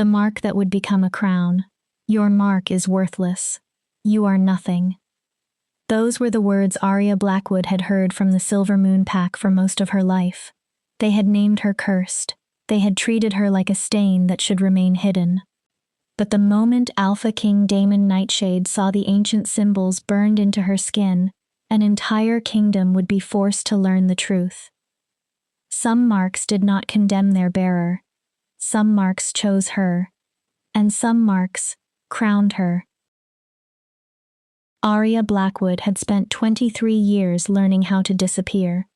the mark that would become a crown. Your mark is worthless. You are nothing. Those were the words Arya Blackwood had heard from the Silver Moon Pack for most of her life. They had named her cursed. They had treated her like a stain that should remain hidden. But the moment Alpha King Damon Nightshade saw the ancient symbols burned into her skin, an entire kingdom would be forced to learn the truth. Some marks did not condemn their bearer. Some marks chose her. And some marks crowned her. Arya Blackwood had spent 23 years learning how to disappear.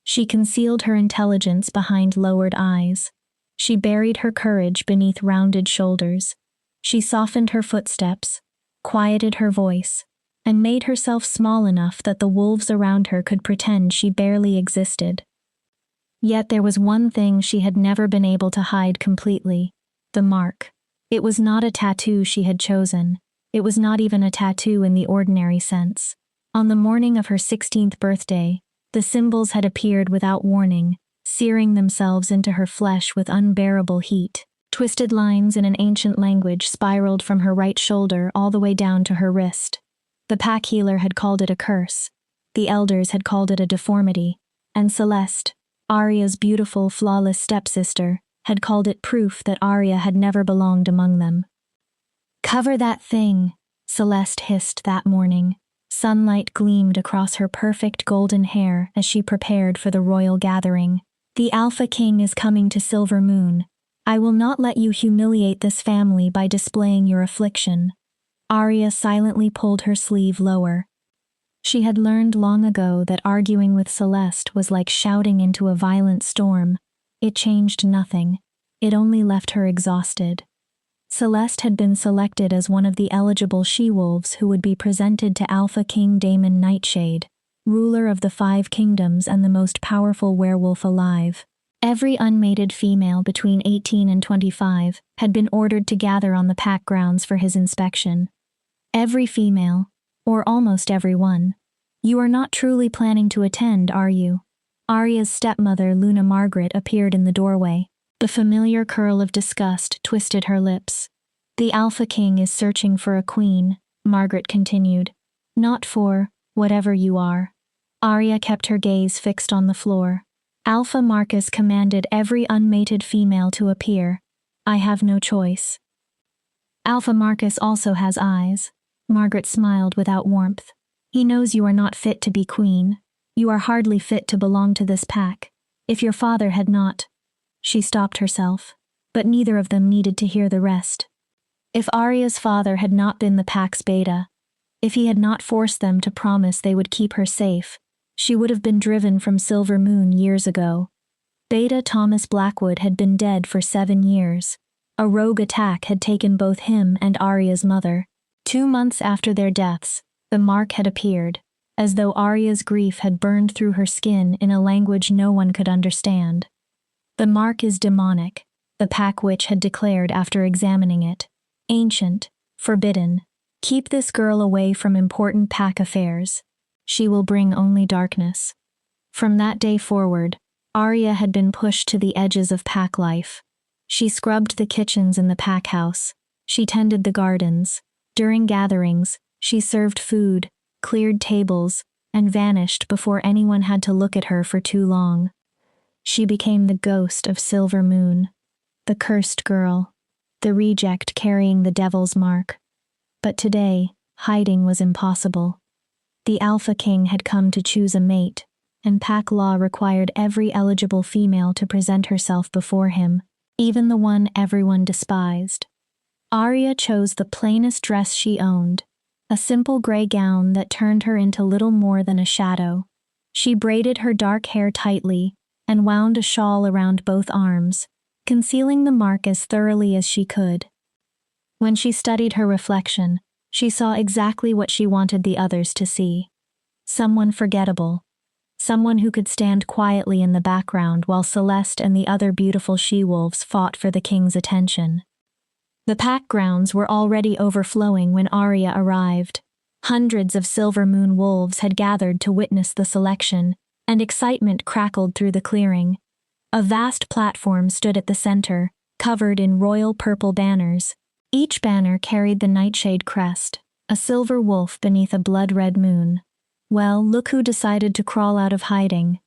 She concealed her intelligence behind lowered eyes. She buried her courage beneath rounded shoulders. She softened her footsteps, quieted her voice, and made herself small enough that the wolves around her could pretend she barely existed. Yet there was one thing she had never been able to hide completely: the mark. It was not a tattoo she had chosen. It was not even a tattoo in the ordinary sense. On the morning of her 16th birthday, the symbols had appeared without warning, searing themselves into her flesh with unbearable heat. Twisted lines in an ancient language spiraled from her right shoulder all the way down to her wrist. The pack healer had called it a curse. The elders had called it a deformity. And Celeste, Arya's beautiful, flawless stepsister, had called it proof that Arya had never belonged among them. "Cover that thing," Celeste hissed that morning. Sunlight gleamed across her perfect golden hair as she prepared for the royal gathering. "The Alpha King is coming to Silver Moon. I will not let you humiliate this family by displaying your affliction." Arya silently pulled her sleeve lower. She had learned long ago that arguing with Celeste was like shouting into a violent storm. It changed nothing. It only left her exhausted. Celeste had been selected as one of the eligible she-wolves who would be presented to Alpha King Damon Nightshade, ruler of the 5 kingdoms and the most powerful werewolf alive. Every unmated female between 18 and 25 had been ordered to gather on the pack grounds for his inspection. Every female, or almost every one. "You are not truly planning to attend, are you?" Arya's stepmother, Luna Margaret, appeared in the doorway. The familiar curl of disgust twisted her lips. "The Alpha King is searching for a queen," Margaret continued. "Not for whatever you are." Arya kept her gaze fixed on the floor. "Alpha Marcus commanded every unmated female to appear. I have no choice." "Alpha Marcus also has eyes." Margaret smiled without warmth. "He knows you are not fit to be queen. You are hardly fit to belong to this pack. If your father had not—" She stopped herself, but neither of them needed to hear the rest. If Arya's father had not been the pack's beta, if he had not forced them to promise they would keep her safe, she would have been driven from Silver Moon years ago. Beta Thomas Blackwood had been dead for 7 years. A rogue attack had taken both him and Arya's mother. 2 months after their deaths, the mark had appeared, as though Arya's grief had burned through her skin in a language no one could understand. "The mark is demonic," the pack witch had declared after examining it. "Ancient, forbidden. Keep this girl away from important pack affairs. She will bring only darkness." From that day forward, Arya had been pushed to the edges of pack life. She scrubbed the kitchens in the pack house. She tended the gardens. During gatherings, she served food, cleared tables, and vanished before anyone had to look at her for too long. She became the ghost of Silver Moon, the cursed girl, the reject carrying the devil's mark. But today, hiding was impossible. The Alpha King had come to choose a mate, and pack law required every eligible female to present herself before him, even the one everyone despised. Arya chose the plainest dress she owned, a simple gray gown that turned her into little more than a shadow. She braided her dark hair tightly and wound a shawl around both arms, concealing the mark as thoroughly as she could. When she studied her reflection, she saw exactly what she wanted the others to see. Someone forgettable. Someone who could stand quietly in the background while Celeste and the other beautiful she-wolves fought for the king's attention. The pack grounds were already overflowing when Arya arrived. Hundreds of Silver Moon wolves had gathered to witness the selection, and excitement crackled through the clearing. A vast platform stood at the center, covered in royal purple banners. Each banner carried the nightshade crest, a silver wolf beneath a blood-red moon. Well, look who decided to crawl out of hiding.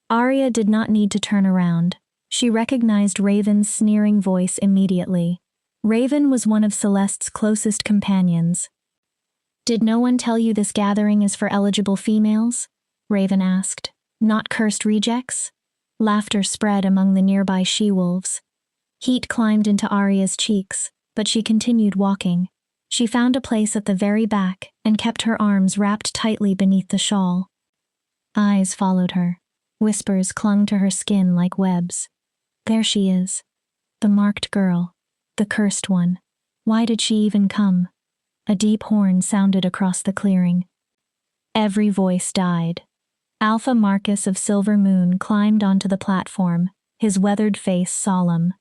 Arya did not need to turn around. She recognized Raven's sneering voice immediately. Raven was one of Celeste's closest companions. "Did no one tell you this gathering is for eligible females?" Raven asked. "Not cursed rejects?" Laughter spread among the nearby she-wolves. Heat climbed into Arya's cheeks, but she continued walking. She found a place at the very back and kept her arms wrapped tightly beneath the shawl. Eyes followed her. Whispers clung to her skin like webs. There she is. The marked girl. The cursed one. Why did she even come? A deep horn sounded across the clearing. Every voice died. Alpha Marcus of Silver Moon climbed onto the platform, his weathered face solemn.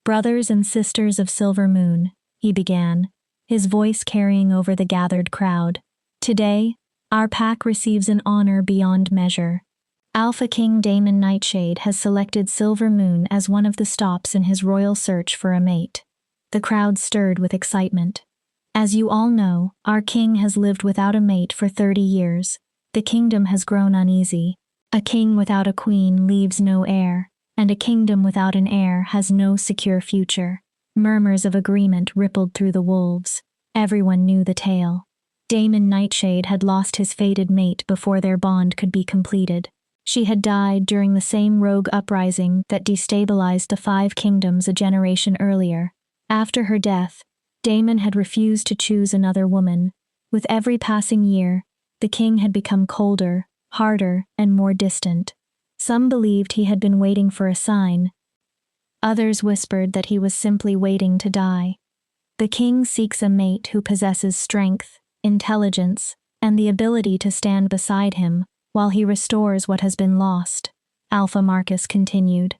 "Brothers and sisters of Silver Moon," he began, his voice carrying over the gathered crowd. "Today, our pack receives an honor beyond measure. Alpha King Damon Nightshade has selected Silver Moon as one of the stops in his royal search for a mate." The crowd stirred with excitement. "As you all know, our king has lived without a mate for 30 years. The kingdom has grown uneasy. A king without a queen leaves no heir, and a kingdom without an heir has no secure future." Murmurs of agreement rippled through the wolves. Everyone knew the tale. Damon Nightshade had lost his fated mate before their bond could be completed. She had died during the same rogue uprising that destabilized the 5 kingdoms a generation earlier. After her death, Damon had refused to choose another woman. With every passing year, the king had become colder, harder, and more distant. Some believed he had been waiting for a sign. Others whispered that he was simply waiting to die. The king seeks a mate who possesses strength, intelligence, and the ability to stand beside him while he restores what has been lost, Alpha Marcus continued.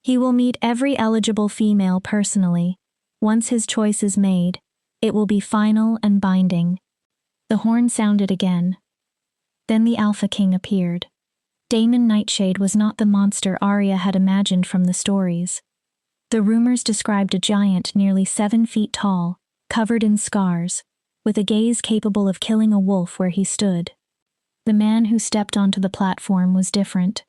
He will meet every eligible female personally. Once his choice is made, it will be final and binding. The horn sounded again. Then the Alpha King appeared. Damon Nightshade was not the monster Arya had imagined from the stories. The rumors described a giant nearly 7 feet tall, covered in scars, with a gaze capable of killing a wolf where he stood. The man who stepped onto the platform was different.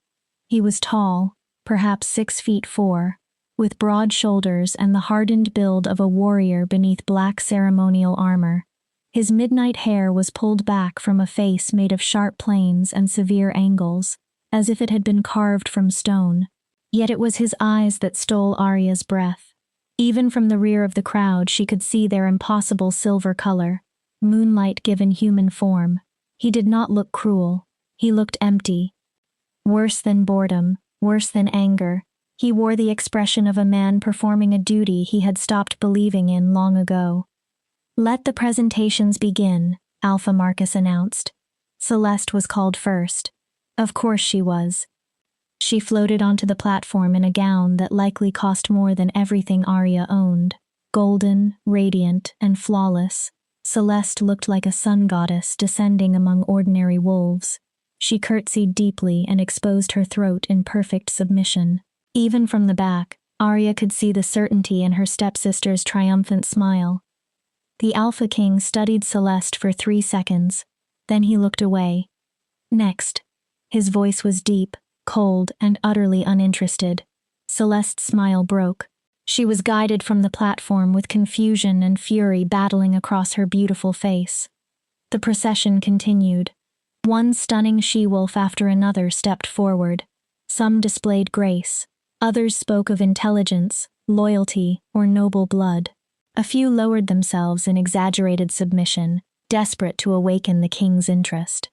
He was tall, perhaps 6'4", with broad shoulders and the hardened build of a warrior beneath black ceremonial armor. His midnight hair was pulled back from a face made of sharp planes and severe angles, as if it had been carved from stone. Yet it was his eyes that stole Arya's breath. Even from the rear of the crowd she could see their impossible silver color, moonlight given human form. He did not look cruel. He looked empty. Worse than boredom, worse than anger, he wore the expression of a man performing a duty he had stopped believing in long ago. "Let the presentations begin," Alpha Marcus announced. Celeste was called first. Of course she was. She floated onto the platform in a gown that likely cost more than everything Arya owned. Golden, radiant, and flawless, Celeste looked like a sun goddess descending among ordinary wolves. She curtsied deeply and exposed her throat in perfect submission. Even from the back, Arya could see the certainty in her stepsister's triumphant smile. The Alpha King studied Celeste for 3 seconds, then he looked away. Next. His voice was deep, cold, and utterly uninterested. Celeste's smile broke. She was guided from the platform with confusion and fury battling across her beautiful face. The procession continued. One stunning she-wolf after another stepped forward. Some displayed grace. Others spoke of intelligence, loyalty, or noble blood. A few lowered themselves in exaggerated submission, desperate to awaken the king's interest.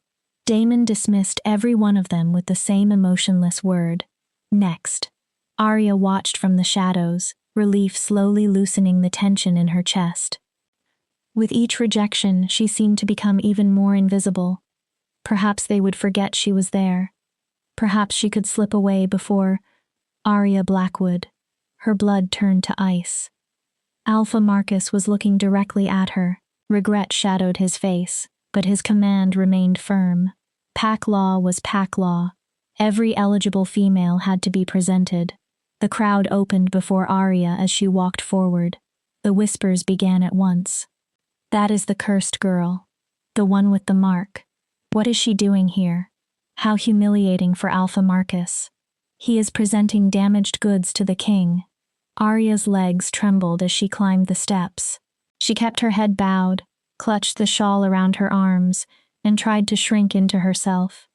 Damon dismissed every one of them with the same emotionless word. Next. Arya watched from the shadows, relief slowly loosening the tension in her chest. With each rejection, she seemed to become even more invisible. Perhaps they would forget she was there. Perhaps she could slip away before Arya Blackwood. Her blood turned to ice. Alpha Marcus was looking directly at her. Regret shadowed his face, but his command remained firm. Pack law was pack law. Every eligible female had to be presented. The crowd opened before Arya as she walked forward. The whispers began at once. That is the cursed girl. The one with the mark. What is she doing here? How humiliating for Alpha Marcus. He is presenting damaged goods to the king. Arya's legs trembled as she climbed the steps. She kept her head bowed, clutched the shawl around her arms, and tried to shrink into herself.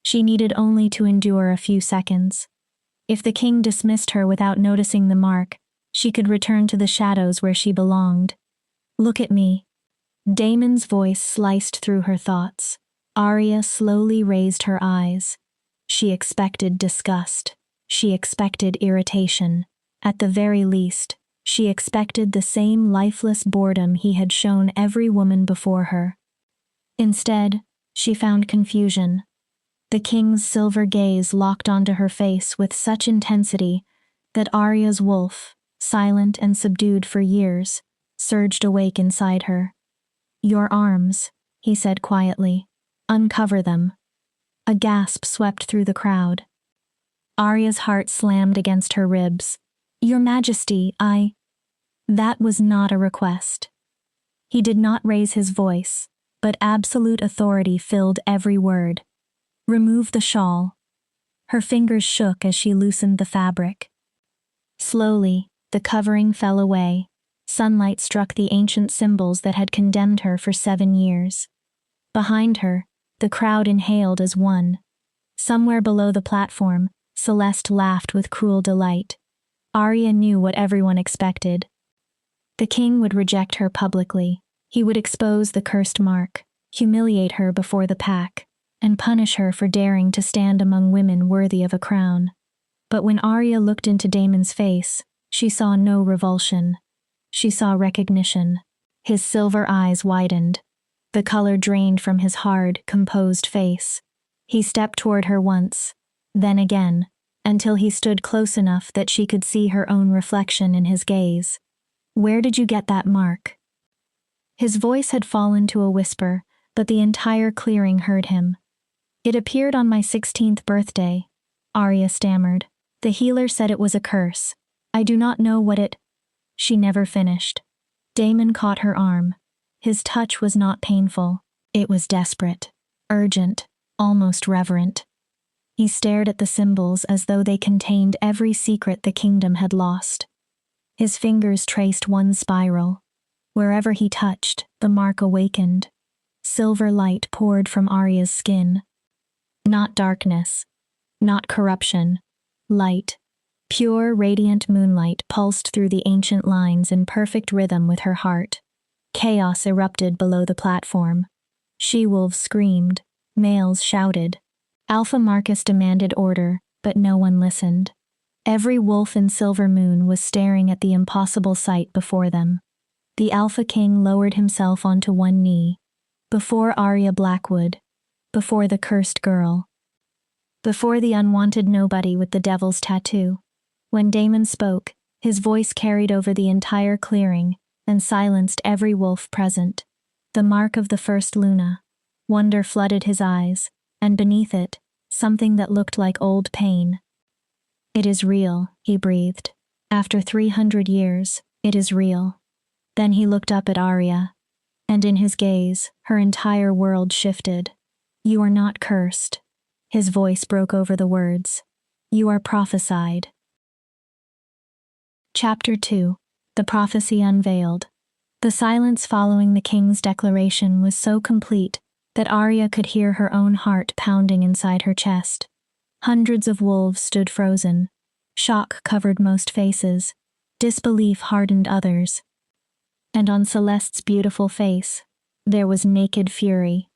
She needed only to endure a few seconds. If the king dismissed her without noticing the mark, she could return to the shadows where she belonged. Look at me. Damon's voice sliced through her thoughts. Arya slowly raised her eyes. She expected disgust. She expected irritation. At the very least, she expected the same lifeless boredom he had shown every woman before her. Instead, she found confusion. The king's silver gaze locked onto her face with such intensity that Arya's wolf, silent and subdued for years, surged awake inside her. Your arms, he said quietly. Uncover them. A gasp swept through the crowd. Arya's heart slammed against her ribs. Your Majesty, That was not a request. He did not raise his voice, but absolute authority filled every word. Remove the shawl. Her fingers shook as she loosened the fabric. Slowly, the covering fell away. Sunlight struck the ancient symbols that had condemned her for 7 years. Behind her, the crowd inhaled as one. Somewhere below the platform, Celeste laughed with cruel delight. Arya knew what everyone expected. The king would reject her publicly. He would expose the cursed mark, humiliate her before the pack, and punish her for daring to stand among women worthy of a crown. But when Arya looked into Damon's face, she saw no revulsion. She saw recognition. His silver eyes widened. The color drained from his hard, composed face. He stepped toward her once, then again, until he stood close enough that she could see her own reflection in his gaze. Where did you get that mark? His voice had fallen to a whisper, but the entire clearing heard him. It appeared on my 16th birthday, Arya stammered. The healer said it was a curse. I do not know what it... She never finished. Damon caught her arm. His touch was not painful. It was desperate, urgent, almost reverent. He stared at the symbols as though they contained every secret the kingdom had lost. His fingers traced one spiral. Wherever he touched, the mark awakened. Silver light poured from Arya's skin. Not darkness, not corruption. Light. Pure, radiant moonlight pulsed through the ancient lines in perfect rhythm with her heart. Chaos erupted below the platform. She-wolves screamed. Males shouted. Alpha Marcus demanded order, but no one listened. Every wolf in Silver Moon was staring at the impossible sight before them. The Alpha King lowered himself onto one knee. Before Arya Blackwood. Before the cursed girl. Before the unwanted nobody with the devil's tattoo. When Damon spoke, his voice carried over the entire clearing and silenced every wolf present. The mark of the first Luna. Wonder flooded his eyes, and beneath it, something that looked like old pain. It is real, he breathed. After 300 years, it is real. Then he looked up at Arya, and in his gaze, her entire world shifted. You are not cursed. His voice broke over the words. You are prophesied. Chapter 2. The Prophecy Unveiled. The silence following the king's declaration was so complete that Arya could hear her own heart pounding inside her chest. Hundreds of wolves stood frozen. Shock covered most faces. Disbelief hardened others. And on Celeste's beautiful face, there was naked fury.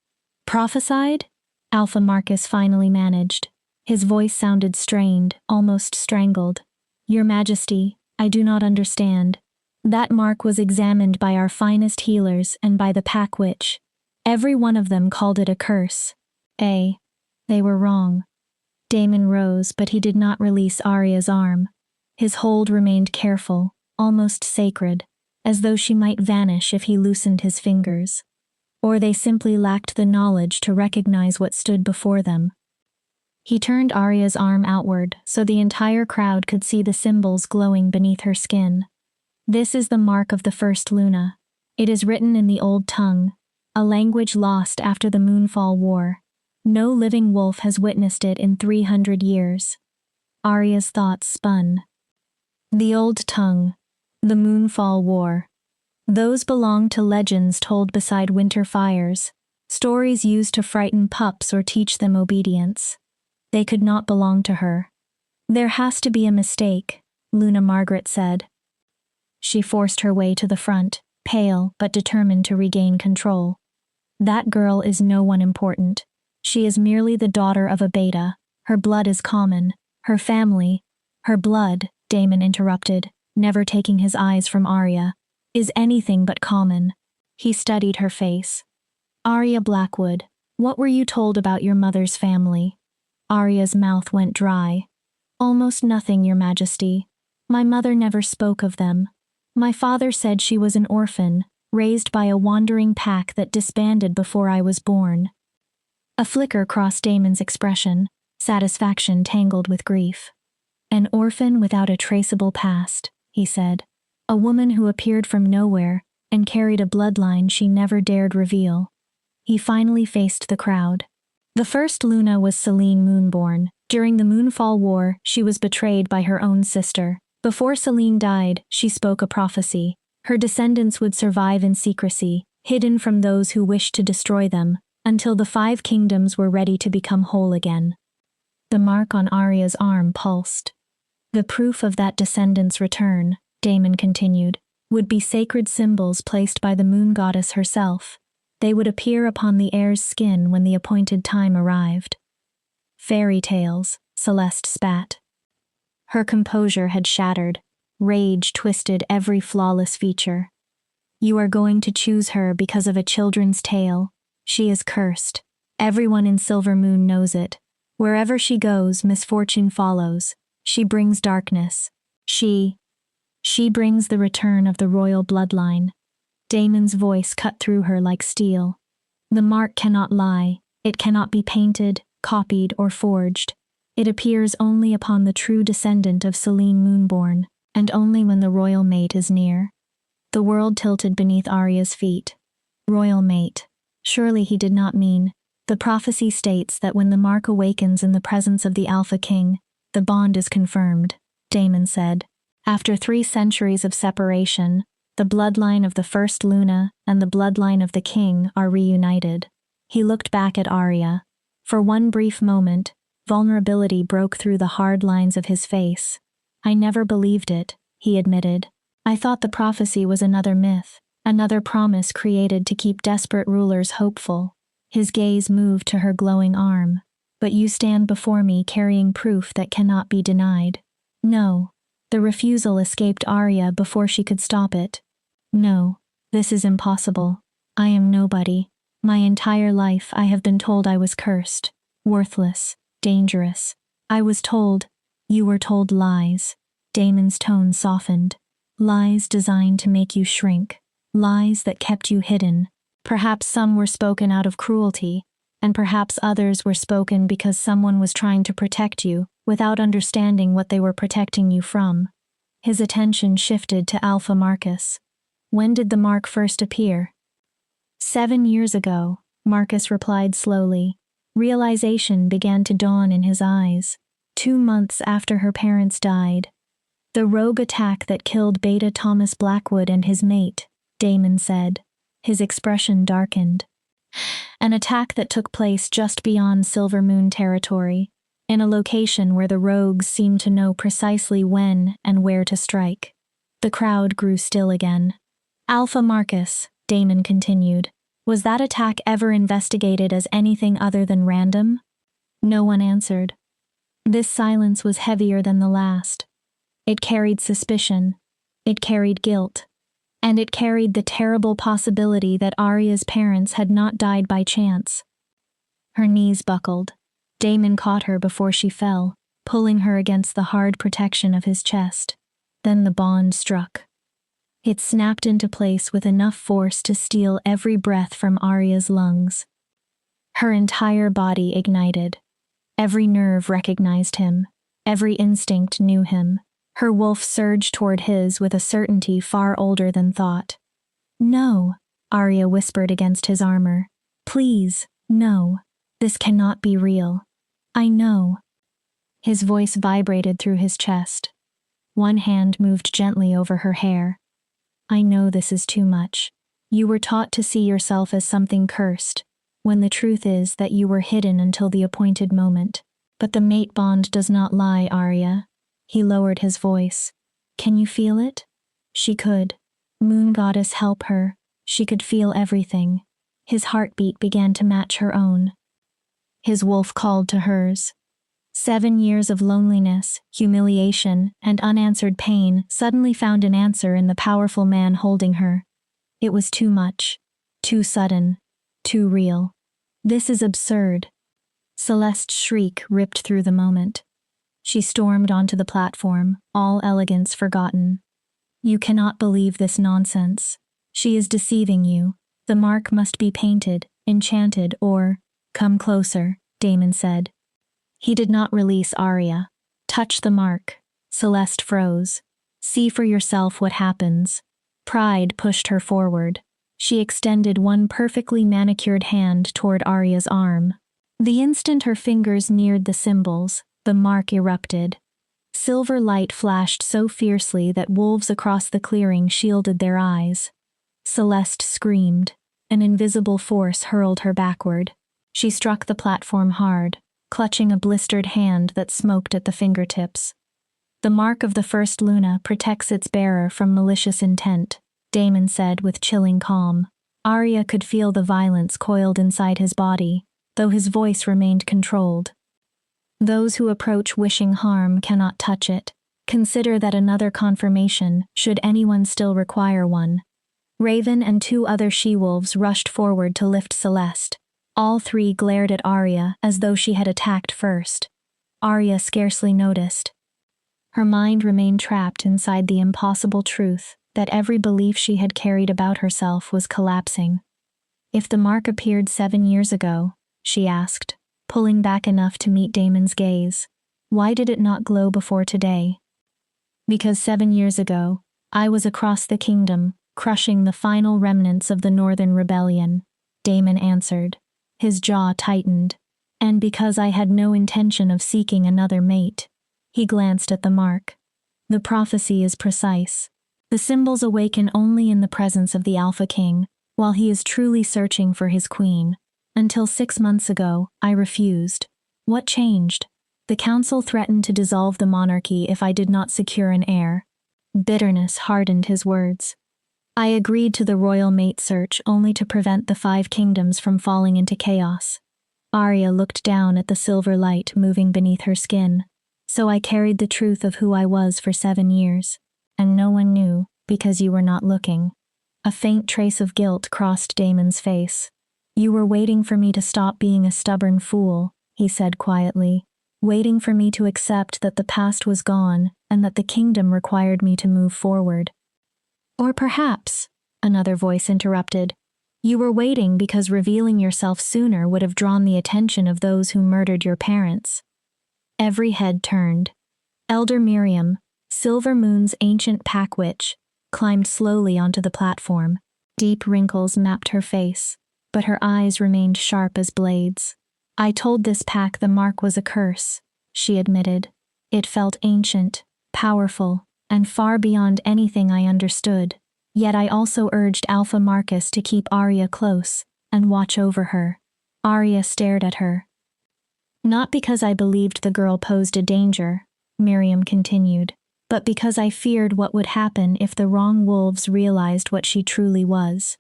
Prophesied? Alpha Marcus finally managed. His voice sounded strained, almost strangled. Your Majesty, I do not understand. That mark was examined by our finest healers and by the Pack Witch. Every one of them called it a curse. They were wrong. Damon rose, but he did not release Arya's arm. His hold remained careful, almost sacred, as though she might vanish if he loosened his fingers. Or they simply lacked the knowledge to recognize what stood before them. He turned Arya's arm outward so the entire crowd could see the symbols glowing beneath her skin. This is the mark of the first Luna. It is written in the old tongue, a language lost after the Moonfall War. No living wolf has witnessed it in 300 years. Arya's thoughts spun. The old tongue. The Moonfall War. Those belong to legends told beside winter fires, stories used to frighten pups or teach them obedience. They could not belong to her. There has to be a mistake, Luna Margaret said. She forced her way to the front, pale but determined to regain control. That girl is no one important. She is merely the daughter of a beta. Her blood is common. Her family, her blood, Damon interrupted, never taking his eyes from Arya, is anything but common. He studied her face. Arya Blackwood, what were you told about your mother's family? Arya's mouth went dry. Almost nothing, Your Majesty. My mother never spoke of them. My father said she was an orphan, raised by a wandering pack that disbanded before I was born. A flicker crossed Damon's expression, satisfaction tangled with grief. An orphan without a traceable past, he said. A woman who appeared from nowhere and carried a bloodline she never dared reveal. He finally faced the crowd. The first Luna was Selene Moonborn. During the Moonfall War, she was betrayed by her own sister. Before Selene died, she spoke a prophecy. Her descendants would survive in secrecy, hidden from those who wished to destroy them, until the 5 kingdoms were ready to become whole again. The mark on Arya's arm pulsed. The proof of that descendant's return, Damon continued, would be sacred symbols placed by the moon goddess herself. They would appear upon the heir's skin when the appointed time arrived. Fairy tales, Celeste spat. Her composure had shattered. Rage twisted every flawless feature. You are going to choose her because of a children's tale. She is cursed. Everyone in Silver Moon knows it. Wherever she goes, misfortune follows. She brings darkness. She brings the return of the royal bloodline. Damon's voice cut through her like steel. The mark cannot lie. It cannot be painted, copied, or forged. It appears only upon the true descendant of Selene Moonborn, and only when the royal mate is near. The world tilted beneath Arya's feet. Royal mate. Surely he did not mean. The prophecy states that when the mark awakens in the presence of the Alpha King, the bond is confirmed, Damon said. After 3 centuries of separation, the bloodline of the first Luna and the bloodline of the king are reunited. He looked back at Arya. For one brief moment, vulnerability broke through the hard lines of his face. I never believed it, he admitted. I thought the prophecy was another myth, another promise created to keep desperate rulers hopeful. His gaze moved to her glowing arm. But you stand before me carrying proof that cannot be denied. No. The refusal escaped Arya before she could stop it. No, this is impossible. I am nobody. My entire life I have been told I was cursed, worthless, dangerous. I was told, you were told lies. Damon's tone softened. Lies designed to make you shrink. Lies that kept you hidden. Perhaps some were spoken out of cruelty, and perhaps others were spoken because someone was trying to protect you without understanding what they were protecting you from. His attention shifted to Alpha Marcus. When did the mark first appear? 7 years ago, Marcus replied slowly. Realization began to dawn in his eyes. 2 months after her parents died. The rogue attack that killed Beta Thomas Blackwood and his mate, Damon said. His expression darkened. An attack that took place just beyond Silver Moon territory, in a location where the rogues seemed to know precisely when and where to strike. The crowd grew still again. Alpha Marcus, Damon continued, was that attack ever investigated as anything other than random? No one answered. This silence was heavier than the last. It carried suspicion. It carried guilt. And it carried the terrible possibility that Arya's parents had not died by chance. Her knees buckled. Damon caught her before she fell, pulling her against the hard protection of his chest. Then the bond struck. It snapped into place with enough force to steal every breath from Arya's lungs. Her entire body ignited. Every nerve recognized him. Every instinct knew him. Her wolf surged toward his with a certainty far older than thought. "No," Arya whispered against his armor. "Please, no. This cannot be real. I know." His voice vibrated through his chest. One hand moved gently over her hair. "I know this is too much. You were taught to see yourself as something cursed, when the truth is that you were hidden until the appointed moment. But the mate bond does not lie, Arya." He lowered his voice. "Can you feel it?" She could. Moon goddess help her. She could feel everything. His heartbeat began to match her own. His wolf called to hers. 7 years of loneliness, humiliation, and unanswered pain suddenly found an answer in the powerful man holding her. It was too much. Too sudden. Too real. "This is absurd." Celeste's shriek ripped through the moment. She stormed onto the platform, all elegance forgotten. "You cannot believe this nonsense. She is deceiving you. The mark must be painted, enchanted, or—" "Come closer," Damon said. He did not release Arya. "Touch the mark." Celeste froze. "See for yourself what happens." Pride pushed her forward. She extended one perfectly manicured hand toward Arya's arm. The instant her fingers neared the symbols, the mark erupted. Silver light flashed so fiercely that wolves across the clearing shielded their eyes. Celeste screamed. An invisible force hurled her backward. She struck the platform hard, clutching a blistered hand that smoked at the fingertips. "The mark of the first Luna protects its bearer from malicious intent," Damon said with chilling calm. Arya could feel the violence coiled inside his body, though his voice remained controlled. "Those who approach wishing harm cannot touch it. Consider that another confirmation, should anyone still require one." Raven and 2 other she-wolves rushed forward to lift Celeste. All 3 glared at Arya as though she had attacked first. Arya scarcely noticed. Her mind remained trapped inside the impossible truth that every belief she had carried about herself was collapsing. "If the mark appeared 7 years ago," she asked, pulling back enough to meet Damon's gaze, "why did it not glow before today?" "Because 7 years ago, I was across the kingdom, crushing the final remnants of the Northern Rebellion," Damon answered. His jaw tightened. "And because I had no intention of seeking another mate." He glanced at the mark. "The prophecy is precise. The symbols awaken only in the presence of the Alpha King, while he is truly searching for his queen. Until 6 months ago, I refused. What changed? The council threatened to dissolve the monarchy if I did not secure an heir." Bitterness hardened his words. "I agreed to the royal mate search only to prevent the 5 kingdoms from falling into chaos." Arya looked down at the silver light moving beneath her skin. "So I carried the truth of who I was for 7 years. And no one knew, because you were not looking." A faint trace of guilt crossed Damon's face. "You were waiting for me to stop being a stubborn fool," he said quietly. "Waiting for me to accept that the past was gone and that the kingdom required me to move forward." "Or perhaps," another voice interrupted, "you were waiting because revealing yourself sooner would have drawn the attention of those who murdered your parents." Every head turned. Elder Miriam, Silver Moon's ancient pack witch, climbed slowly onto the platform. Deep wrinkles mapped her face, but her eyes remained sharp as blades. "I told this pack the mark was a curse," she admitted. "It felt ancient, powerful, and far beyond anything I understood. Yet I also urged Alpha Marcus to keep Arya close and watch over her." Arya stared at her. "Not because I believed the girl posed a danger," Miriam continued, "but because I feared what would happen if the wrong wolves realized what she truly was."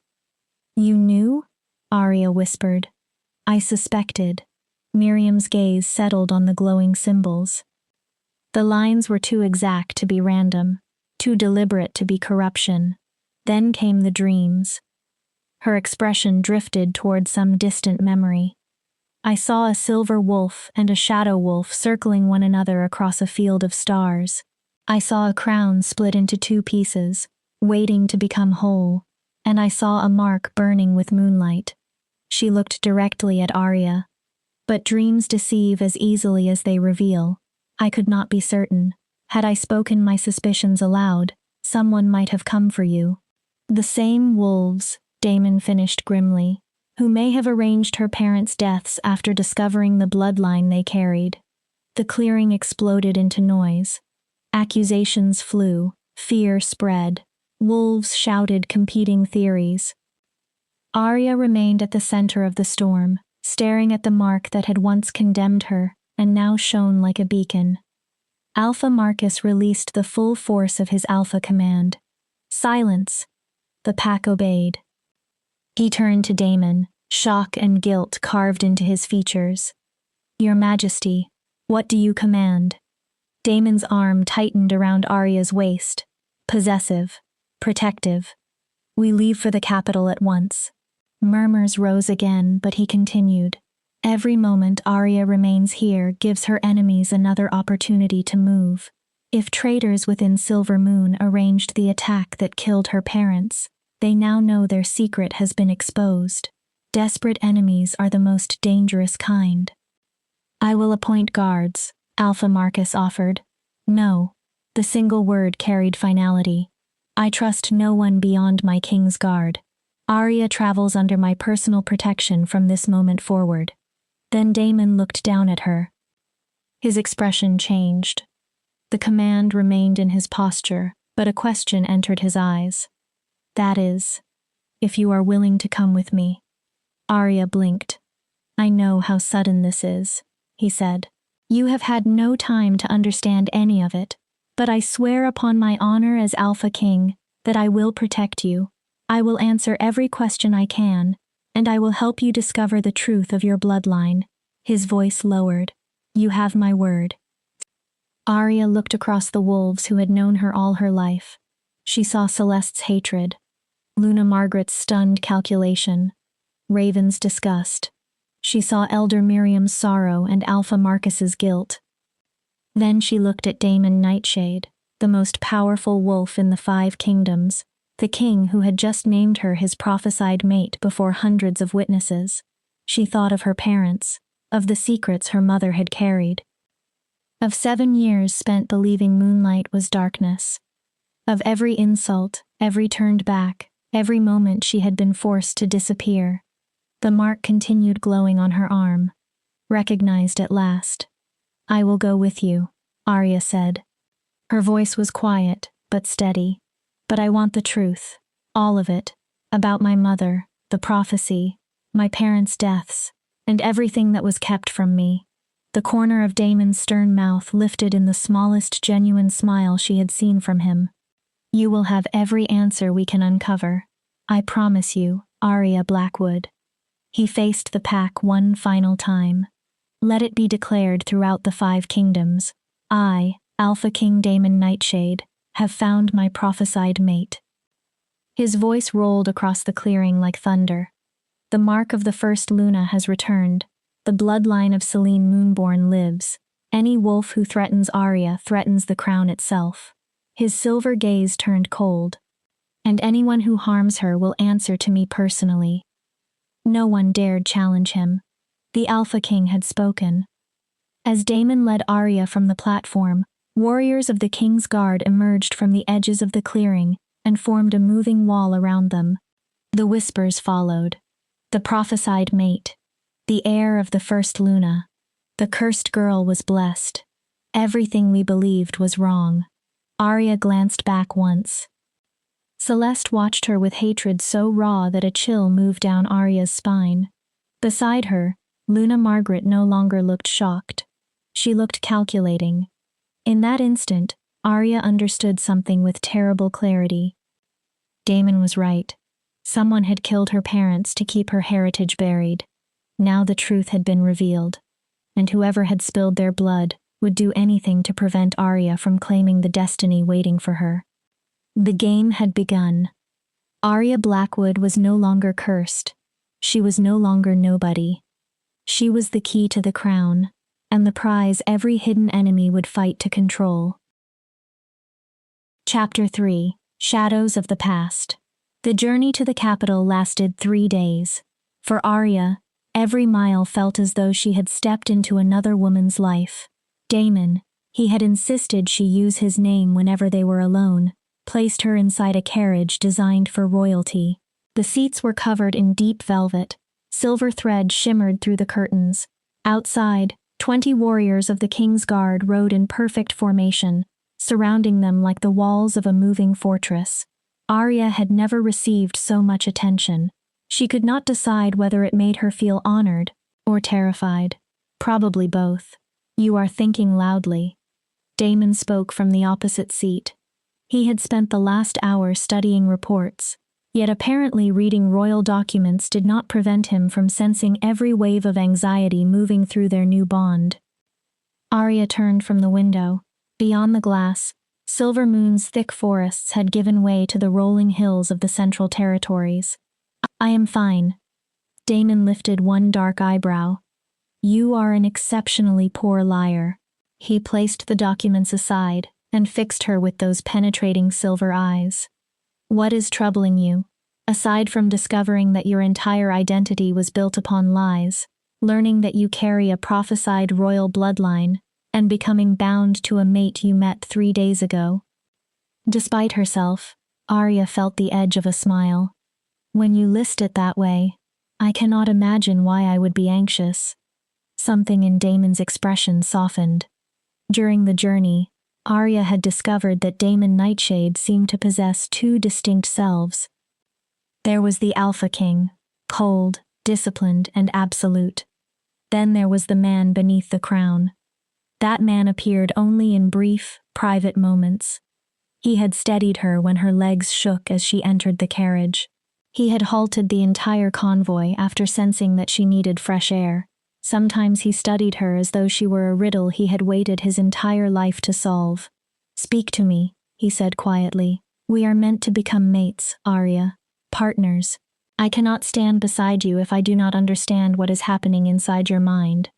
"You knew?" Arya whispered. "I suspected." Miriam's gaze settled on the glowing symbols. The lines were too exact to be random, too deliberate to be corruption. Then came the dreams. Her expression drifted toward some distant memory. "I saw a silver wolf and a shadow wolf circling one another across a field of stars. I saw a crown split into 2 pieces, waiting to become whole, and I saw a mark burning with moonlight." She looked directly at Arya. But dreams deceive as easily as they reveal. I could not be certain. Had I spoken my suspicions aloud, someone might have come for you. The same wolves, Damon finished grimly, who may have arranged her parents' deaths after discovering the bloodline they carried. The clearing exploded into noise. Accusations flew, fear spread. Wolves shouted competing theories. Arya remained at the center of the storm, staring at the mark that had once condemned her and now shone like a beacon. Alpha Marcus released the full force of his Alpha command. Silence! The pack obeyed. He turned to Damon, shock and guilt carved into his features. Your Majesty, what do you command? Damon's arm tightened around Arya's waist. Possessive. Protective. We leave for the capital at once. Murmurs rose again, but he continued. Every moment Arya remains here gives her enemies another opportunity to move. If traitors within Silver Moon arranged the attack that killed her parents, they now know their secret has been exposed. Desperate enemies are the most dangerous kind. I will appoint guards, Alpha Marcus offered. No. The single word carried finality. I trust no one beyond my king's guard. Arya travels under my personal protection from this moment forward. Then Damon looked down at her. His expression changed. The command remained in his posture, but a question entered his eyes. That is, if you are willing to come with me. Arya blinked. I know how sudden this is, he said. You have had no time to understand any of it, but I swear upon my honor as Alpha King that I will protect you. I will answer every question I can, and I will help you discover the truth of your bloodline. His voice lowered. You have my word. Arya looked across the wolves who had known her all her life. She saw Celeste's hatred, Luna Margaret's stunned calculation, Raven's disgust. She saw Elder Miriam's sorrow and Alpha Marcus's guilt. Then she looked at Damon Nightshade, the most powerful wolf in the 5 kingdoms, the king who had just named her his prophesied mate before hundreds of witnesses. She thought of her parents, of the secrets her mother had carried. Of 7 years spent believing moonlight was darkness. Of every insult, every turned back, every moment she had been forced to disappear. The mark continued glowing on her arm. Recognized at last. I will go with you, Arya said. Her voice was quiet, but steady. But I want the truth, all of it, about my mother, the prophecy, my parents' deaths, and everything that was kept from me. The corner of Damon's stern mouth lifted in the smallest genuine smile she had seen from him. You will have every answer we can uncover. I promise you, Arya Blackwood. He faced the pack one final time. Let it be declared throughout the 5 kingdoms. I, Alpha King Damon Nightshade, have found my prophesied mate. His voice rolled across the clearing like thunder. The mark of the first Luna has returned. The bloodline of Selene Moonborn lives. Any wolf who threatens Arya threatens the crown itself. His silver gaze turned cold. And anyone who harms her will answer to me personally. No one dared challenge him. The Alpha King had spoken. As Damon led Arya from the platform, warriors of the King's Guard emerged from the edges of the clearing and formed a moving wall around them. The whispers followed. The prophesied mate. The heir of the first Luna. The cursed girl was blessed. Everything we believed was wrong. Arya glanced back once. Celeste watched her with hatred so raw that a chill moved down Arya's spine. Beside her, Luna Margaret no longer looked shocked. She looked calculating. In that instant, Arya understood something with terrible clarity. Damon was right. Someone had killed her parents to keep her heritage buried. Now the truth had been revealed, and whoever had spilled their blood would do anything to prevent Arya from claiming the destiny waiting for her. The game had begun. Arya Blackwood was no longer cursed. She was no longer nobody. She was the key to the crown, and the prize every hidden enemy would fight to control. Chapter 3: Shadows of the Past. The journey to the capital lasted 3 days. For Arya, Every mile felt as though she had stepped into another woman's life. Damon, he had insisted she use his name whenever they were alone, placed her inside a carriage designed for royalty. The seats were covered in deep velvet. Silver thread shimmered through the curtains. Outside, 20 warriors of the King's Guard rode in perfect formation, surrounding them like the walls of a moving fortress. Arya had never received so much attention. She could not decide whether it made her feel honored or terrified. Probably both. "You are thinking loudly." Damon spoke from the opposite seat. He had spent the last hour studying reports, yet apparently reading royal documents did not prevent him from sensing every wave of anxiety moving through their new bond. Arya turned from the window. Beyond the glass, Silver Moon's thick forests had given way to the rolling hills of the Central Territories. "I am fine." Damon lifted one dark eyebrow. "You are an exceptionally poor liar." He placed the documents aside and fixed her with those penetrating silver eyes. "What is troubling you? Aside from discovering that your entire identity was built upon lies, learning that you carry a prophesied royal bloodline, and becoming bound to a mate you met 3 days ago." Despite herself, Arya felt the edge of a smile. "When you list it that way, I cannot imagine why I would be anxious." Something in Damon's expression softened. During the journey, Arya had discovered that Damon Nightshade seemed to possess 2 distinct selves. There was the Alpha King, cold, disciplined, and absolute. Then there was the man beneath the crown. That man appeared only in brief, private moments. He had steadied her when her legs shook as she entered the carriage. He had halted the entire convoy after sensing that she needed fresh air. Sometimes he studied her as though she were a riddle he had waited his entire life to solve. "Speak to me," he said quietly. "We are meant to become mates, Arya. Partners. I cannot stand beside you if I do not understand what is happening inside your mind."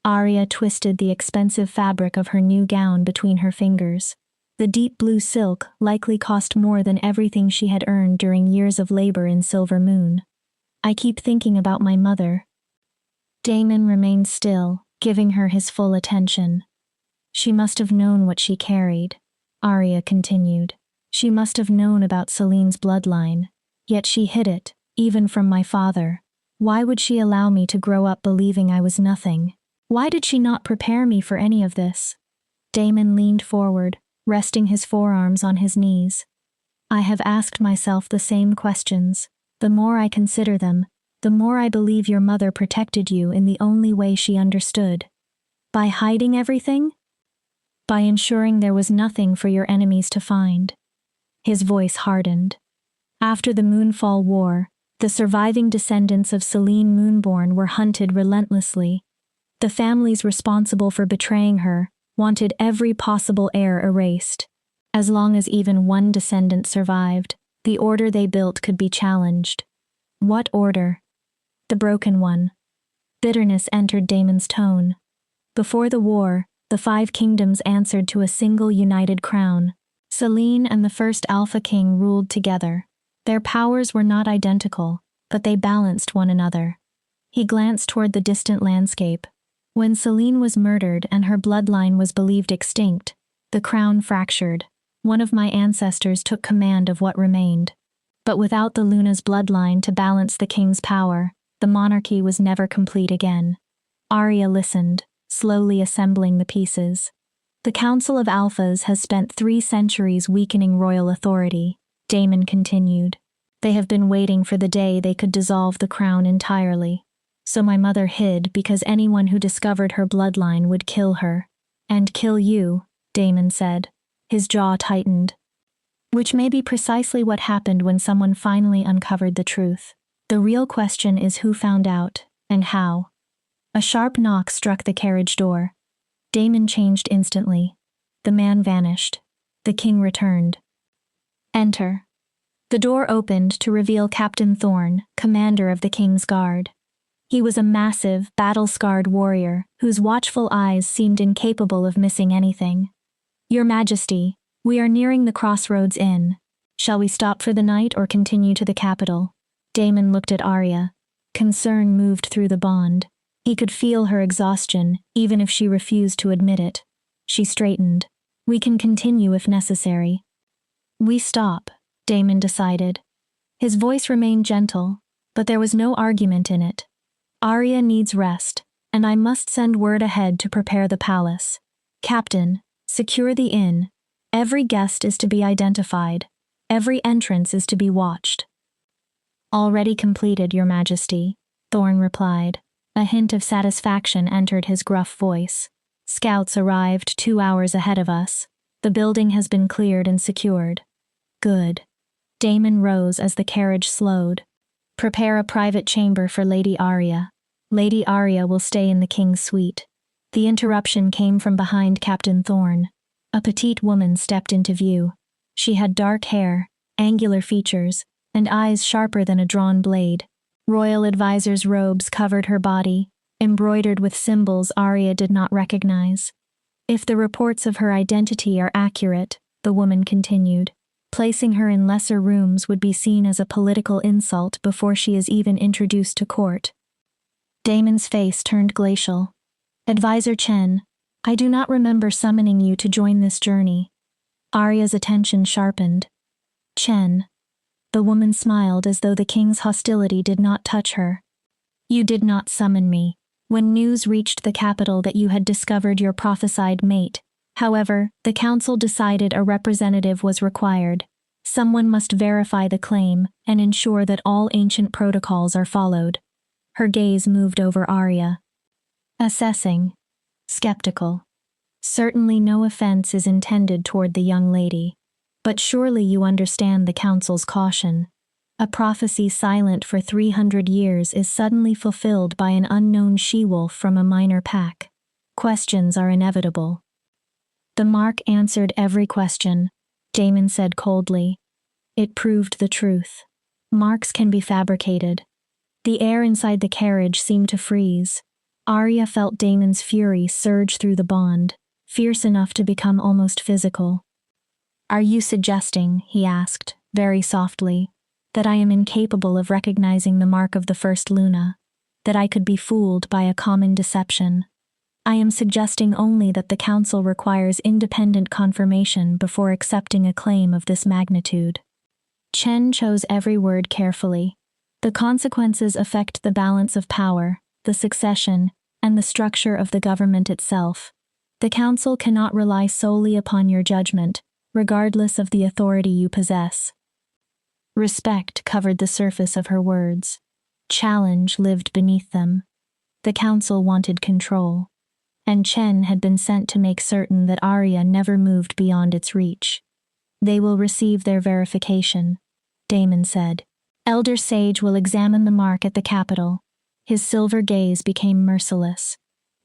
Arya twisted the expensive fabric of her new gown between her fingers. The deep blue silk likely cost more than everything she had earned during years of labor in Silver Moon. "I keep thinking about my mother." Damon remained still, giving her his full attention. "She must have known what she carried," Arya continued. "She must have known about Celine's bloodline. Yet she hid it, even from my father. Why would she allow me to grow up believing I was nothing? Why did she not prepare me for any of this?" Damon leaned forward, resting his forearms on his knees. "I have asked myself the same questions. The more I consider them, the more I believe your mother protected you in the only way she understood. By hiding everything? By ensuring there was nothing for your enemies to find." His voice hardened. After the Moonfall War, the surviving descendants of Celine Moonborn were hunted relentlessly. The families responsible for betraying her wanted every possible heir erased. As long as even one descendant survived, the order they built could be challenged. What order? The broken one. Bitterness entered Damon's tone. Before the war, the 5 kingdoms answered to a single united crown. Celine and the first Alpha King ruled together. Their powers were not identical, but they balanced one another. He glanced toward the distant landscape. When Celine was murdered and her bloodline was believed extinct, the crown fractured. One of my ancestors took command of what remained. But without the Luna's bloodline to balance the king's power, the monarchy was never complete again. Arya listened, slowly assembling the pieces. "The Council of Alphas has spent 3 centuries weakening royal authority," Damon continued. "They have been waiting for the day they could dissolve the crown entirely. So my mother hid because anyone who discovered her bloodline would kill her. And kill you," Damon said. His jaw tightened. "Which may be precisely what happened when someone finally uncovered the truth. The real question is who found out, and how." A sharp knock struck the carriage door. Damon changed instantly. The man vanished. The king returned. "Enter." The door opened to reveal Captain Thorne, commander of the King's Guard. He was a massive, battle-scarred warrior whose watchful eyes seemed incapable of missing anything. "Your Majesty, we are nearing the Crossroads Inn. Shall we stop for the night or continue to the capital?" Damon looked at Arya. Concern moved through the bond. He could feel her exhaustion, even if she refused to admit it. She straightened. We can continue if necessary. We stop, Damon decided. His voice remained gentle, but there was no argument in it. Arya needs rest, and I must send word ahead to prepare the palace. Captain, secure the inn. Every guest is to be identified. Every entrance is to be watched. Already completed, Your Majesty, Thorn replied. A hint of satisfaction entered his gruff voice. Scouts arrived 2 hours ahead of us. The building has been cleared and secured. Good. Damon rose as the carriage slowed. Prepare a private chamber for Lady Arya. Lady Arya will stay in the king's suite. The interruption came from behind Captain Thorn. A petite woman stepped into view. She had dark hair, angular features, and eyes sharper than a drawn blade. Royal advisor's robes covered her body, embroidered with symbols Arya did not recognize. If the reports of her identity are accurate, the woman continued, placing her in lesser rooms would be seen as a political insult before she is even introduced to court. Damon's face turned glacial. Advisor Chen, I do not remember summoning you to join this journey. Arya's attention sharpened. Chen. The woman smiled as though the king's hostility did not touch her. You did not summon me. When news reached the capital that you had discovered your prophesied mate, however, the council decided a representative was required. Someone must verify the claim and ensure that all ancient protocols are followed. Her gaze moved over Arya. Assessing. Skeptical. Certainly no offense is intended toward the young lady. But surely you understand the council's caution. A prophecy silent for 300 years is suddenly fulfilled by an unknown she-wolf from a minor pack. Questions are inevitable. The mark answered every question, Damon said coldly. It proved the truth. Marks can be fabricated. The air inside the carriage seemed to freeze. Arya felt Damon's fury surge through the bond, fierce enough to become almost physical. Are you suggesting, he asked, very softly, that I am incapable of recognizing the mark of the first Luna, that I could be fooled by a common deception? I am suggesting only that the council requires independent confirmation before accepting a claim of this magnitude. Chen chose every word carefully. The consequences affect the balance of power, the succession, and the structure of the government itself. The council cannot rely solely upon your judgment, regardless of the authority you possess. Respect covered the surface of her words. Challenge lived beneath them. The council wanted control, and Chen had been sent to make certain that Arya never moved beyond its reach. They will receive their verification, Damon said. Elder Sage will examine the mark at the capital. His silver gaze became merciless.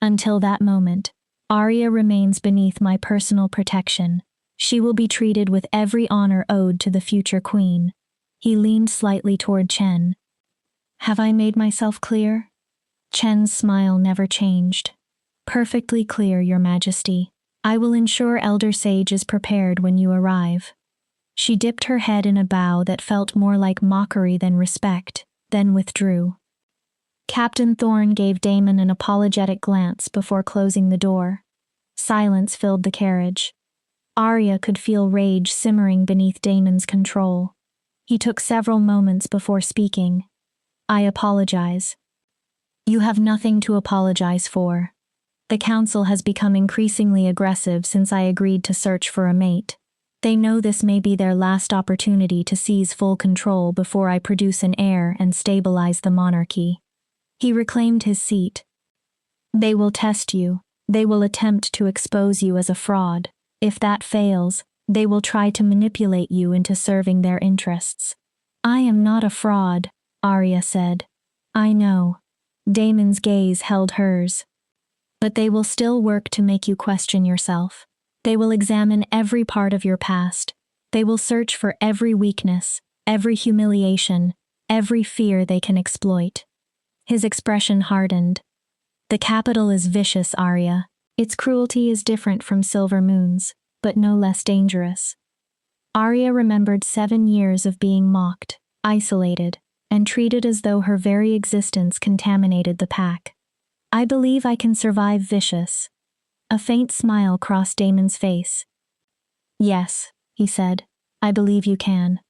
Until that moment, Arya remains beneath my personal protection. She will be treated with every honor owed to the future queen. He leaned slightly toward Chen. Have I made myself clear? Chen's smile never changed. Perfectly clear, Your Majesty. I will ensure Elder Sage is prepared when you arrive. She dipped her head in a bow that felt more like mockery than respect, then withdrew. Captain Thorn gave Damon an apologetic glance before closing the door. Silence filled the carriage. Arya could feel rage simmering beneath Damon's control. He took several moments before speaking. I apologize. You have nothing to apologize for. The council has become increasingly aggressive since I agreed to search for a mate. They know this may be their last opportunity to seize full control before I produce an heir and stabilize the monarchy. He reclaimed his seat. They will test you. They will attempt to expose you as a fraud. If that fails, they will try to manipulate you into serving their interests. I am not a fraud, Arya said. I know. Damon's gaze held hers. But they will still work to make you question yourself. They will examine every part of your past. They will search for every weakness, every humiliation, every fear they can exploit. His expression hardened. The capital is vicious, Arya. Its cruelty is different from Silver Moon's, but no less dangerous. Arya remembered 7 years of being mocked, isolated, and treated as though her very existence contaminated the pack. I believe I can survive vicious. A faint smile crossed Damon's face. Yes, he said, I believe you can.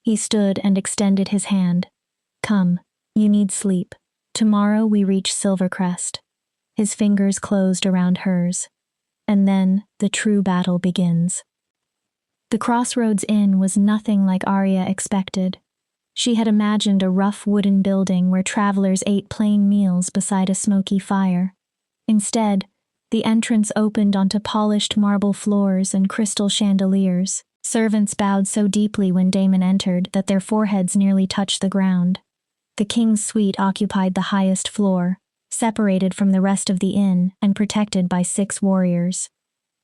He stood and extended his hand. Come, you need sleep. Tomorrow we reach Silvercrest. His fingers closed around hers. And then the true battle begins. The Crossroads Inn was nothing like Arya expected. She had imagined a rough wooden building where travelers ate plain meals beside a smoky fire. Instead, the entrance opened onto polished marble floors and crystal chandeliers. Servants bowed so deeply when Damon entered that their foreheads nearly touched the ground. The king's suite occupied the highest floor, separated from the rest of the inn and protected by 6 warriors.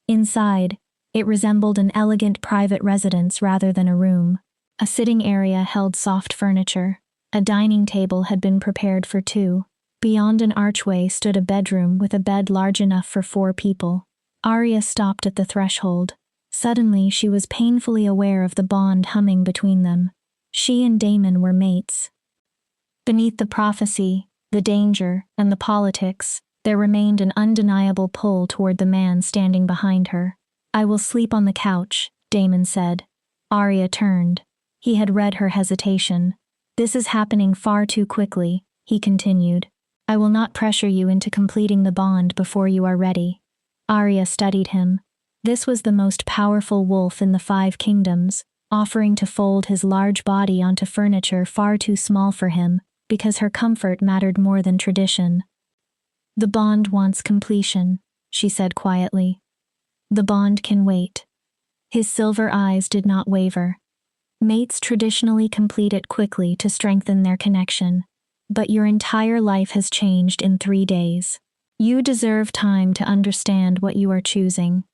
Inside, it resembled an elegant private residence rather than a room. A sitting area held soft furniture. A dining table had been prepared for 2. Beyond an archway stood a bedroom with a bed large enough for 4 people. Arya stopped at the threshold. Suddenly, she was painfully aware of the bond humming between them. She and Damon were mates. Beneath the prophecy, the danger, and the politics, there remained an undeniable pull toward the man standing behind her. I will sleep on the couch, Damon said. Arya turned. He had read her hesitation. This is happening far too quickly, he continued. I will not pressure you into completing the bond before you are ready. Arya studied him. This was the most powerful wolf in the 5 kingdoms, offering to fold his large body onto furniture far too small for him, because her comfort mattered more than tradition. The bond wants completion, she said quietly. The bond can wait. His silver eyes did not waver. Mates traditionally complete it quickly to strengthen their connection, but your entire life has changed in 3 days. You deserve time to understand what you are choosing.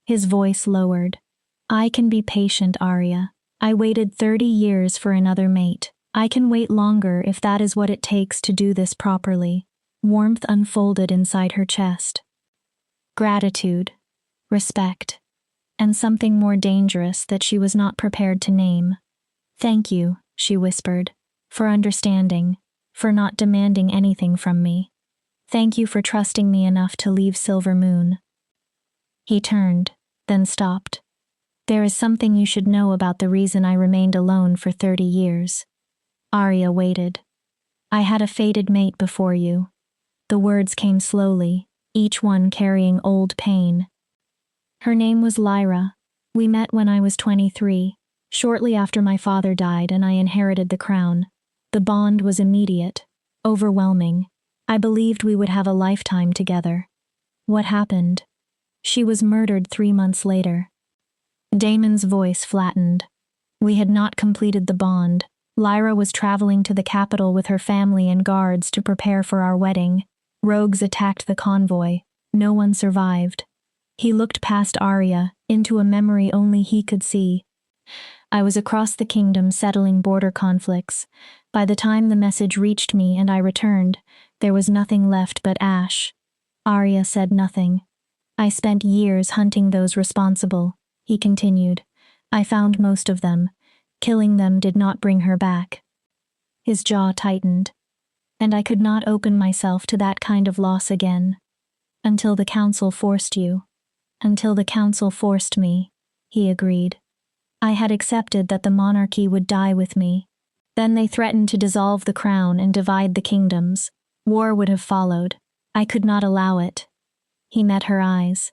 His voice lowered. I can be patient, Arya. I waited 30 years for another mate. I can wait longer if that is what it takes to do this properly. Warmth unfolded inside her chest. Gratitude, respect, and something more dangerous that she was not prepared to name. Thank you, she whispered, for understanding, for not demanding anything from me. Thank you for trusting me enough to leave Silver Moon. He turned, then stopped. There is something you should know about the reason I remained alone for 30 years. Arya waited. I had a fated mate before you. The words came slowly, each one carrying old pain. Her name was Lyra. We met when I was 23, shortly after my father died and I inherited the crown. The bond was immediate, overwhelming. I believed we would have a lifetime together. What happened? She was murdered 3 months later. Damon's voice flattened. We had not completed the bond. Lyra was traveling to the capital with her family and guards to prepare for our wedding. Rogues attacked the convoy. No one survived. He looked past Arya, into a memory only he could see. I was across the kingdom settling border conflicts. By the time the message reached me and I returned, there was nothing left but ash. Arya said nothing. I spent years hunting those responsible, he continued. I found most of them. Killing them did not bring her back. His jaw tightened. And I could not open myself to that kind of loss again. Until the council forced you. Until the council forced me, he agreed. I had accepted that the monarchy would die with me. Then they threatened to dissolve the crown and divide the kingdoms. War would have followed. I could not allow it. He met her eyes.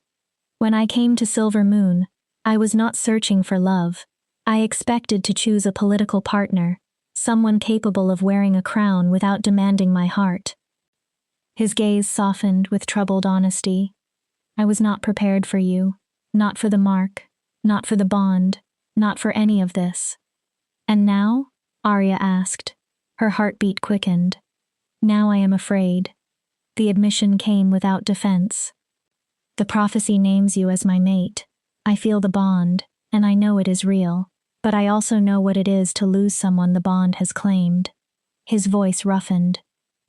When I came to Silver Moon, I was not searching for love. I expected to choose a political partner, someone capable of wearing a crown without demanding my heart. His gaze softened with troubled honesty. I was not prepared for you, not for the mark, not for the bond, not for any of this. And now? Arya asked. Her heartbeat quickened. Now I am afraid. The admission came without defense. The prophecy names you as my mate. I feel the bond, and I know it is real, but I also know what it is to lose someone the bond has claimed. His voice roughened.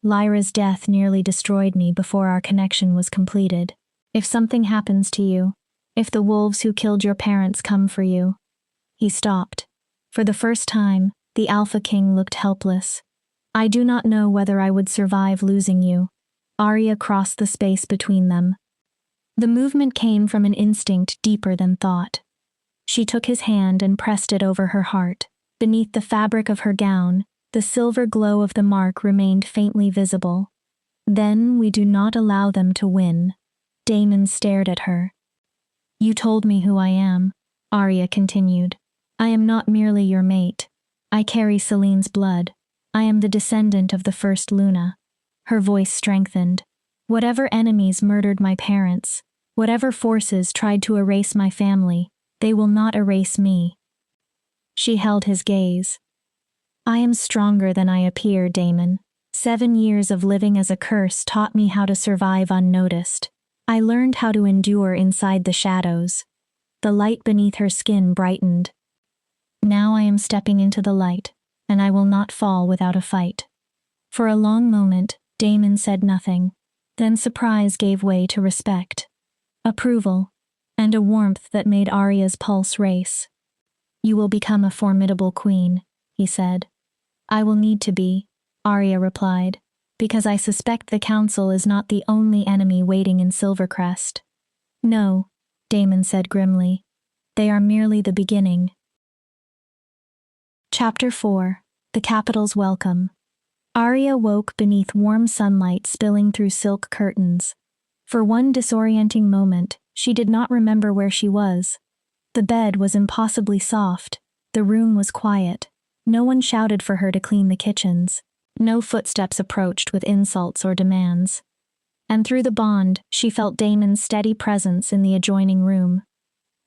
Lyra's death nearly destroyed me before our connection was completed. If something happens to you, if the wolves who killed your parents come for you. He stopped. For the first time, the Alpha King looked helpless. I do not know whether I would survive losing you. Arya crossed the space between them. The movement came from an instinct deeper than thought. She took his hand and pressed it over her heart. Beneath the fabric of her gown, the silver glow of the mark remained faintly visible. Then we do not allow them to win. Damon stared at her. You told me who I am, Arya continued. I am not merely your mate. I carry Celene's blood. I am the descendant of the first Luna. Her voice strengthened. Whatever enemies murdered my parents, whatever forces tried to erase my family, they will not erase me. She held his gaze. I am stronger than I appear, Damon. 7 years of living as a curse taught me how to survive unnoticed. I learned how to endure inside the shadows. The light beneath her skin brightened. Now I am stepping into the light, and I will not fall without a fight. For a long moment, Damon said nothing. Then surprise gave way to respect, approval, and a warmth that made Arya's pulse race. You will become a formidable queen, he said. I will need to be, Arya replied, because I suspect the council is not the only enemy waiting in Silvercrest. No, Damon said grimly. They are merely the beginning. Chapter 4. The Capital's Welcome. Arya woke beneath warm sunlight spilling through silk curtains. For one disorienting moment, she did not remember where she was. The bed was impossibly soft. The room was quiet. No one shouted for her to clean the kitchens. No footsteps approached with insults or demands. And through the bond, she felt Damon's steady presence in the adjoining room.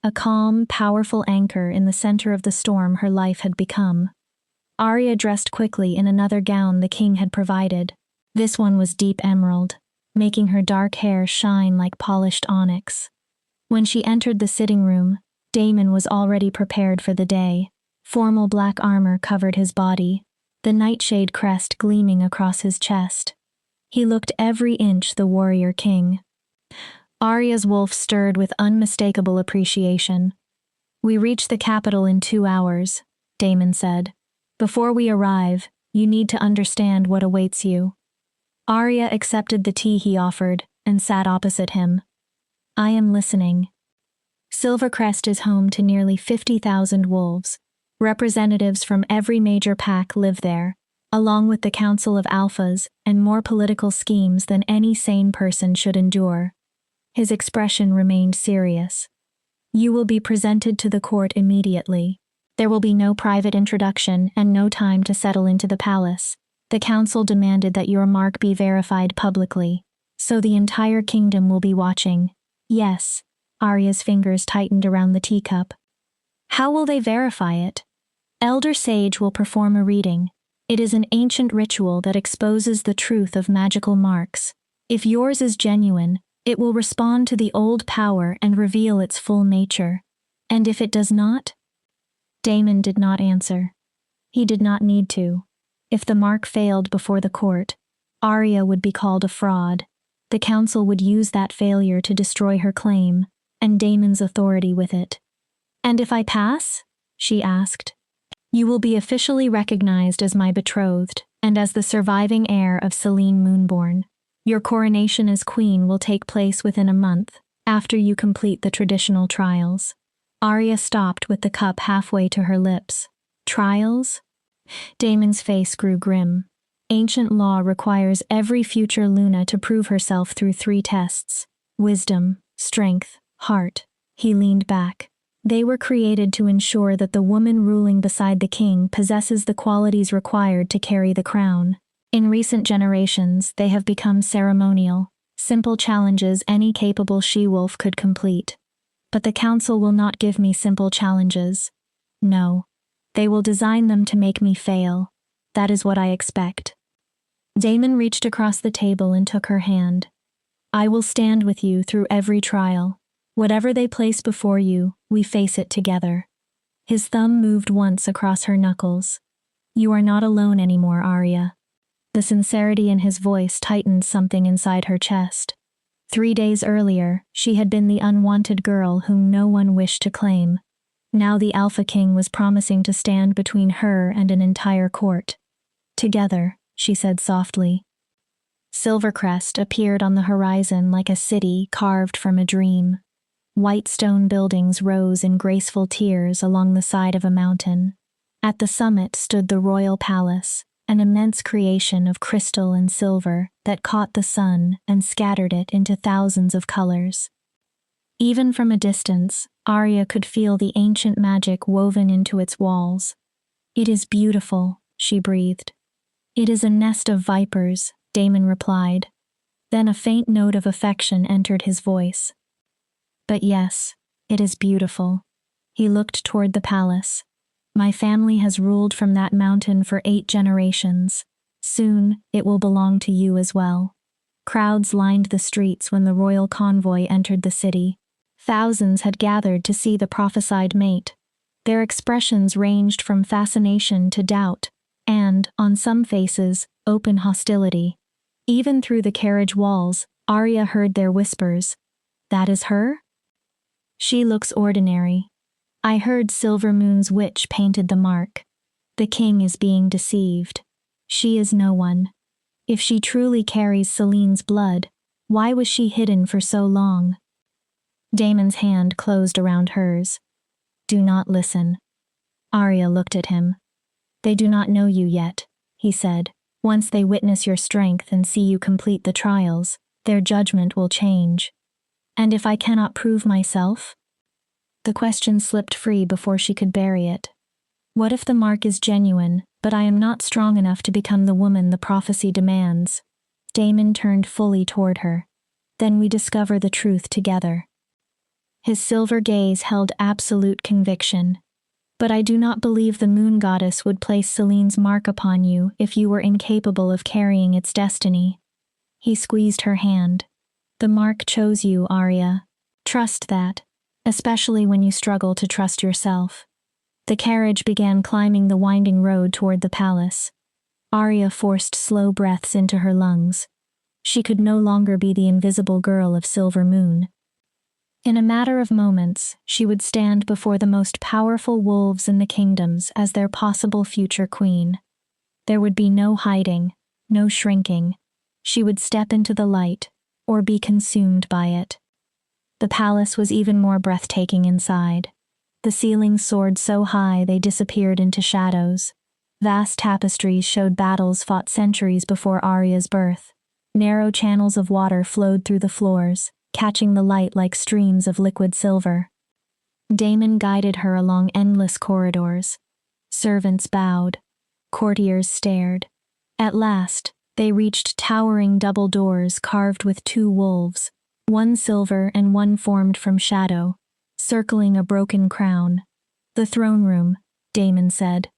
A calm, powerful anchor in the center of the storm her life had become. Arya dressed quickly in another gown the king had provided. This one was deep emerald, making her dark hair shine like polished onyx. When she entered the sitting room, Damon was already prepared for the day. Formal black armor covered his body, the nightshade crest gleaming across his chest. He looked every inch the warrior king. Arya's wolf stirred with unmistakable appreciation. We reach the capital in 2 hours, Damon said. Before we arrive, you need to understand what awaits you. Arya accepted the tea he offered and sat opposite him. I am listening. Silvercrest is home to nearly 50,000 wolves. Representatives from every major pack live there, along with the Council of Alphas and more political schemes than any sane person should endure. His expression remained serious. You will be presented to the court immediately. There will be no private introduction and no time to settle into the palace. The council demanded that your mark be verified publicly, so the entire kingdom will be watching. Yes, Arya's fingers tightened around the teacup. How will they verify it? Elder Sage will perform a reading. It is an ancient ritual that exposes the truth of magical marks. If yours is genuine, it will respond to the old power and reveal its full nature. And if it does not? Damon did not answer. He did not need to. If the mark failed before the court, Arya would be called a fraud. The council would use that failure to destroy her claim, and Damon's authority with it. And if I pass? She asked. You will be officially recognized as my betrothed, and as the surviving heir of Selene Moonborn. Your coronation as queen will take place within a month, after you complete the traditional trials. Arya stopped with the cup halfway to her lips. Trials? Damon's face grew grim. Ancient law requires every future Luna to prove herself through 3 tests: wisdom, strength, heart. He leaned back. They were created to ensure that the woman ruling beside the king possesses the qualities required to carry the crown. In recent generations, they have become ceremonial, simple challenges any capable she-wolf could complete. But the council will not give me simple challenges. No. They will design them to make me fail. That is what I expect. Damon reached across the table and took her hand. I will stand with you through every trial. Whatever they place before you, we face it together. His thumb moved once across her knuckles. You are not alone anymore, Arya. The sincerity in his voice tightened something inside her chest. 3 days earlier, she had been the unwanted girl whom no one wished to claim. Now the Alpha King was promising to stand between her and an entire court. Together, she said softly. Silvercrest appeared on the horizon like a city carved from a dream. White stone buildings rose in graceful tiers along the side of a mountain. At the summit stood the royal palace, an immense creation of crystal and silver that caught the sun and scattered it into thousands of colors. Even from a distance, Arya could feel the ancient magic woven into its walls. "It is beautiful," she breathed. "It is a nest of vipers," Damon replied. Then a faint note of affection entered his voice. "But yes, it is beautiful." He looked toward the palace. "My family has ruled from that mountain for 8 generations. Soon, it will belong to you as well." Crowds lined the streets when the royal convoy entered the city. Thousands had gathered to see the prophesied mate. Their expressions ranged from fascination to doubt, and, on some faces, open hostility. Even through the carriage walls, Arya heard their whispers. "That is her? She looks ordinary. I heard Silver Moon's witch painted the mark. The king is being deceived. She is no one. If she truly carries Celene's blood, why was she hidden for so long?" Damon's hand closed around hers. "Do not listen." Arya looked at him. "They do not know you yet," he said. "Once they witness your strength and see you complete the trials, their judgment will change. And if I cannot prove myself?" The question slipped free before she could bury it. "What if the mark is genuine, but I am not strong enough to become the woman the prophecy demands?" Damon turned fully toward her. "Then we discover the truth together." His silver gaze held absolute conviction. "But I do not believe the moon goddess would place Celene's mark upon you if you were incapable of carrying its destiny." He squeezed her hand. "The mark chose you, Arya. Trust that, especially when you struggle to trust yourself." The carriage began climbing the winding road toward the palace. Arya forced slow breaths into her lungs. She could no longer be the invisible girl of Silver Moon. In a matter of moments, she would stand before the most powerful wolves in the kingdoms as their possible future queen. There would be no hiding, no shrinking. She would step into the light, or be consumed by it. The palace was even more breathtaking inside. The ceilings soared so high they disappeared into shadows. Vast tapestries showed battles fought centuries before Arya's birth. Narrow channels of water flowed through the floors, catching the light like streams of liquid silver. Damon guided her along endless corridors. Servants bowed. Courtiers stared. At last, they reached towering double doors carved with 2 wolves, one silver and one formed from shadow, circling a broken crown. "The throne room," Damon said.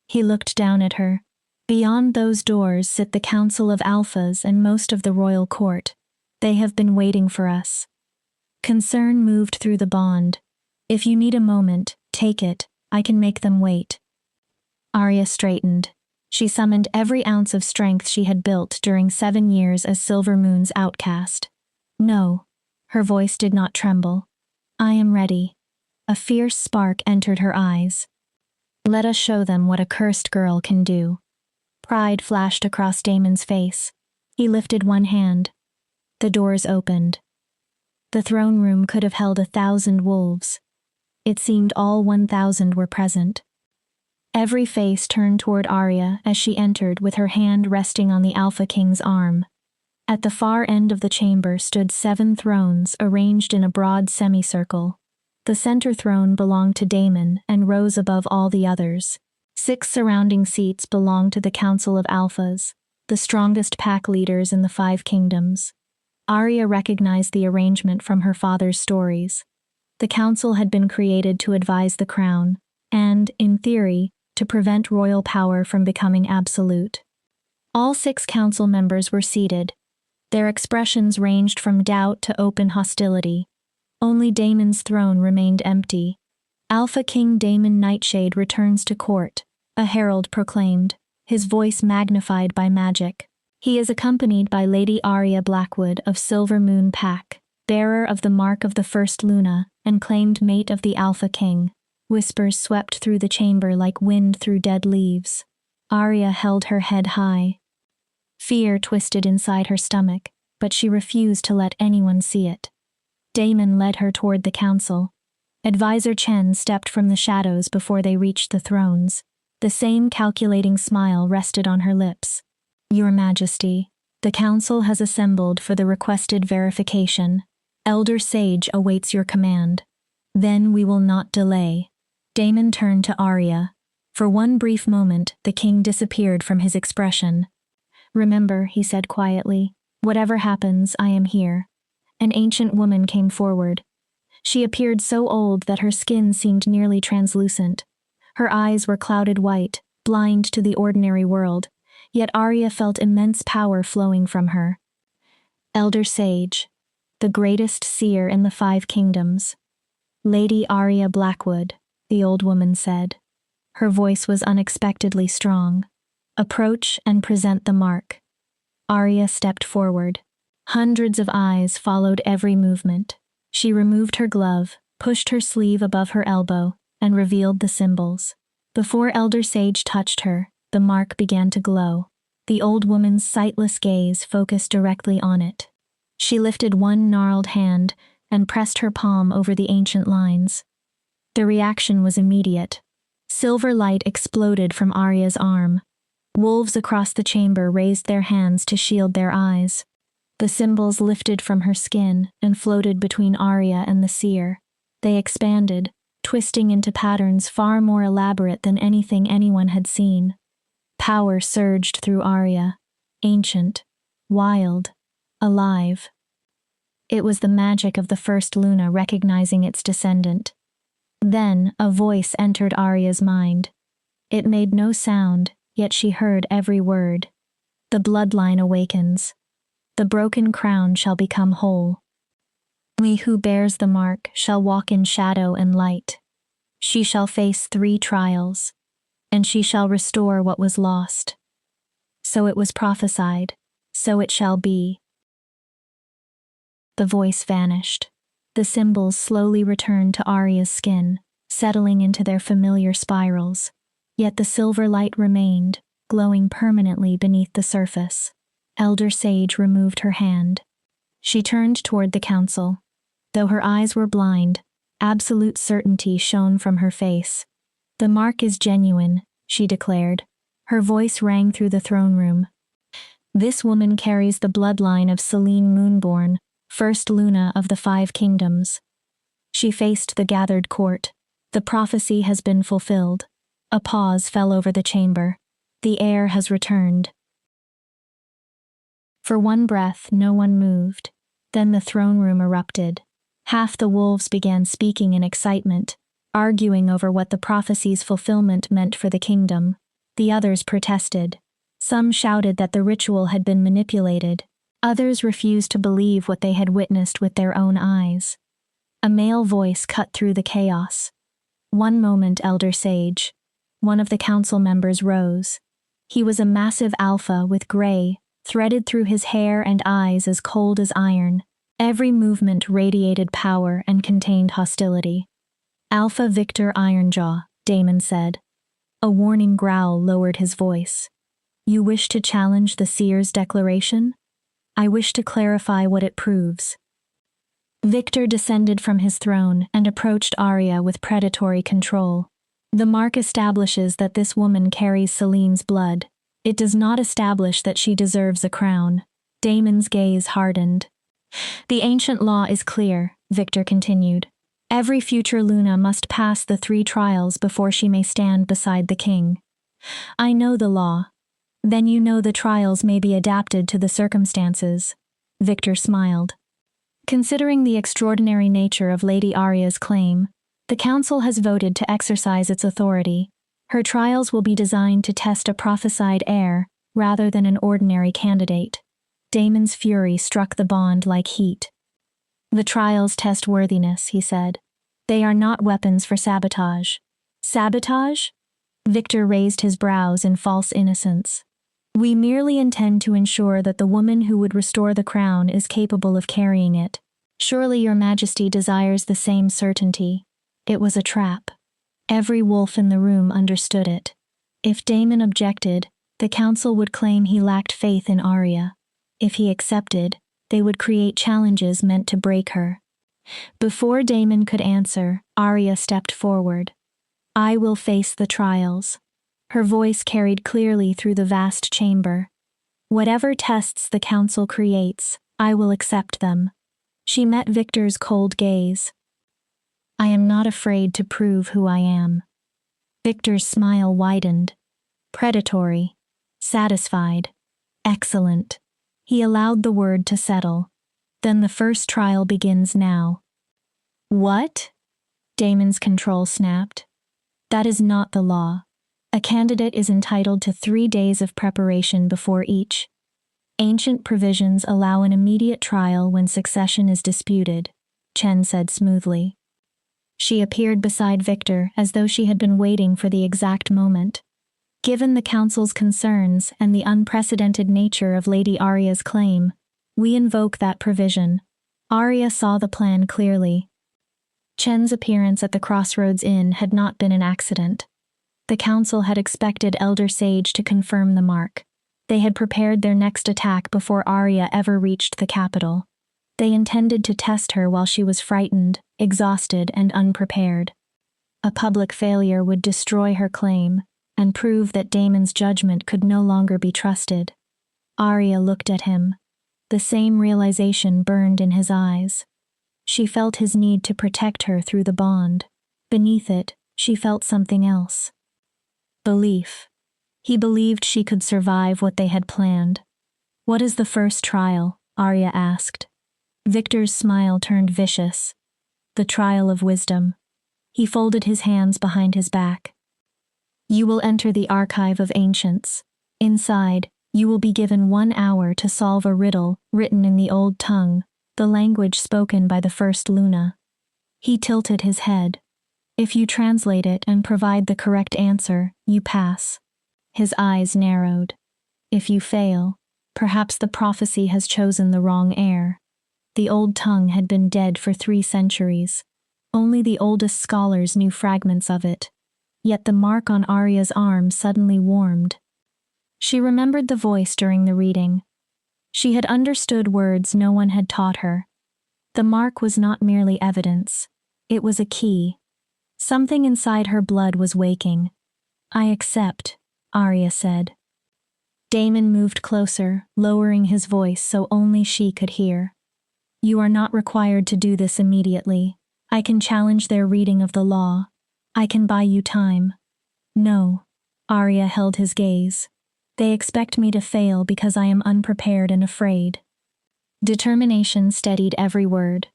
He looked down at her. "Beyond those doors sit the Council of Alphas and most of the royal court. They have been waiting for us." Concern moved through the bond. "If you need a moment, take it. I can make them wait." Arya straightened. She summoned every ounce of strength she had built during 7 years as Silver Moon's outcast. "No." Her voice did not tremble. "I am ready." A fierce spark entered her eyes. "Let us show them what a cursed girl can do." Pride flashed across Damon's face. He lifted one hand. The doors opened. The throne room could have held 1,000 wolves. It seemed all 1,000 were present. Every face turned toward Arya as she entered with her hand resting on the Alpha King's arm. At the far end of the chamber stood 7 thrones arranged in a broad semicircle. The center throne belonged to Damon and rose above all the others. 6 surrounding seats belonged to the Council of Alphas, the strongest pack leaders in the 5 kingdoms. Arya recognized the arrangement from her father's stories. The council had been created to advise the crown, and, in theory, to prevent royal power from becoming absolute. All 6 council members were seated. Their expressions ranged from doubt to open hostility. Only Damon's throne remained empty. "Alpha King Damon Nightshade returns to court," a herald proclaimed, his voice magnified by magic. "He is accompanied by Lady Arya Blackwood of Silver Moon Pack, bearer of the mark of the First Luna and claimed mate of the Alpha King." Whispers swept through the chamber like wind through dead leaves. Arya held her head high. Fear twisted inside her stomach, but she refused to let anyone see it. Damon led her toward the council. Advisor Chen stepped from the shadows before they reached the thrones. The same calculating smile rested on her lips. Your Majesty, the council has assembled for the requested verification. Elder Sage awaits your command. Then we will not delay. Damon turned to Arya. For one brief moment, the king disappeared from his expression. Remember, he said quietly, whatever happens, I am here. An ancient woman came forward. She appeared so old that her skin seemed nearly translucent. Her eyes were clouded white, blind to the ordinary world, yet Arya felt immense power flowing from her. Elder Sage, the greatest seer in the 5 kingdoms. Lady Arya Blackwood, the old woman said. Her voice was unexpectedly strong. Approach and present the mark. Arya stepped forward. Hundreds of eyes followed every movement. She removed her glove, pushed her sleeve above her elbow, and revealed the symbols. Before Elder Sage touched her, the mark began to glow. The old woman's sightless gaze focused directly on it. She lifted one gnarled hand and pressed her palm over the ancient lines. The reaction was immediate. Silver light exploded from Arya's arm. Wolves across the chamber raised their hands to shield their eyes. The symbols lifted from her skin and floated between Arya and the seer. They expanded, twisting into patterns far more elaborate than anything anyone had seen. Power surged through Arya, ancient, wild, alive. It was the magic of the first Luna recognizing its descendant. Then a voice entered Arya's mind. It made no sound, yet she heard every word. The bloodline awakens. The broken crown shall become whole. He who bears the mark shall walk in shadow and light. She shall face 3 trials, and she shall restore what was lost. So it was prophesied, so it shall be. The voice vanished. The symbols slowly returned to Arya's skin, settling into their familiar spirals. Yet the silver light remained, glowing permanently beneath the surface. Elder Sage removed her hand. She turned toward the council. Though her eyes were blind, absolute certainty shone from her face. The mark is genuine, she declared. Her voice rang through the throne room. This woman carries the bloodline of Selene Moonborn, first Luna of the 5 kingdoms. She faced the gathered court. The prophecy has been fulfilled. A pause fell over the chamber. The heir has returned. For one breath, no one moved. Then the throne room erupted. Half the wolves began speaking in excitement, arguing over what the prophecy's fulfillment meant for the kingdom. The others protested. Some shouted that the ritual had been manipulated. Others refused to believe what they had witnessed with their own eyes. A male voice cut through the chaos. One moment, Elder Sage. One of the council members rose. He was a massive alpha with gray, threaded through his hair and eyes as cold as iron. Every movement radiated power and contained hostility. Alpha Victor Ironjaw, Damon said. A warning growl lowered his voice. You wish to challenge the seer's declaration? I wish to clarify what it proves. Victor descended from his throne and approached Arya with predatory control. The mark establishes that this woman carries Selene's blood. It does not establish that she deserves a crown. Damon's gaze hardened. The ancient law is clear, Victor continued. Every future Luna must pass the 3 trials before she may stand beside the king. I know the law. Then you know the trials may be adapted to the circumstances. Victor smiled. Considering the extraordinary nature of Lady Arya's claim, the council has voted to exercise its authority. Her trials will be designed to test a prophesied heir rather than an ordinary candidate. Damon's fury struck the bond like heat. The trials test worthiness, he said. They are not weapons for sabotage. Sabotage? Victor raised his brows in false innocence. We merely intend to ensure that the woman who would restore the crown is capable of carrying it. Surely your Majesty desires the same certainty. It was a trap. Every wolf in the room understood it. If Damon objected, the council would claim he lacked faith in Arya. If he accepted, they would create challenges meant to break her. Before Damon could answer, Arya stepped forward. "I will face the trials." Her voice carried clearly through the vast chamber. "Whatever tests the council creates, I will accept them." She met Victor's cold gaze. "I am not afraid to prove who I am." Victor's smile widened. Predatory. Satisfied. Excellent. He allowed the word to settle. "Then the first trial begins now." "What?" Damon's control snapped. "That is not the law. A candidate is entitled to 3 days of preparation before each. Ancient provisions allow an immediate trial when succession is disputed," Chen said smoothly. She appeared beside Victor as though she had been waiting for the exact moment. "Given the council's concerns and the unprecedented nature of Lady Arya's claim, we invoke that provision." Arya saw the plan clearly. Chen's appearance at the Crossroads Inn had not been an accident. The council had expected Elder Sage to confirm the mark. They had prepared their next attack before Arya ever reached the capital. They intended to test her while she was frightened, exhausted, and unprepared. A public failure would destroy her claim and prove that Damon's judgment could no longer be trusted. Arya looked at him. The same realization burned in his eyes. She felt his need to protect her through the bond. Beneath it, she felt something else. Belief. He believed she could survive what they had planned. "What is the first trial?" Arya asked. Victor's smile turned vicious. "The trial of wisdom." He folded his hands behind his back. "You will enter the archive of ancients. Inside, you will be given 1 hour to solve a riddle written in the old tongue, the language spoken by the first Luna." He tilted his head. "If you translate it and provide the correct answer, you pass." His eyes narrowed. "If you fail, perhaps the prophecy has chosen the wrong heir." The old tongue had been dead for 3 centuries. Only the oldest scholars knew fragments of it. Yet the mark on Arya's arm suddenly warmed. She remembered the voice during the reading. She had understood words no one had taught her. The mark was not merely evidence. It was a key. Something inside her blood was waking. "I accept," Arya said. Damon moved closer, lowering his voice so only she could hear. "You are not required to do this immediately. I can challenge their reading of the law. I can buy you time." "No." Arya held his gaze. "They expect me to fail because I am unprepared and afraid." Determination steadied every word.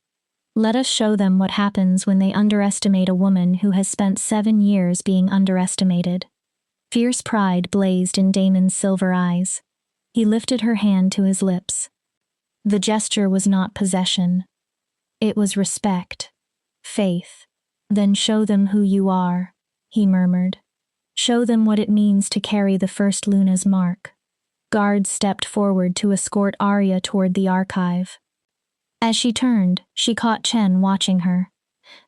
"Let us show them what happens when they underestimate a woman who has spent 7 years being underestimated." Fierce pride blazed in Damon's silver eyes. He lifted her hand to his lips. The gesture was not possession. It was respect. Faith. "Then show them who you are," he murmured. "Show them what it means to carry the first Luna's mark." Guards stepped forward to escort Arya toward the archive. As she turned, she caught Chen watching her.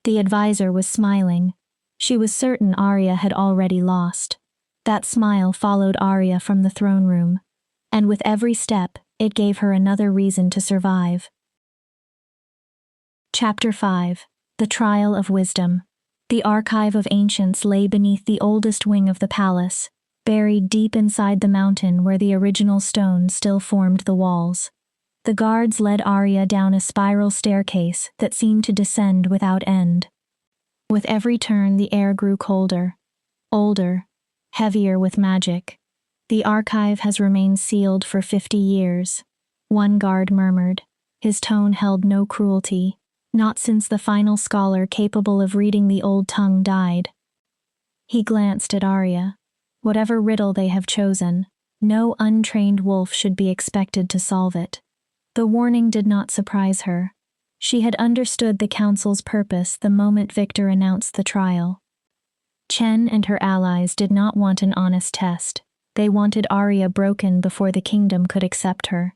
The advisor was smiling. She was certain Arya had already lost. That smile followed Arya from the throne room, and with every step, it gave her another reason to survive. Chapter 5. The Trial of Wisdom. The archive of ancients lay beneath the oldest wing of the palace, buried deep inside the mountain where the original stone still formed the walls. The guards led Arya down a spiral staircase that seemed to descend without end. With every turn, the air grew colder, older, heavier with magic. "The archive has remained sealed for 50 years, one guard murmured. His tone held no cruelty. "Not since the final scholar capable of reading the old tongue died." He glanced at Arya. "Whatever riddle they have chosen, no untrained wolf should be expected to solve it." The warning did not surprise her. She had understood the council's purpose the moment Victor announced the trial. Chen and her allies did not want an honest test. They wanted Arya broken before the kingdom could accept her.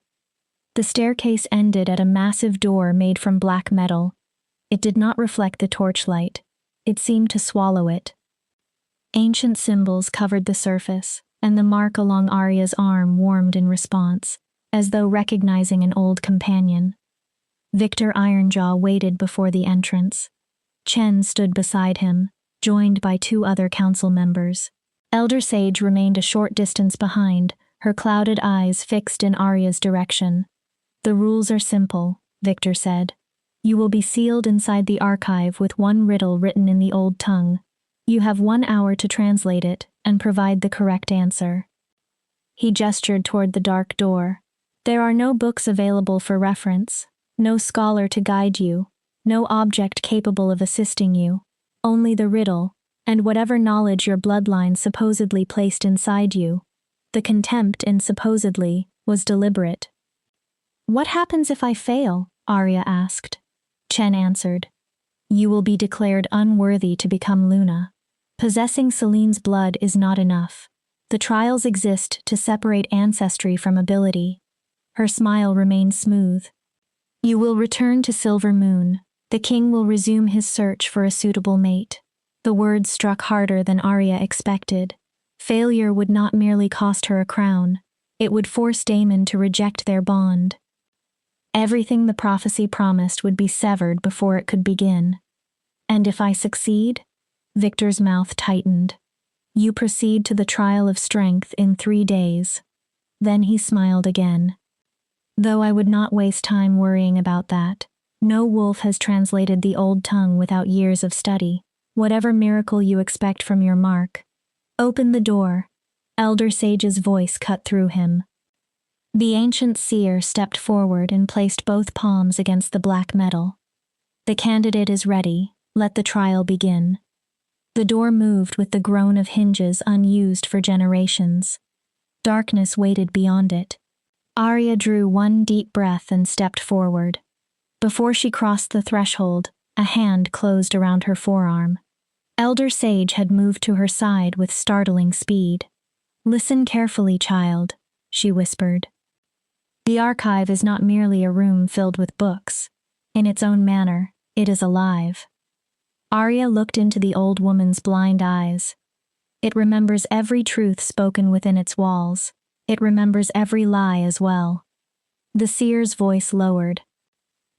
The staircase ended at a massive door made from black metal. It did not reflect the torchlight. It seemed to swallow it. Ancient symbols covered the surface, and the mark along Arya's arm warmed in response, as though recognizing an old companion. Victor Ironjaw waited before the entrance. Chen stood beside him, joined by 2 other council members. Elder Sage remained a short distance behind, her clouded eyes fixed in Arya's direction. "The rules are simple," Victor said. "You will be sealed inside the archive with one riddle written in the old tongue. You have 1 hour to translate it and provide the correct answer." He gestured toward the dark door. "There are no books available for reference, no scholar to guide you, no object capable of assisting you, only the riddle, and whatever knowledge your bloodline supposedly placed inside you." The contempt in supposedly was deliberate. "What happens if I fail?" Arya asked. Chen answered. "You will be declared unworthy to become Luna. Possessing Celine's blood is not enough. The trials exist to separate ancestry from ability." Her smile remained smooth. "You will return to Silver Moon. The king will resume his search for a suitable mate." The words struck harder than Arya expected. Failure would not merely cost her a crown, it would force Damon to reject their bond. Everything the prophecy promised would be severed before it could begin. "And if I succeed?" Victor's mouth tightened. "You proceed to the trial of strength in 3 days." Then he smiled again. "Though I would not waste time worrying about that. No wolf has translated the old tongue without years of study. Whatever miracle you expect from your mark, open the door." Elder Sage's voice cut through him. The ancient seer stepped forward and placed both palms against the black metal. "The candidate is ready. Let the trial begin." The door moved with the groan of hinges unused for generations. Darkness waited beyond it. Arya drew one deep breath and stepped forward. Before she crossed the threshold, a hand closed around her forearm. Elder Sage had moved to her side with startling speed. "Listen carefully, child," she whispered. "The archive is not merely a room filled with books. In its own manner, it is alive." Arya looked into the old woman's blind eyes. "It remembers every truth spoken within its walls. It remembers every lie as well." The seer's voice lowered.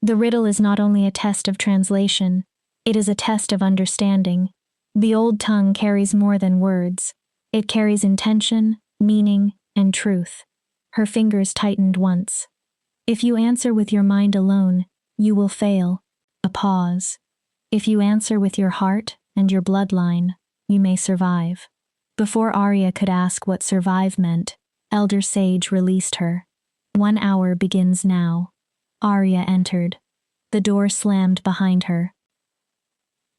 "The riddle is not only a test of translation, it is a test of understanding. The old tongue carries more than words. It carries intention, meaning, and truth." Her fingers tightened once. "If you answer with your mind alone, you will fail." A pause. "If you answer with your heart and your bloodline, you may survive." Before Arya could ask what survive meant, Elder Sage released her. 1 hour begins now." Arya entered. The door slammed behind her.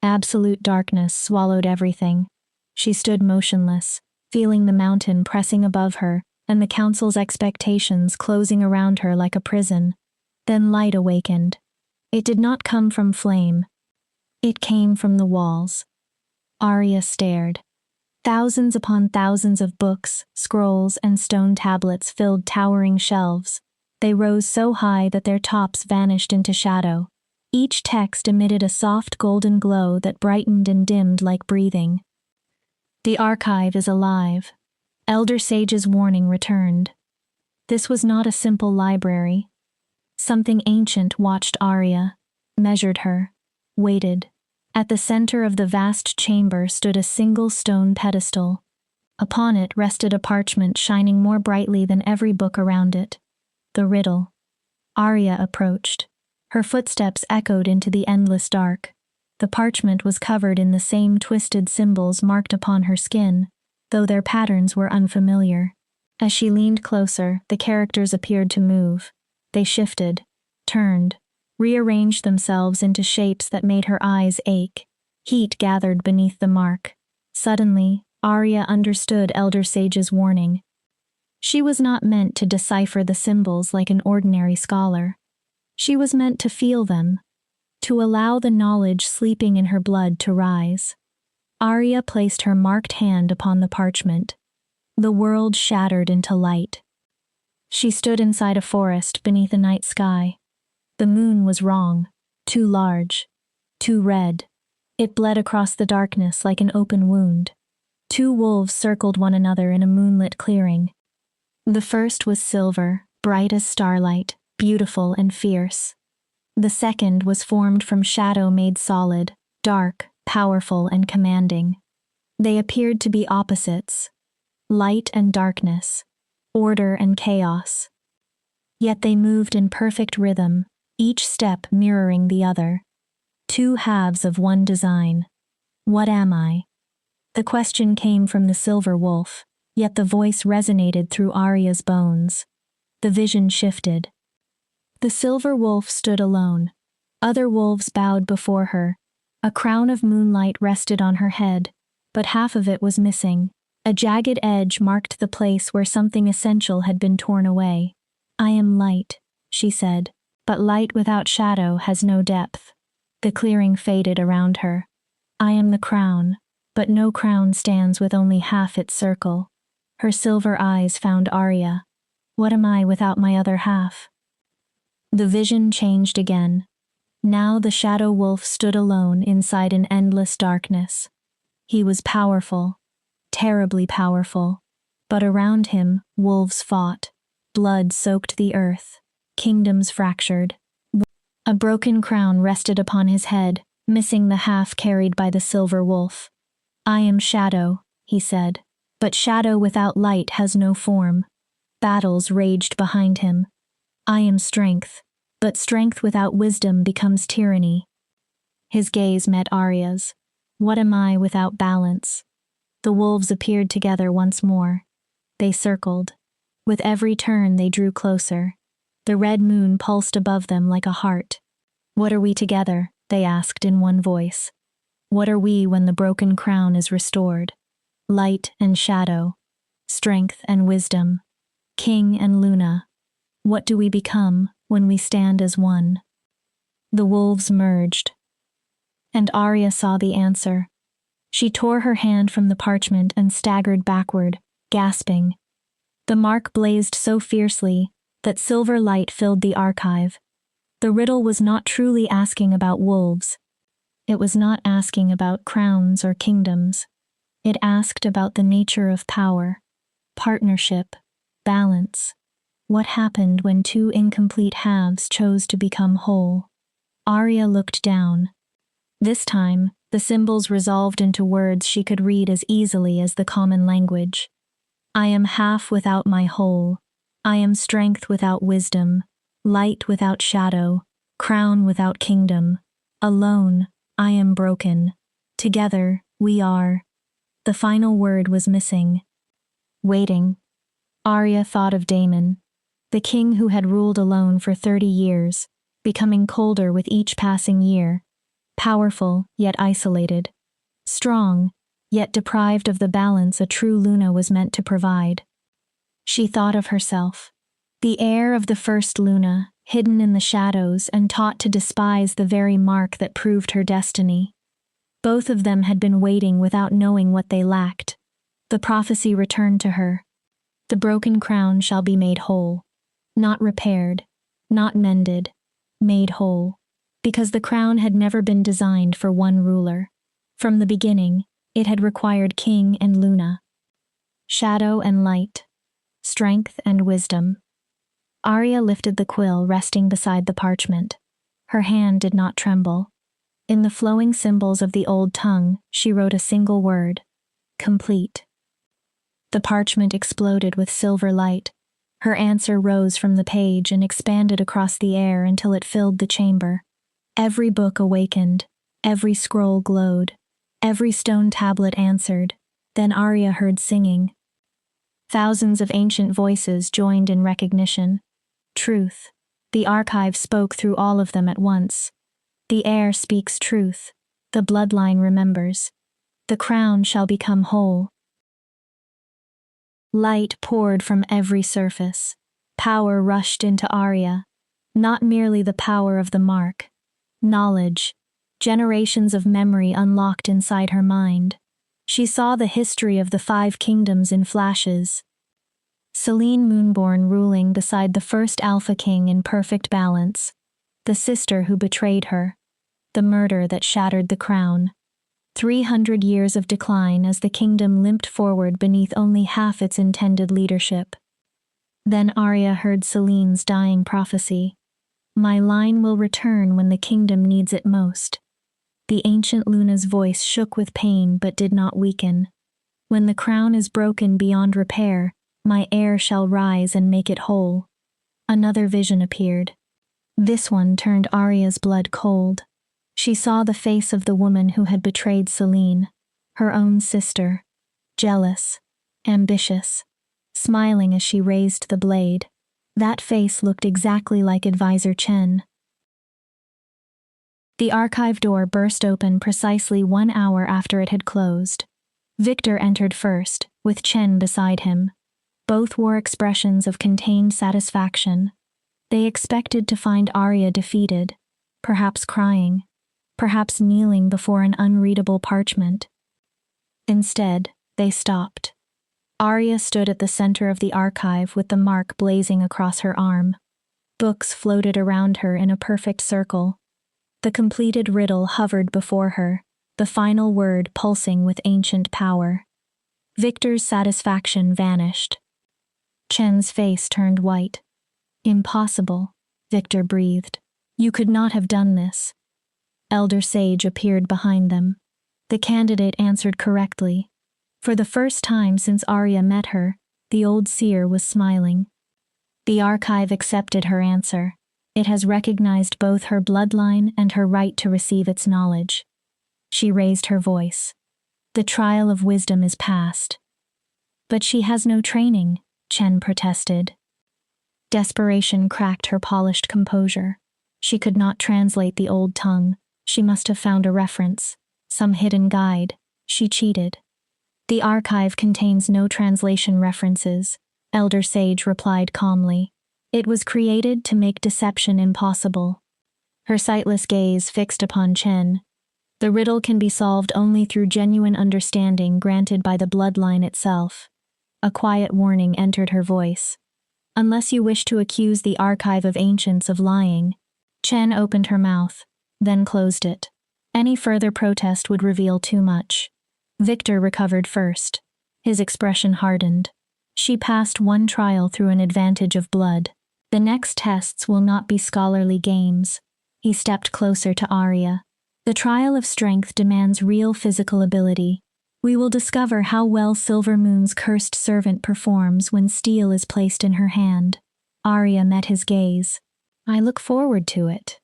Absolute darkness swallowed everything. She stood motionless, feeling the mountain pressing above her and the council's expectations closing around her like a prison. Then light awakened. It did not come from flame. It came from the walls. Arya stared. Thousands upon thousands of books, scrolls, and stone tablets filled towering shelves. They rose so high that their tops vanished into shadow. Each text emitted a soft golden glow that brightened and dimmed like breathing. "The archive is alive." Elder Sage's warning returned. This was not a simple library. Something ancient watched Arya, measured her, waited. At the center of the vast chamber stood a single stone pedestal. Upon it rested a parchment shining more brightly than every book around it. The riddle. Arya approached. Her footsteps echoed into the endless dark. The parchment was covered in the same twisted symbols marked upon her skin, though their patterns were unfamiliar. As she leaned closer, the characters appeared to move. They shifted, turned, rearranged themselves into shapes that made her eyes ache. Heat gathered beneath the mark. Suddenly, Arya understood Elder Sage's warning. She was not meant to decipher the symbols like an ordinary scholar. She was meant to feel them, to allow the knowledge sleeping in her blood to rise. Arya placed her marked hand upon the parchment. The world shattered into light. She stood inside a forest beneath a night sky. The moon was wrong, too large, too red. It bled across the darkness like an open wound. Two wolves circled one another in a moonlit clearing. The first was silver, bright as starlight, beautiful and fierce. The second was formed from shadow made solid, dark, powerful and commanding. They appeared to be opposites, light and darkness, order and chaos. Yet they moved in perfect rhythm, each step mirroring the other. Two halves of one design. What am I? The question came from the silver wolf, yet the voice resonated through Arya's bones. The vision shifted. The silver wolf stood alone. Other wolves bowed before her. A crown of moonlight rested on her head, but half of it was missing. A jagged edge marked the place where something essential had been torn away. I am light, she said, but light without shadow has no depth. The clearing faded around her. I am the crown, but no crown stands with only half its circle. Her silver eyes found Arya. What am I without my other half? The vision changed again. Now the shadow wolf stood alone inside an endless darkness. He was powerful, terribly powerful, but around him wolves fought. Blood soaked the earth, kingdoms fractured. A broken crown rested upon his head, missing the half carried by the silver wolf. I am shadow, he said, but shadow without light has no form. Battles raged behind him. I am strength, but strength without wisdom becomes tyranny. His gaze met Arya's. What am I without balance? The wolves appeared together once more. They circled. With every turn they drew closer. The red moon pulsed above them like a heart. What are we together? They asked in one voice. What are we when the broken crown is restored? Light and shadow, strength and wisdom, king and Luna. What do we become when we stand as one? The wolves merged. And Arya saw the answer. She tore her hand from the parchment and staggered backward, gasping. The mark blazed so fiercely that silver light filled the archive. The riddle was not truly asking about wolves. It was not asking about crowns or kingdoms. It asked about the nature of power, partnership, balance. What happened when two incomplete halves chose to become whole? Arya looked down. This time, the symbols resolved into words she could read as easily as the common language. I am half without my whole. I am strength without wisdom, light without shadow, crown without kingdom. Alone, I am broken. Together, we are. The final word was missing. Waiting. Arya thought of Damon, the king who had ruled alone for 30 years, becoming colder with each passing year. Powerful, yet isolated. Strong, yet deprived of the balance a true Luna was meant to provide. She thought of herself, the heir of the first Luna, hidden in the shadows and taught to despise the very mark that proved her destiny. Both of them had been waiting without knowing what they lacked. The prophecy returned to her. The broken crown shall be made whole. Not repaired, not mended, made whole. Because the crown had never been designed for one ruler. From the beginning, it had required king and Luna. Shadow and light. Strength and wisdom. Arya lifted the quill resting beside the parchment. Her hand did not tremble. In the flowing symbols of the old tongue, she wrote a single word. Complete. The parchment exploded with silver light. Her answer rose from the page and expanded across the air until it filled the chamber. Every book awakened. Every scroll glowed. Every stone tablet answered. Then Arya heard singing. Thousands of ancient voices joined in recognition. Truth. The archive spoke through all of them at once. The heir speaks truth. The bloodline remembers. The crown shall become whole. Light poured from every surface. Power rushed into Arya. Not merely the power of the mark. Knowledge. Generations of memory unlocked inside her mind. She saw the history of the 5 kingdoms in flashes. Selene Moonborn ruling beside the first Alpha King in perfect balance. The sister who betrayed her. The murder that shattered the crown. 300 years of decline as the kingdom limped forward beneath only half its intended leadership. Then Arya heard Celene's dying prophecy. My line will return when the kingdom needs it most. The ancient Luna's voice shook with pain but did not weaken. When the crown is broken beyond repair, my heir shall rise and make it whole. Another vision appeared. This one turned Arya's blood cold. She saw the face of the woman who had betrayed Selene, her own sister, jealous, ambitious, smiling as she raised the blade. That face looked exactly like Advisor Chen. The archive door burst open precisely 1 hour after it had closed. Victor entered first, with Chen beside him. Both wore expressions of contained satisfaction. They expected to find Arya defeated, perhaps crying, perhaps kneeling before an unreadable parchment. Instead, they stopped. Arya stood at the center of the archive with the mark blazing across her arm. Books floated around her in a perfect circle. The completed riddle hovered before her, the final word pulsing with ancient power. Victor's satisfaction vanished. Chen's face turned white. Impossible, Victor breathed. You could not have done this. Elder Sage appeared behind them. The candidate answered correctly. For the first time since Arya met her, the old seer was smiling. The archive accepted her answer. It has recognized both her bloodline and her right to receive its knowledge. She raised her voice. The trial of wisdom is past. But she has no training, Chen protested. Desperation cracked her polished composure. She could not translate the old tongue. She must have found a reference, some hidden guide. She cheated. The archive contains no translation references, Elder Sage replied calmly. It was created to make deception impossible. Her sightless gaze fixed upon Chen. The riddle can be solved only through genuine understanding granted by the bloodline itself. A quiet warning entered her voice. Unless you wish to accuse the archive of ancients of lying. Chen opened her mouth, then closed it. Any further protest would reveal too much. Victor recovered first. His expression hardened. She passed one trial through an advantage of blood. The next tests will not be scholarly games. He stepped closer to Arya. The trial of strength demands real physical ability. We will discover how well Silver Moon's cursed servant performs when steel is placed in her hand. Arya met his gaze. I look forward to it.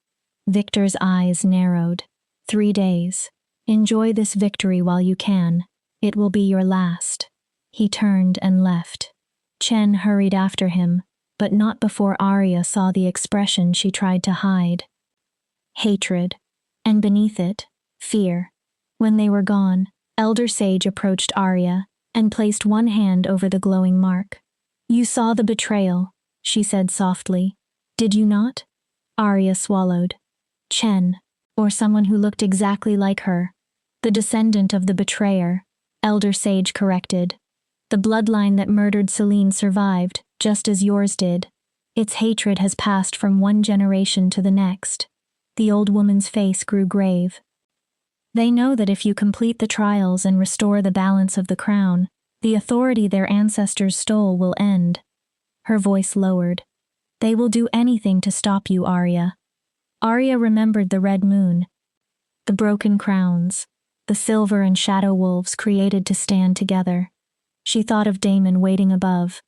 Victor's eyes narrowed. 3 days. Enjoy this victory while you can. It will be your last. He turned and left. Chen hurried after him, but not before Arya saw the expression she tried to hide. Hatred. And beneath it, fear. When they were gone, Elder Sage approached Arya and placed one hand over the glowing mark. You saw the betrayal, she said softly. Did you not? Arya swallowed. Chen, or someone who looked exactly like her. The descendant of the betrayer, Elder Sage corrected. The bloodline that murdered Selene survived, just as yours did. Its hatred has passed from one generation to the next. The old woman's face grew grave. They know that if you complete the trials and restore the balance of the crown, the authority their ancestors stole will end. Her voice lowered. They will do anything to stop you, Arya. Arya remembered the red moon, the broken crowns, the silver and shadow wolves created to stand together. She thought of Damon waiting above,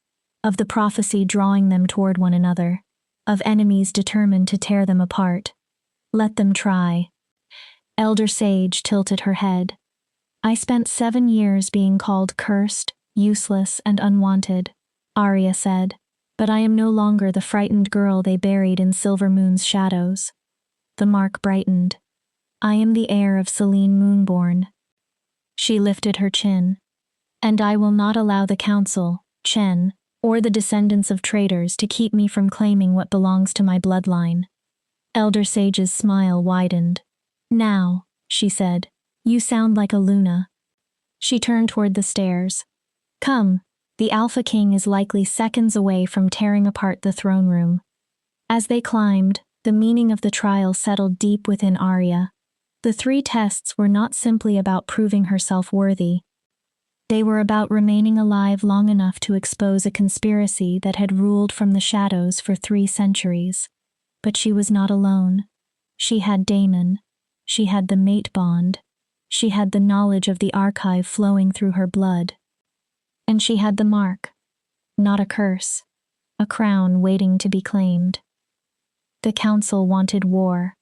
of the prophecy drawing them toward one another, of enemies determined to tear them apart. Let them try. Elder Sage tilted her head. I spent 7 years being called cursed, useless, and unwanted, Arya said, but I am no longer the frightened girl they buried in Silver Moon's shadows. The mark brightened. I am the heir of Selene Moonborn. She lifted her chin. And I will not allow the council, Chen, or the descendants of traitors to keep me from claiming what belongs to my bloodline. Elder Sage's smile widened. Now, she said, you sound like a Luna. She turned toward the stairs. Come, the Alpha King is likely seconds away from tearing apart the throne room. As they climbed, the meaning of the trial settled deep within Arya. The 3 tests were not simply about proving herself worthy. They were about remaining alive long enough to expose a conspiracy that had ruled from the shadows for 3 centuries. But she was not alone. She had Damon. She had the mate bond. She had the knowledge of the archive flowing through her blood. And she had the mark. Not a curse. A crown waiting to be claimed. The council wanted war.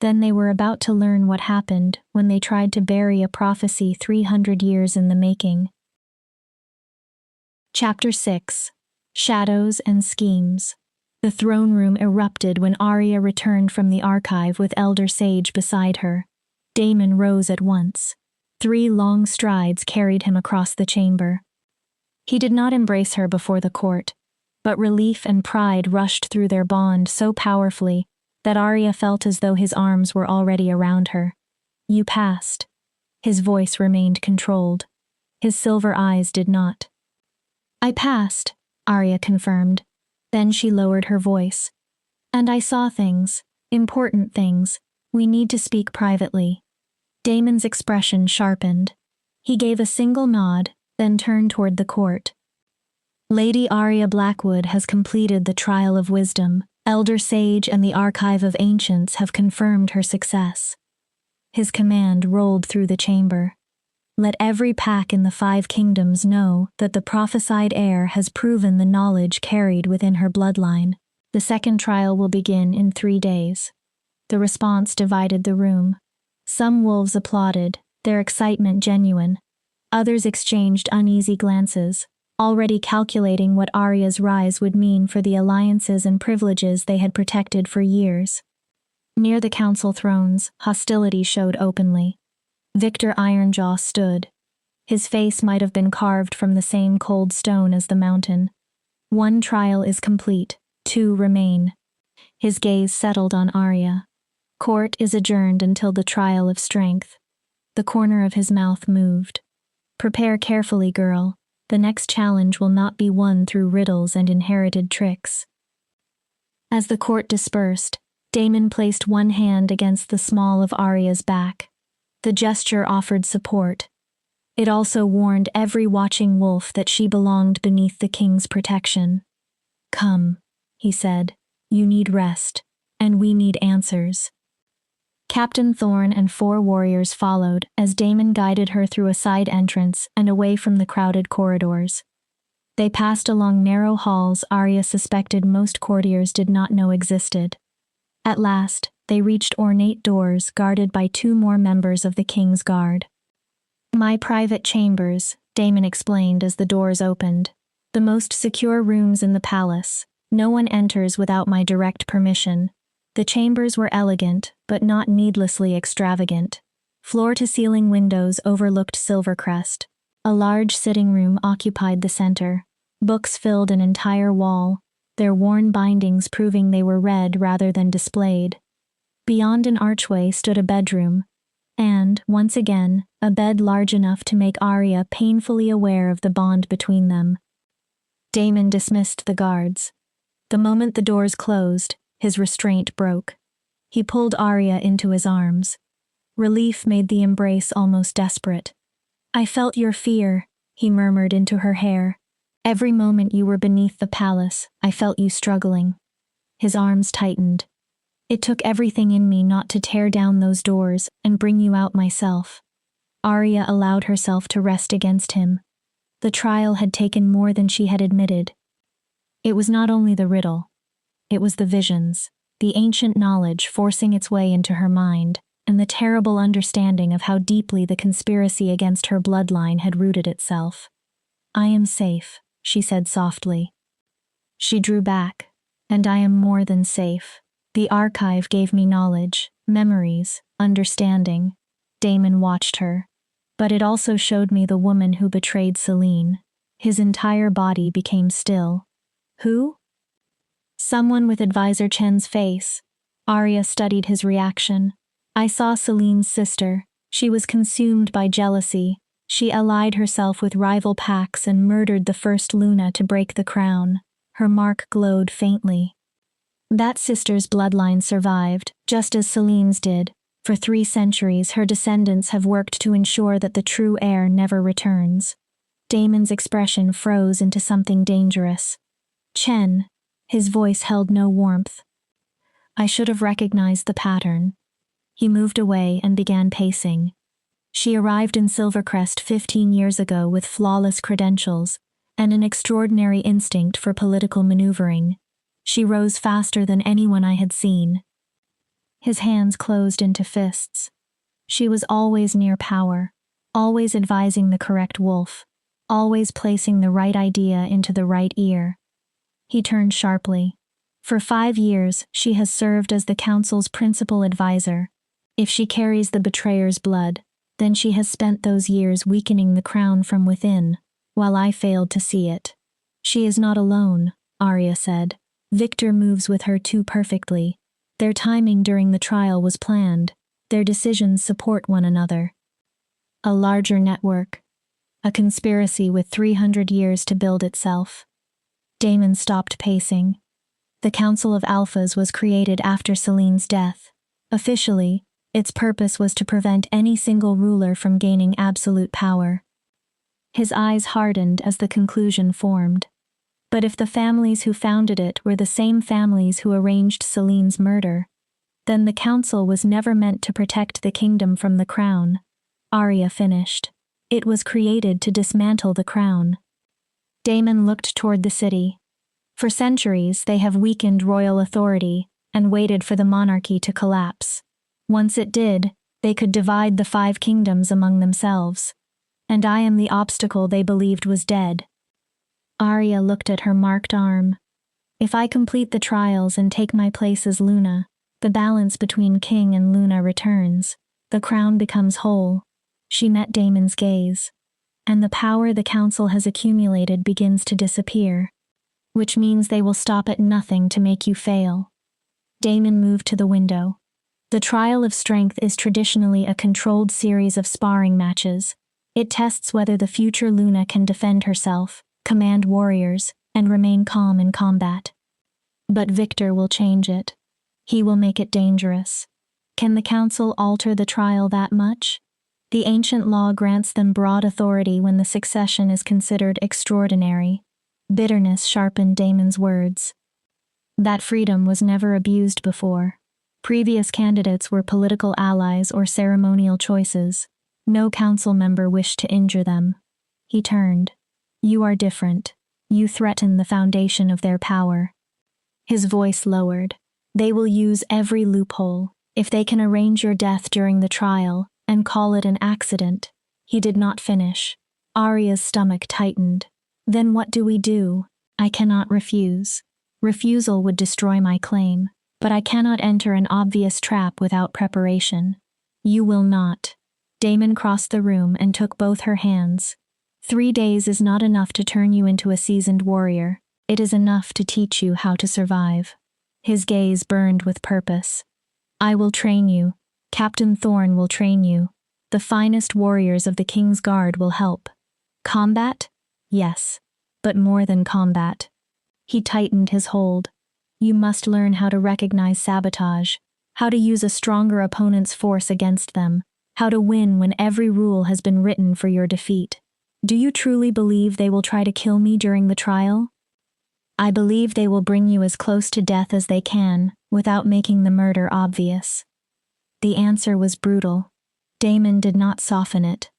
Then they were about to learn what happened when they tried to bury a prophecy 300 years in the making. Chapter 6. Shadows and Schemes. The throne room erupted when Arya returned from the archive with Elder Sage beside her. Damon rose at once. 3 long strides carried him across the chamber. He did not embrace her before the court, but relief and pride rushed through their bond so powerfully that Arya felt as though his arms were already around her. "You passed." His voice remained controlled. His silver eyes did not. "I passed," Arya confirmed. Then she lowered her voice. "And I saw things, important things. We need to speak privately." Damon's expression sharpened. He gave a single nod, then turned toward the court. "Lady Arya Blackwood has completed the trial of wisdom. Elder Sage and the Archive of Ancients have confirmed her success." His command rolled through the chamber. "Let every pack in the 5 kingdoms know that the prophesied heir has proven the knowledge carried within her bloodline. The second trial will begin in 3 days." The response divided the room. Some wolves applauded, their excitement genuine. Others exchanged uneasy glances, already calculating what Arya's rise would mean for the alliances and privileges they had protected for years. Near the council thrones, hostility showed openly. Victor Ironjaw stood. His face might have been carved from the same cold stone as the mountain. 1 trial is complete, 2 remain. His gaze settled on Arya. "Court is adjourned until the trial of strength." The corner of his mouth moved. "Prepare carefully, girl. The next challenge will not be won through riddles and inherited tricks." As the court dispersed, Damon placed one hand against the small of Arya's back. The gesture offered support. It also warned every watching wolf that she belonged beneath the king's protection. "Come," he said. "You need rest, and we need answers." Captain Thorne and 4 warriors followed as Damon guided her through a side entrance and away from the crowded corridors. They passed along narrow halls Arya suspected most courtiers did not know existed. At last, they reached ornate doors guarded by 2 more members of the king's guard. "My private chambers," Damon explained as the doors opened. "The most secure rooms in the palace. No one enters without my direct permission." The chambers were elegant, but not needlessly extravagant. Floor-to-ceiling windows overlooked Silvercrest. A large sitting room occupied the center. Books filled an entire wall, their worn bindings proving they were read rather than displayed. Beyond an archway stood a bedroom, and, once again, a bed large enough to make Arya painfully aware of the bond between them. Damon dismissed the guards. The moment the doors closed, his restraint broke. He pulled Arya into his arms. Relief made the embrace almost desperate. "I felt your fear," he murmured into her hair. "Every moment you were beneath the palace, I felt you struggling." His arms tightened. "It took everything in me not to tear down those doors and bring you out myself." Arya allowed herself to rest against him. The trial had taken more than she had admitted. It was not only the riddle. It was the visions, the ancient knowledge forcing its way into her mind, and the terrible understanding of how deeply the conspiracy against her bloodline had rooted itself. "I am safe," she said softly. She drew back. "And I am more than safe. The archive gave me knowledge, memories, understanding." Damon watched her. "But it also showed me the woman who betrayed Selene." His entire body became still. "Who?" "Someone with Advisor Chen's face." Arya studied his reaction. "I saw Selene's sister. She was consumed by jealousy. She allied herself with rival packs and murdered the first Luna to break the crown." Her mark glowed faintly. "That sister's bloodline survived, just as Selene's did. For 3 centuries, her descendants have worked to ensure that the true heir never returns. Damon's expression froze into something dangerous. Chen. His voice held no warmth. I should have recognized the pattern. He moved away and began pacing. She arrived in Silvercrest 15 years ago with flawless credentials and an extraordinary instinct for political maneuvering. She rose faster than anyone I had seen. His hands closed into fists. She was always near power, always advising the correct wolf, always placing the right idea into the right ear. He turned sharply. For 5 years, she has served as the council's principal advisor. If she carries the betrayer's blood, then she has spent those years weakening the crown from within, while I failed to see it. She is not alone, Arya said. Victor moves with her too perfectly. Their timing during the trial was planned. Their decisions support one another. A larger network. A conspiracy with 300 years to build itself. Damon stopped pacing. The Council of Alphas was created after Celine's death. Officially, its purpose was to prevent any single ruler from gaining absolute power. His eyes hardened as the conclusion formed. But if the families who founded it were the same families who arranged Celine's murder, then the council was never meant to protect the kingdom from the crown. Arya finished. It was created to dismantle the crown. Damon looked toward the city. For centuries, they have weakened royal authority and waited for the monarchy to collapse. Once it did, they could divide the 5 kingdoms among themselves. And I am the obstacle they believed was dead. Arya looked at her marked arm. If I complete the trials and take my place as Luna, the balance between King and Luna returns. The crown becomes whole. She met Damon's gaze. And the power the council has accumulated begins to disappear. Which means they will stop at nothing to make you fail. Damon moved to the window. The trial of strength is traditionally a controlled series of sparring matches. It tests whether the future Luna can defend herself, command warriors, and remain calm in combat. But Victor will change it. He will make it dangerous. Can the council alter the trial that much? The ancient law grants them broad authority when the succession is considered extraordinary. Bitterness sharpened Damon's words. That freedom was never abused before. Previous candidates were political allies or ceremonial choices. No council member wished to injure them. He turned. You are different. You threaten the foundation of their power. His voice lowered. They will use every loophole. If they can arrange your death during the trial and call it an accident. He did not finish. Arya's stomach tightened. Then what do we do? I cannot refuse. Refusal would destroy my claim, but I cannot enter an obvious trap without preparation. You will not. Damon crossed the room and took both her hands. 3 days is not enough to turn you into a seasoned warrior. It is enough to teach you how to survive. His gaze burned with purpose. I will train you. Captain Thorne will train you. The finest warriors of the King's Guard will help. Combat? Yes. But more than combat. He tightened his hold. You must learn how to recognize sabotage, how to use a stronger opponent's force against them, how to win when every rule has been written for your defeat. Do you truly believe they will try to kill me during the trial? I believe they will bring you as close to death as they can, without making the murder obvious. The answer was brutal. Damon did not soften it.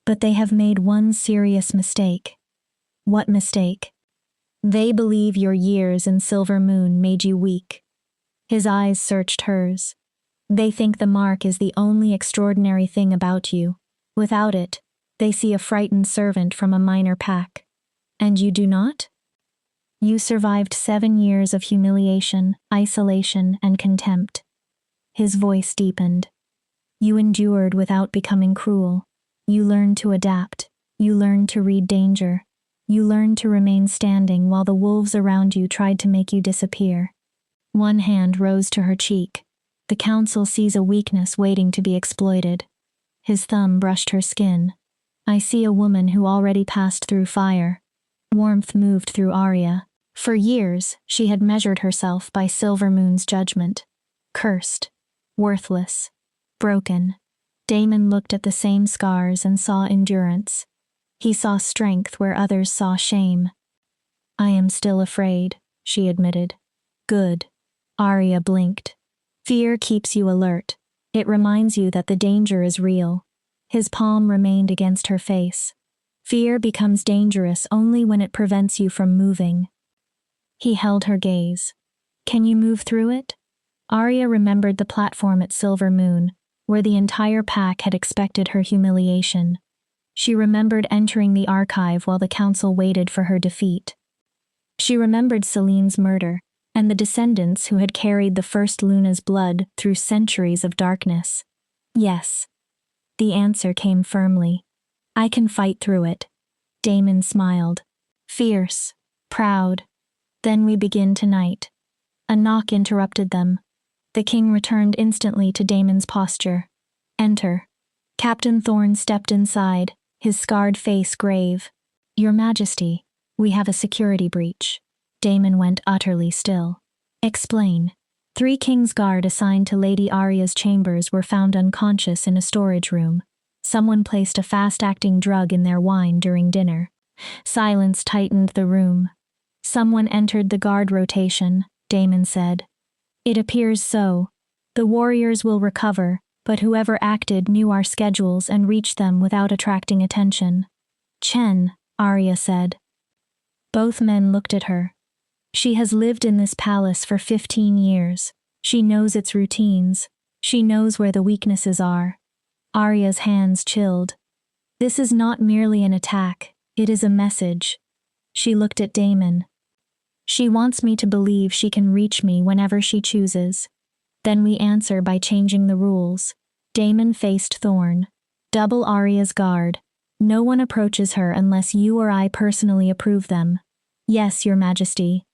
But they have made one serious mistake. What mistake? They believe your years in Silver Moon made you weak. His eyes searched hers. They think the mark is the only extraordinary thing about you. Without it, they see a frightened servant from a minor pack. And you do not? You survived 7 years of humiliation, isolation, and contempt. His voice deepened. You endured without becoming cruel. You learned to adapt. You learned to read danger. You learned to remain standing while the wolves around you tried to make you disappear. One hand rose to her cheek. The council sees a weakness waiting to be exploited. His thumb brushed her skin. I see a woman who already passed through fire. Warmth moved through Arya. For years, she had measured herself by Silver Moon's judgment. Cursed. Worthless. broken. Damon looked at the same scars and saw endurance. He saw strength where others saw shame. I am still afraid, she admitted. Good. Arya blinked. Fear keeps you alert. It reminds you that the danger is real. His palm remained against her face. Fear becomes dangerous only when it prevents you from moving. He held her gaze. Can you move through it? Arya remembered the platform at Silver Moon, where the entire pack had expected her humiliation. She remembered entering the archive while the council waited for her defeat. She remembered Celene's murder, and the descendants who had carried the first Luna's blood through centuries of darkness. Yes. The answer came firmly. I can fight through it. Damon smiled. Fierce. Proud. Then we begin tonight. A knock interrupted them. The king returned instantly to Damon's posture. Enter. Captain Thorne stepped inside, his scarred face grave. Your Majesty, we have a security breach. Damon went utterly still. Explain. 3 King's Guard assigned to Lady Arya's chambers were found unconscious in a storage room. Someone placed a fast-acting drug in their wine during dinner. Silence tightened the room. Someone entered the guard rotation, Damon said. It appears so. The warriors will recover, but whoever acted knew our schedules and reached them without attracting attention. Chen, Arya said. Both men looked at her. She has lived in this palace for 15 years. She knows its routines. She knows where the weaknesses are. Arya's hands chilled. This is not merely an attack, it is a message. She looked at Damon. She wants me to believe she can reach me whenever she chooses. Then we answer by changing the rules. Damon faced Thorne. Double Arya's guard. No one approaches her unless you or I personally approve them. Yes, Your Majesty.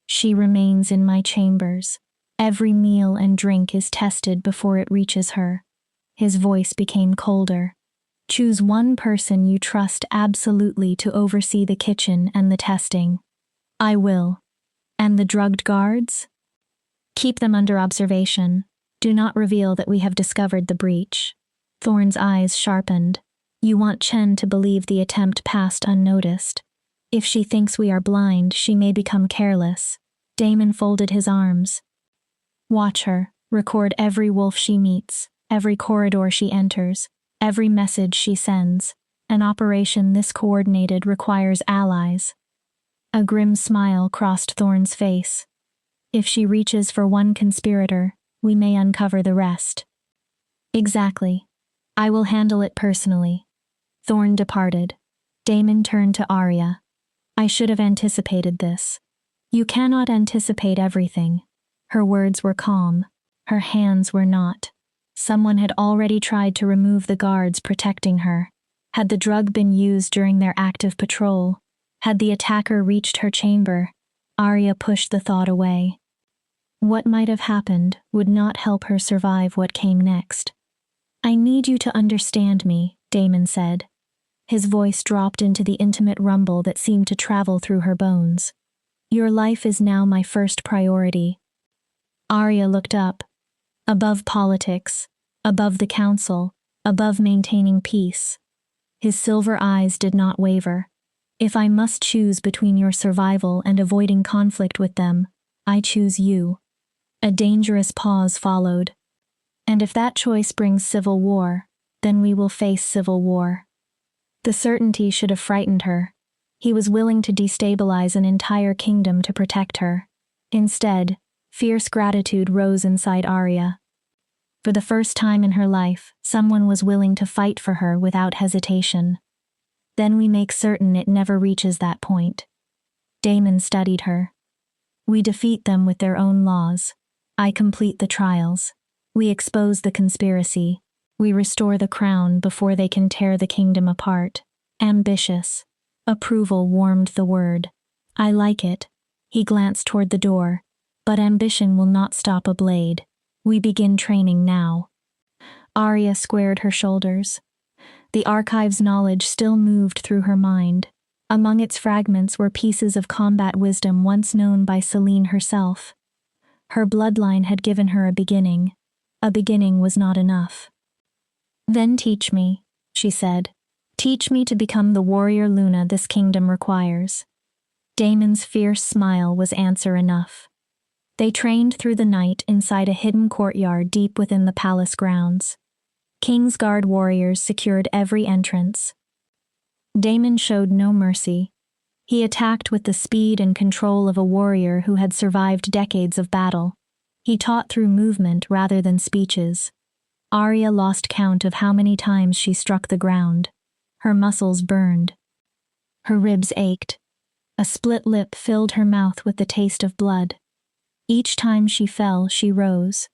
She remains in my chambers. Every meal and drink is tested before it reaches her. His voice became colder. Choose one person you trust absolutely to oversee the kitchen and the testing. I will. And the drugged guards? Keep them under observation. Do not reveal that we have discovered the breach. Thorne's eyes sharpened. You want Chen to believe the attempt passed unnoticed. If she thinks we are blind, she may become careless. Damon folded his arms. Watch her. Record every wolf she meets, every corridor she enters, every message she sends. An operation this coordinated requires allies. A grim smile crossed Thorne's face. If she reaches for one conspirator, we may uncover the rest. Exactly. I will handle it personally. Thorne departed. Damon turned to Arya. I should have anticipated this. You cannot anticipate everything. Her words were calm. Her hands were not. Someone had already tried to remove the guards protecting her. Had the drug been used during their active patrol? Had the attacker reached her chamber? Arya pushed the thought away. What might have happened would not help her survive what came next. I need you to understand me, Damon said. His voice dropped into the intimate rumble that seemed to travel through her bones. Your life is now my first priority. Arya looked up. Above politics, above the council, above maintaining peace. His silver eyes did not waver. If I must choose between your survival and avoiding conflict with them, I choose you. A dangerous pause followed. And if that choice brings civil war, then we will face civil war. The certainty should have frightened her. He was willing to destabilize an entire kingdom to protect her. Instead, fierce gratitude rose inside Arya. For the first time in her life, someone was willing to fight for her without hesitation. Then we make certain it never reaches that point. Damon studied her. We defeat them with their own laws. I complete the trials. We expose the conspiracy. We restore the crown before they can tear the kingdom apart. Ambitious. Approval warmed the word. I like it. He glanced toward the door. But ambition will not stop a blade. We begin training now. Arya squared her shoulders. The archive's knowledge still moved through her mind. Among its fragments were pieces of combat wisdom once known by Selene herself. Her bloodline had given her a beginning. A beginning was not enough. "Then teach me," she said. "Teach me to become the warrior Luna this kingdom requires." Damon's fierce smile was answer enough. They trained through the night inside a hidden courtyard deep within the palace grounds. Kingsguard warriors secured every entrance. Damon showed no mercy. He attacked with the speed and control of a warrior who had survived decades of battle. He taught through movement rather than speeches. Arya lost count of how many times she struck the ground. Her muscles burned. Her ribs ached. A split lip filled her mouth with the taste of blood. Each time she fell, she rose.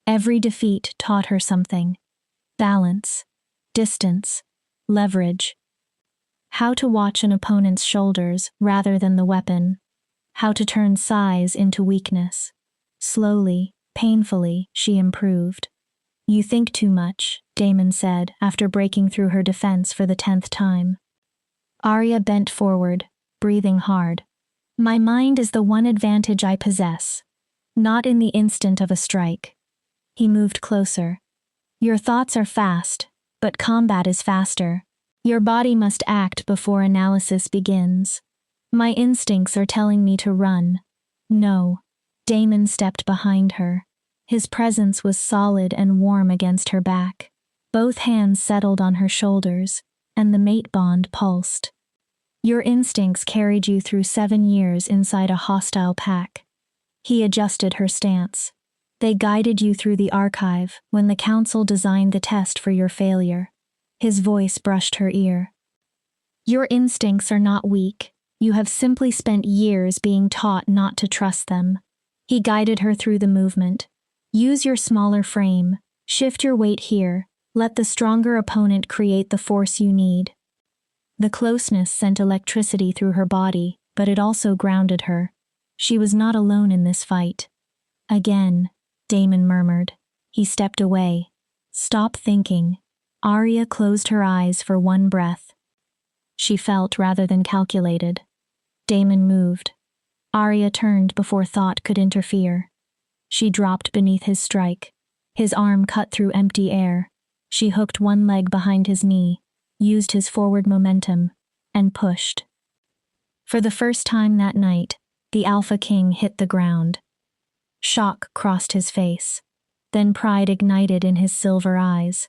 Every defeat taught her something. Balance, distance, leverage. How to watch an opponent's shoulders rather than the weapon. How to turn size into weakness. Slowly, painfully, she improved. "You think too much," Damon said after breaking through her defense for the 10th time. Arya bent forward, breathing hard. "My mind is the one advantage I possess. Not in the instant of a strike." He moved closer. "Your thoughts are fast, but combat is faster. Your body must act before analysis begins. My instincts are telling me to run." "No." Damon stepped behind her. His presence was solid and warm against her back. Both hands settled on her shoulders, and the mate bond pulsed. "Your instincts carried you through 7 years inside a hostile pack." He adjusted her stance. "They guided you through the archive when the council designed the test for your failure." His voice brushed her ear. "Your instincts are not weak. You have simply spent years being taught not to trust them." He guided her through the movement. "Use your smaller frame. Shift your weight here. Let the stronger opponent create the force you need." The closeness sent electricity through her body, but it also grounded her. She was not alone in this fight. "Again," Damon murmured. He stepped away. "Stop thinking." Arya closed her eyes for one breath. She felt rather than calculated. Damon moved. Arya turned before thought could interfere. She dropped beneath his strike. His arm cut through empty air. She hooked one leg behind his knee, used his forward momentum, and pushed. For the first time that night, the Alpha King hit the ground. Shock crossed his face. Then pride ignited in his silver eyes.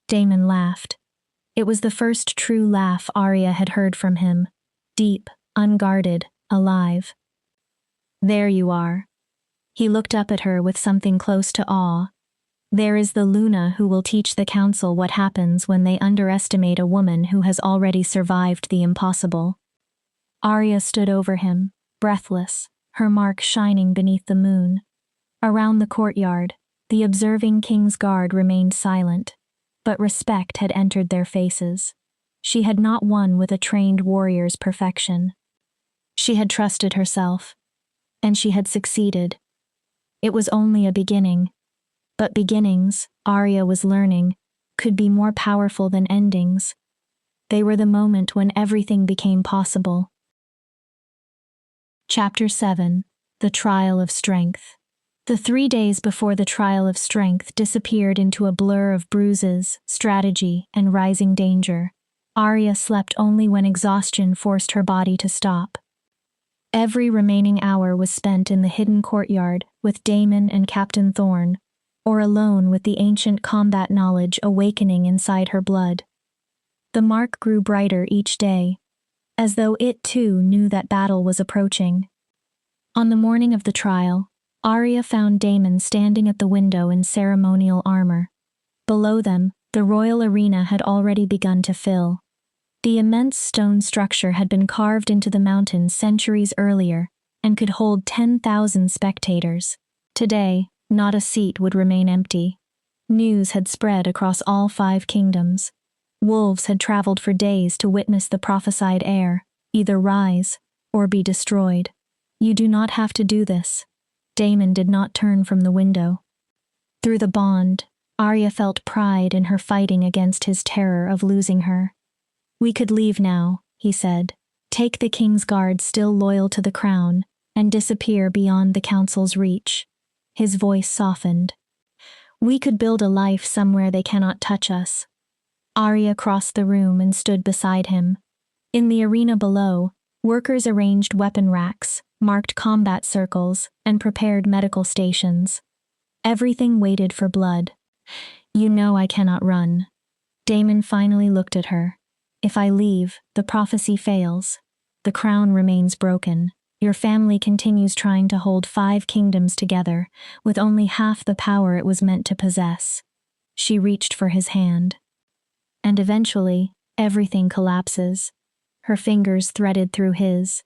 Damon laughed. It was the first true laugh Arya had heard from him. Deep, unguarded, alive. "There you are." He looked up at her with something close to awe. "There is the Luna who will teach the council what happens when they underestimate a woman who has already survived the impossible." Arya stood over him, breathless, her mark shining beneath the moon. Around the courtyard, the observing king's guard remained silent, but respect had entered their faces. She had not won with a trained warrior's perfection. She had trusted herself, and she had succeeded. It was only a beginning. But beginnings, Arya was learning, could be more powerful than endings. They were the moment when everything became possible. Chapter 7: The Trial of Strength. The 3 days before the trial of strength disappeared into a blur of bruises, strategy, and rising danger. Arya slept only when exhaustion forced her body to stop. Every remaining hour was spent in the hidden courtyard with Damon and Captain Thorne, or alone with the ancient combat knowledge awakening inside her blood. The mark grew brighter each day, as though it too knew that battle was approaching. On the morning of the trial, Arya found Damon standing at the window in ceremonial armor. Below them, the royal arena had already begun to fill. The immense stone structure had been carved into the mountain centuries earlier and could hold 10,000 spectators. Today, not a seat would remain empty. News had spread across all 5 kingdoms. Wolves had traveled for days to witness the prophesied heir, either rise or be destroyed. "You do not have to do this." Damon did not turn from the window. Through the bond, Arya felt pride in her fighting against his terror of losing her. "We could leave now," he said. "Take the king's guard still loyal to the crown, and disappear beyond the council's reach." His voice softened. We could build a life somewhere they cannot touch us. Arya crossed the room and stood beside him. In the arena below, workers arranged weapon racks, marked combat circles, and prepared medical stations. Everything waited for blood. You know I cannot run. Damon finally looked at her. If I leave, the prophecy fails. The crown remains broken. Your family continues trying to hold 5 kingdoms together, with only half the power it was meant to possess. She reached for his hand. And eventually, everything collapses. Her fingers threaded through his.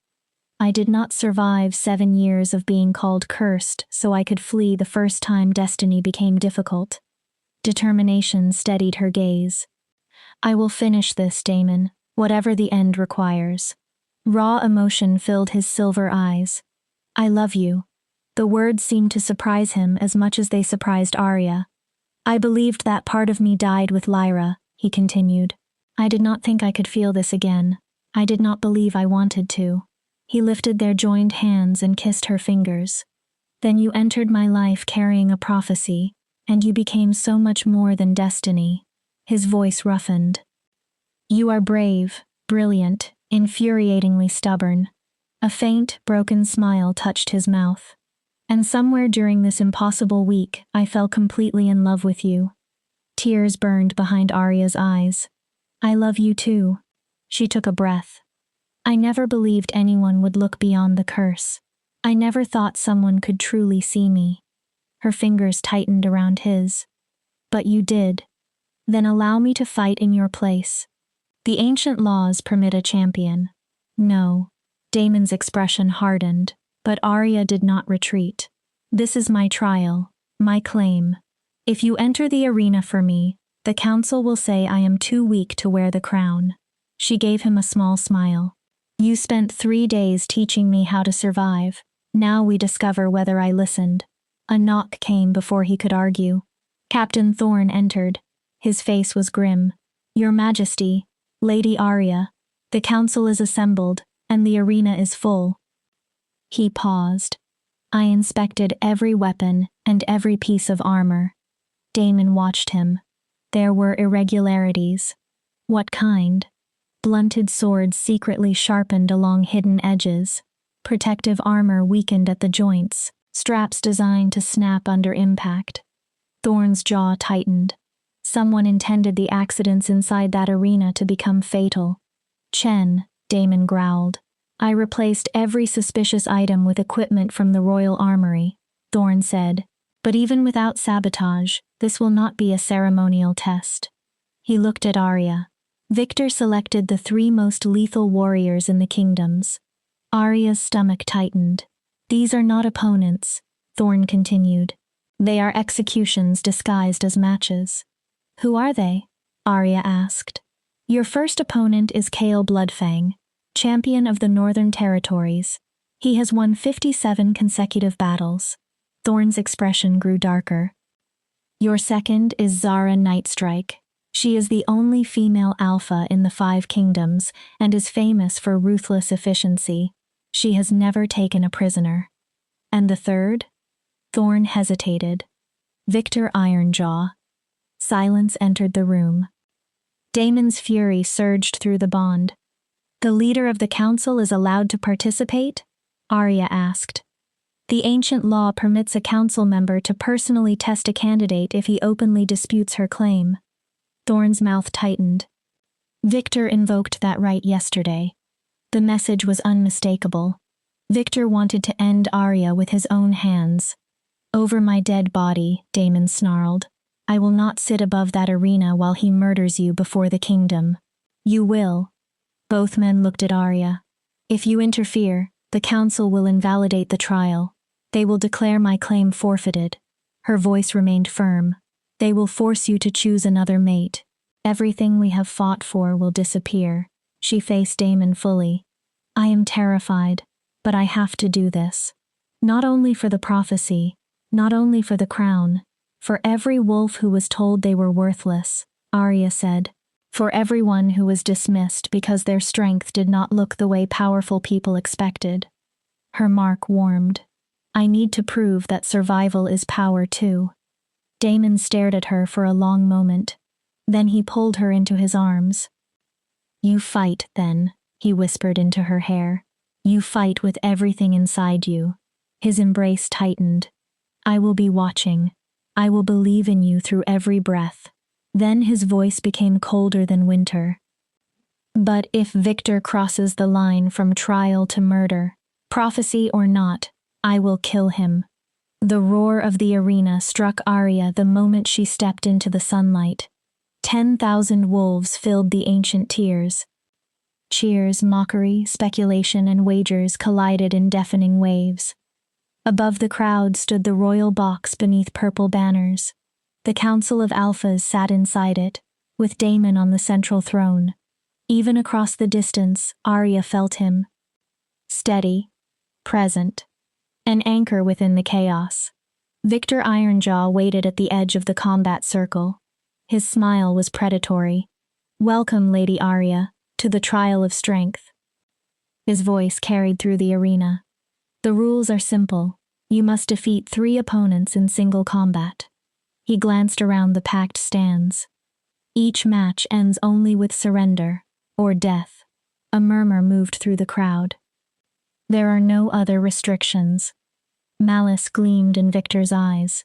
I did not survive 7 years of being called cursed so I could flee the first time destiny became difficult. Determination steadied her gaze. I will finish this, Damon, whatever the end requires. Raw emotion filled his silver eyes. I love you. The words seemed to surprise him as much as they surprised Arya. I believed that part of me died with Lyra, he continued. I did not think I could feel this again. I did not believe I wanted to. He lifted their joined hands and kissed her fingers. Then you entered my life carrying a prophecy, and you became so much more than destiny. His voice roughened. You are brave, brilliant, infuriatingly stubborn. A faint, broken smile touched his mouth. And somewhere during this impossible week, I fell completely in love with you. Tears burned behind Arya's eyes. I love you too. She took a breath. I never believed anyone would look beyond the curse. I never thought someone could truly see me. Her fingers tightened around his. But you did. Then allow me to fight in your place. The ancient laws permit a champion. No. Damon's expression hardened, but Arya did not retreat. This is my trial, my claim. If you enter the arena for me, the council will say I am too weak to wear the crown. She gave him a small smile. You spent 3 days teaching me how to survive. Now we discover whether I listened. A knock came before he could argue. Captain Thorne entered. His face was grim. Your Majesty, Lady Arya, the council is assembled, and the arena is full. He paused. I inspected every weapon and every piece of armor. Damon watched him. There were irregularities. What kind? Blunted swords secretly sharpened along hidden edges. Protective armor weakened at the joints, straps designed to snap under impact. Thorne's jaw tightened. Someone intended the accidents inside that arena to become fatal. Chen, Damon growled. I replaced every suspicious item with equipment from the royal armory, Thorne said. But even without sabotage, this will not be a ceremonial test. He looked at Arya. Victor selected the 3 most lethal warriors in the kingdoms. Arya's stomach tightened. These are not opponents, Thorne continued. They are executions disguised as matches. Who are they? Arya asked. Your first opponent is Kael Bloodfang, champion of the Northern Territories. He has won 57 consecutive battles. Thorne's expression grew darker. Your second is Zara Nightstrike. She is the only female alpha in the 5 kingdoms and is famous for ruthless efficiency. She has never taken a prisoner. And the third? Thorne hesitated. Victor Ironjaw. Silence entered the room. Damon's fury surged through the bond. The leader of the council is allowed to participate? Arya asked. The ancient law permits a council member to personally test a candidate if he openly disputes her claim. Thorne's mouth tightened. Victor invoked that right yesterday. The message was unmistakable. Victor wanted to end Arya with his own hands. Over my dead body, Damon snarled. I will not sit above that arena while he murders you before the kingdom. You will. Both men looked at Arya. If you interfere, the council will invalidate the trial. They will declare my claim forfeited. Her voice remained firm. They will force you to choose another mate. Everything we have fought for will disappear. She faced Damon fully. I am terrified, but I have to do this. Not only for the prophecy, not only for the crown, for every wolf who was told they were worthless, Arya said. For everyone who was dismissed because their strength did not look the way powerful people expected. Her mark warmed. I need to prove that survival is power too. Damon stared at her for a long moment. Then he pulled her into his arms. "You fight, then," he whispered into her hair. "You fight with everything inside you." His embrace tightened. "I will be watching. I will believe in you through every breath." Then his voice became colder than winter. "But if Victor crosses the line from trial to murder, prophecy or not, I will kill him." The roar of the arena struck Arya the moment she stepped into the sunlight. 10,000 wolves filled the ancient tiers. Cheers, mockery, speculation, and wagers collided in deafening waves. Above the crowd stood the royal box beneath purple banners. The Council of Alphas sat inside it, with Damon on the central throne. Even across the distance, Arya felt him. Steady, present, an anchor within the chaos. Victor Ironjaw waited at the edge of the combat circle. His smile was predatory. "Welcome, Lady Arya, to the trial of strength." His voice carried through the arena. "The rules are simple. You must defeat 3 opponents in single combat." He glanced around the packed stands. "Each match ends only with surrender, or death." A murmur moved through the crowd. "There are no other restrictions." Malice gleamed in Victor's eyes.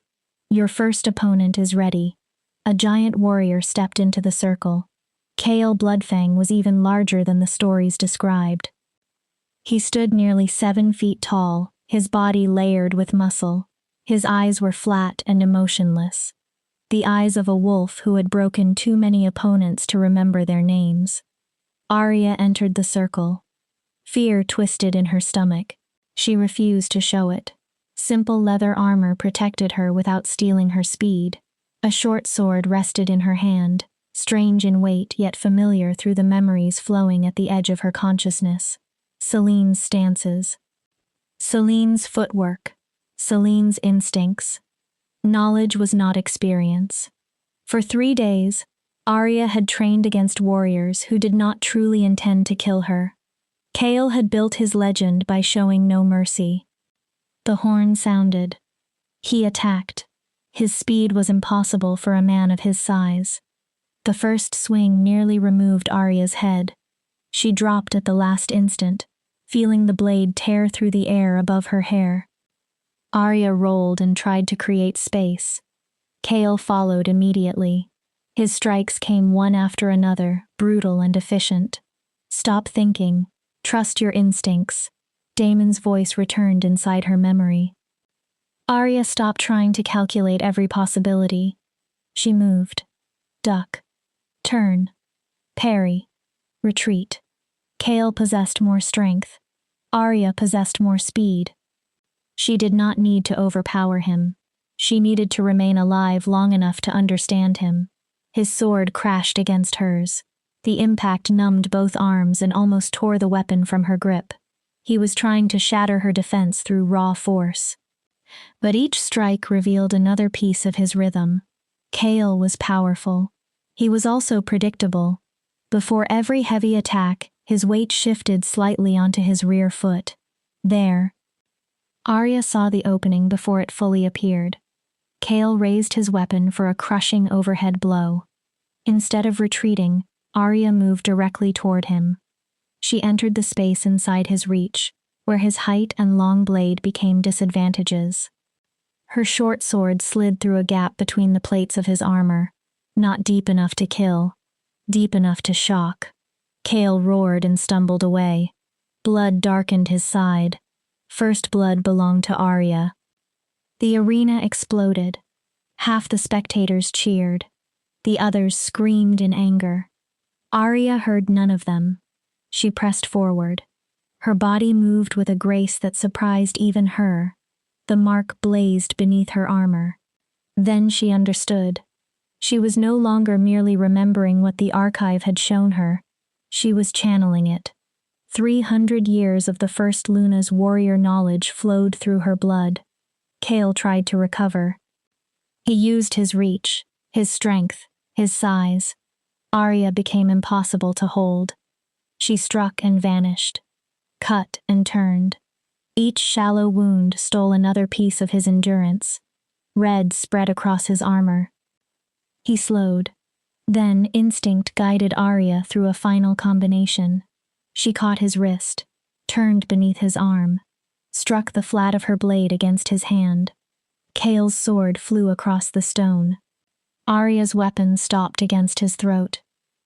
"Your first opponent is ready." A giant warrior stepped into the circle. Kale Bloodfang was even larger than the stories described. He stood nearly 7 feet tall, his body layered with muscle. His eyes were flat and emotionless. The eyes of a wolf who had broken too many opponents to remember their names. Arya entered the circle. Fear twisted in her stomach. She refused to show it. Simple leather armor protected her without stealing her speed. A short sword rested in her hand, strange in weight yet familiar through the memories flowing at the edge of her consciousness. Celene's stances. Celene's footwork. Celene's instincts. Knowledge was not experience. For 3 days, Arya had trained against warriors who did not truly intend to kill her. Kale had built his legend by showing no mercy. The horn sounded. He attacked. His speed was impossible for a man of his size. The first swing nearly removed Arya's head. She dropped at the last instant, feeling the blade tear through the air above her hair. Arya rolled and tried to create space. Kale followed immediately. His strikes came one after another, brutal and efficient. "Stop thinking. Trust your instincts." Damon's voice returned inside her memory. Arya stopped trying to calculate every possibility. She moved. Duck. Turn. Parry. Retreat. Kale possessed more strength. Arya possessed more speed. She did not need to overpower him. She needed to remain alive long enough to understand him. His sword crashed against hers. The impact numbed both arms and almost tore the weapon from her grip. He was trying to shatter her defense through raw force. But each strike revealed another piece of his rhythm. Kale was powerful. He was also predictable. Before every heavy attack, his weight shifted slightly onto his rear foot. There. Arya saw the opening before it fully appeared. Kale raised his weapon for a crushing overhead blow. Instead of retreating, Arya moved directly toward him. She entered the space inside his reach, where his height and long blade became disadvantages. Her short sword slid through a gap between the plates of his armor, not deep enough to kill, deep enough to shock. Kale roared and stumbled away. Blood darkened his side. First blood belonged to Arya. The arena exploded. Half the spectators cheered. The others screamed in anger. Arya heard none of them. She pressed forward. Her body moved with a grace that surprised even her. The mark blazed beneath her armor. Then she understood. She was no longer merely remembering what the archive had shown her. She was channeling it. 300 years of the First Luna's warrior knowledge flowed through her blood. Kale tried to recover. He used his reach, his strength, his size. Arya became impossible to hold. She struck and vanished, cut and turned. Each shallow wound stole another piece of his endurance. red spread across his armor. He slowed. Then instinct guided Arya through a final combination. She caught his wrist, turned beneath his arm, struck the flat of her blade against his hand. Kale's sword flew across the stone. Arya's weapon stopped against his throat.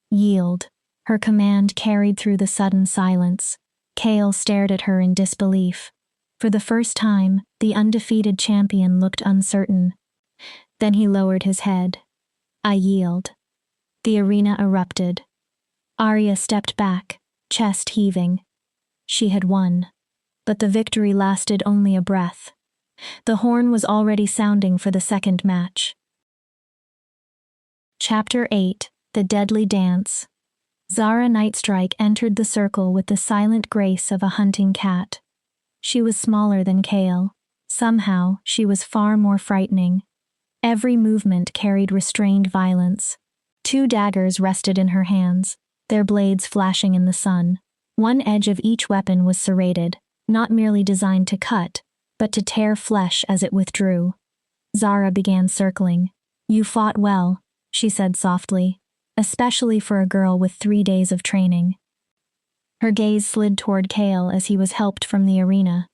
Yield. Her command carried through the sudden silence. Kale stared at her in disbelief. For the first time, the undefeated champion looked uncertain. Then he lowered his head. I yield. The arena erupted. Arya stepped back, chest heaving. She had won. But the victory lasted only a breath. The horn was already sounding for the second match. Chapter 8: The Deadly Dance. Zara Nightstrike entered the circle with the silent grace of a hunting cat. She was smaller than Kale. Somehow, she was far more frightening. Every movement carried restrained violence. 2 daggers rested in her hands, their blades flashing in the sun. One edge of each weapon was serrated, not merely designed to cut, but to tear flesh as it withdrew. Zara began circling. You fought well, she said softly, especially for a girl with 3 days of training. Her gaze slid toward Kale as he was helped from the arena.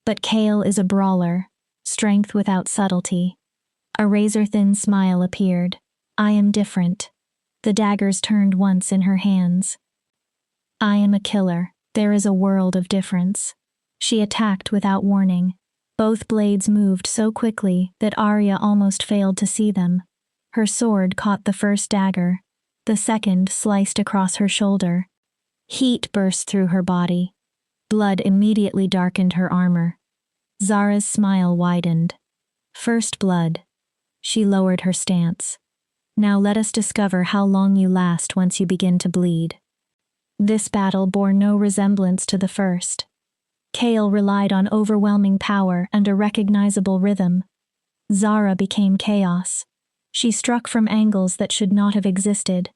But Kale is a brawler, strength without subtlety. A razor-thin smile appeared. I am different. The daggers turned once in her hands. I am a killer. There is a world of difference. She attacked without warning. Both blades moved so quickly that Arya almost failed to see them. Her sword caught the first dagger. The second sliced across her shoulder. Heat burst through her body. Blood immediately darkened her armor. Zara's smile widened. First blood. She lowered her stance. Now let us discover how long you last once you begin to bleed. This battle bore no resemblance to the first. Kale relied on overwhelming power and a recognizable rhythm. Zara became chaos. She struck from angles that should not have existed.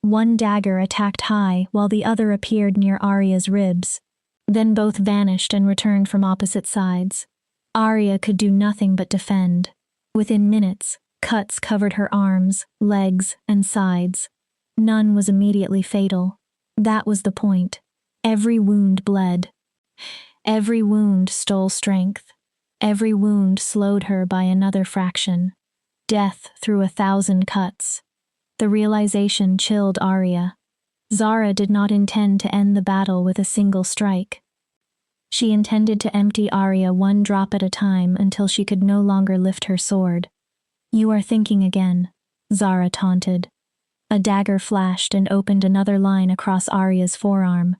One dagger attacked high while the other appeared near Arya's ribs. Then both vanished and returned from opposite sides. Arya could do nothing but defend. Within minutes, cuts covered her arms, legs, and sides. None was immediately fatal. That was the point. Every wound bled. Every wound stole strength. Every wound slowed her by another fraction. Death through 1,000 cuts. The realization chilled Arya. Zara did not intend to end the battle with a single strike. She intended to empty Arya one drop at a time until she could no longer lift her sword. You are thinking again, Zara taunted. A dagger flashed and opened another line across Arya's forearm.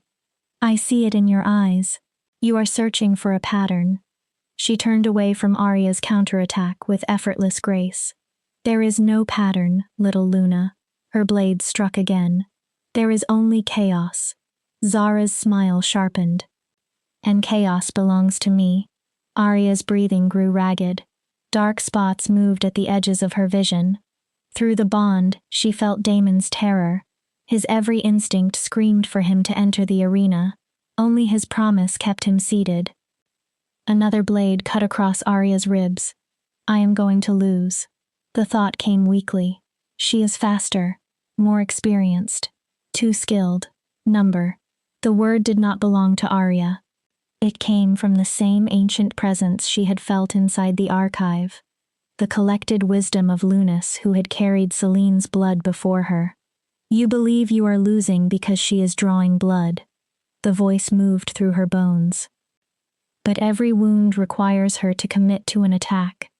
I see it in your eyes. You are searching for a pattern. She turned away from Arya's counterattack with effortless grace. There is no pattern, little Luna. Her blade struck again. There is only chaos. Zara's smile sharpened. And chaos belongs to me. Arya's breathing grew ragged. Dark spots moved at the edges of her vision. Through the bond, she felt Damon's terror. His every instinct screamed for him to enter the arena. Only his promise kept him seated. Another blade cut across Arya's ribs. I am going to lose. The thought came weakly. She is faster, more experienced, too skilled. Number. The word did not belong to Arya. It came from the same ancient presence she had felt inside the archive. The collected wisdom of Lunas who had carried Celene's blood before her. You believe you are losing because she is drawing blood. The voice moved through her bones. But every wound requires her to commit to an attack.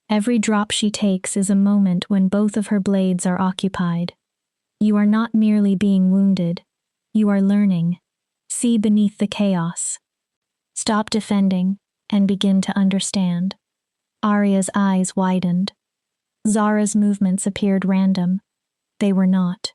Every drop she takes is a moment when both of her blades are occupied. You are not merely being wounded. You are learning. See beneath the chaos. Stop defending and begin to understand. Arya's eyes widened. Zara's movements appeared random. They were not.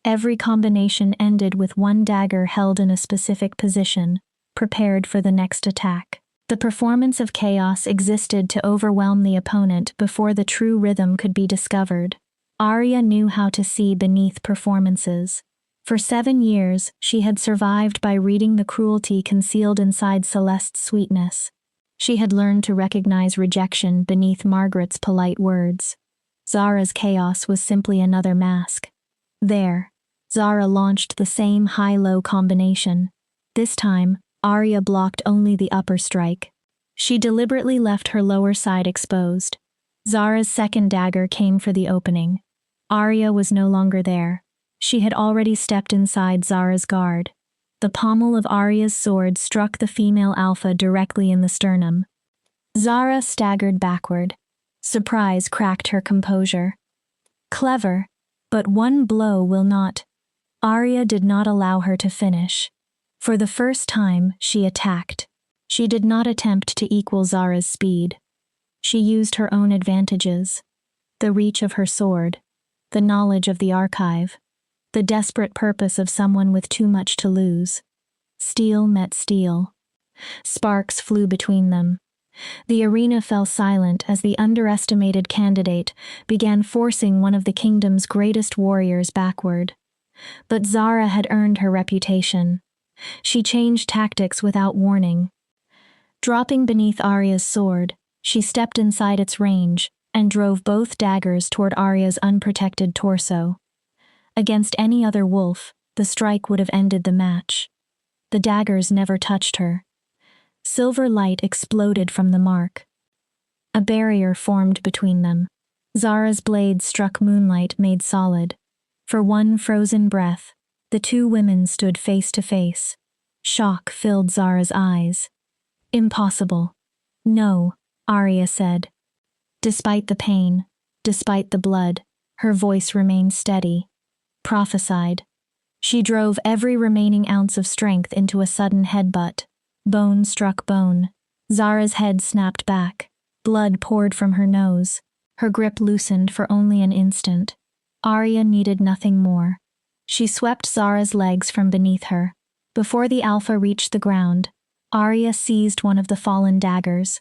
Every combination ended with one dagger held in a specific position, prepared for the next attack. The performance of chaos existed to overwhelm the opponent before the true rhythm could be discovered. Arya knew how to see beneath performances. For 7 years, she had survived by reading the cruelty concealed inside Celeste's sweetness. She had learned to recognize rejection beneath Margaret's polite words. Zara's chaos was simply another mask. There, Zara launched the same high-low combination. This time, Arya blocked only the upper strike. She deliberately left her lower side exposed. Zara's second dagger came for the opening. Arya was no longer there. She had already stepped inside Zara's guard. The pommel of Arya's sword struck the female alpha directly in the sternum. Zara staggered backward. Surprise cracked her composure. Clever, but one blow will not. Arya did not allow her to finish. For the first time, she attacked. She did not attempt to equal Zara's speed. She used her own advantages. The reach of her sword, the knowledge of the archive, the desperate purpose of someone with too much to lose. Steel met steel. Sparks flew between them. The arena fell silent as the underestimated candidate began forcing one of the kingdom's greatest warriors backward. But Zara had earned her reputation. She changed tactics without warning. Dropping beneath Arya's sword, she stepped inside its range and drove both daggers toward Arya's unprotected torso. Against any other wolf, the strike would have ended the match. The daggers never touched her. Silver light exploded from the mark. A barrier formed between them. Zara's blade struck moonlight made solid. For one frozen breath, the two women stood face to face. Shock filled Zara's eyes. Impossible. No, Arya said. Despite the pain, despite the blood, her voice remained steady. Prophesied. She drove every remaining ounce of strength into a sudden headbutt. Bone struck bone. Zara's head snapped back. Blood poured from her nose. Her grip loosened for only an instant. Arya needed nothing more. She swept Zara's legs from beneath her. Before the alpha reached the ground, Arya seized one of the fallen daggers.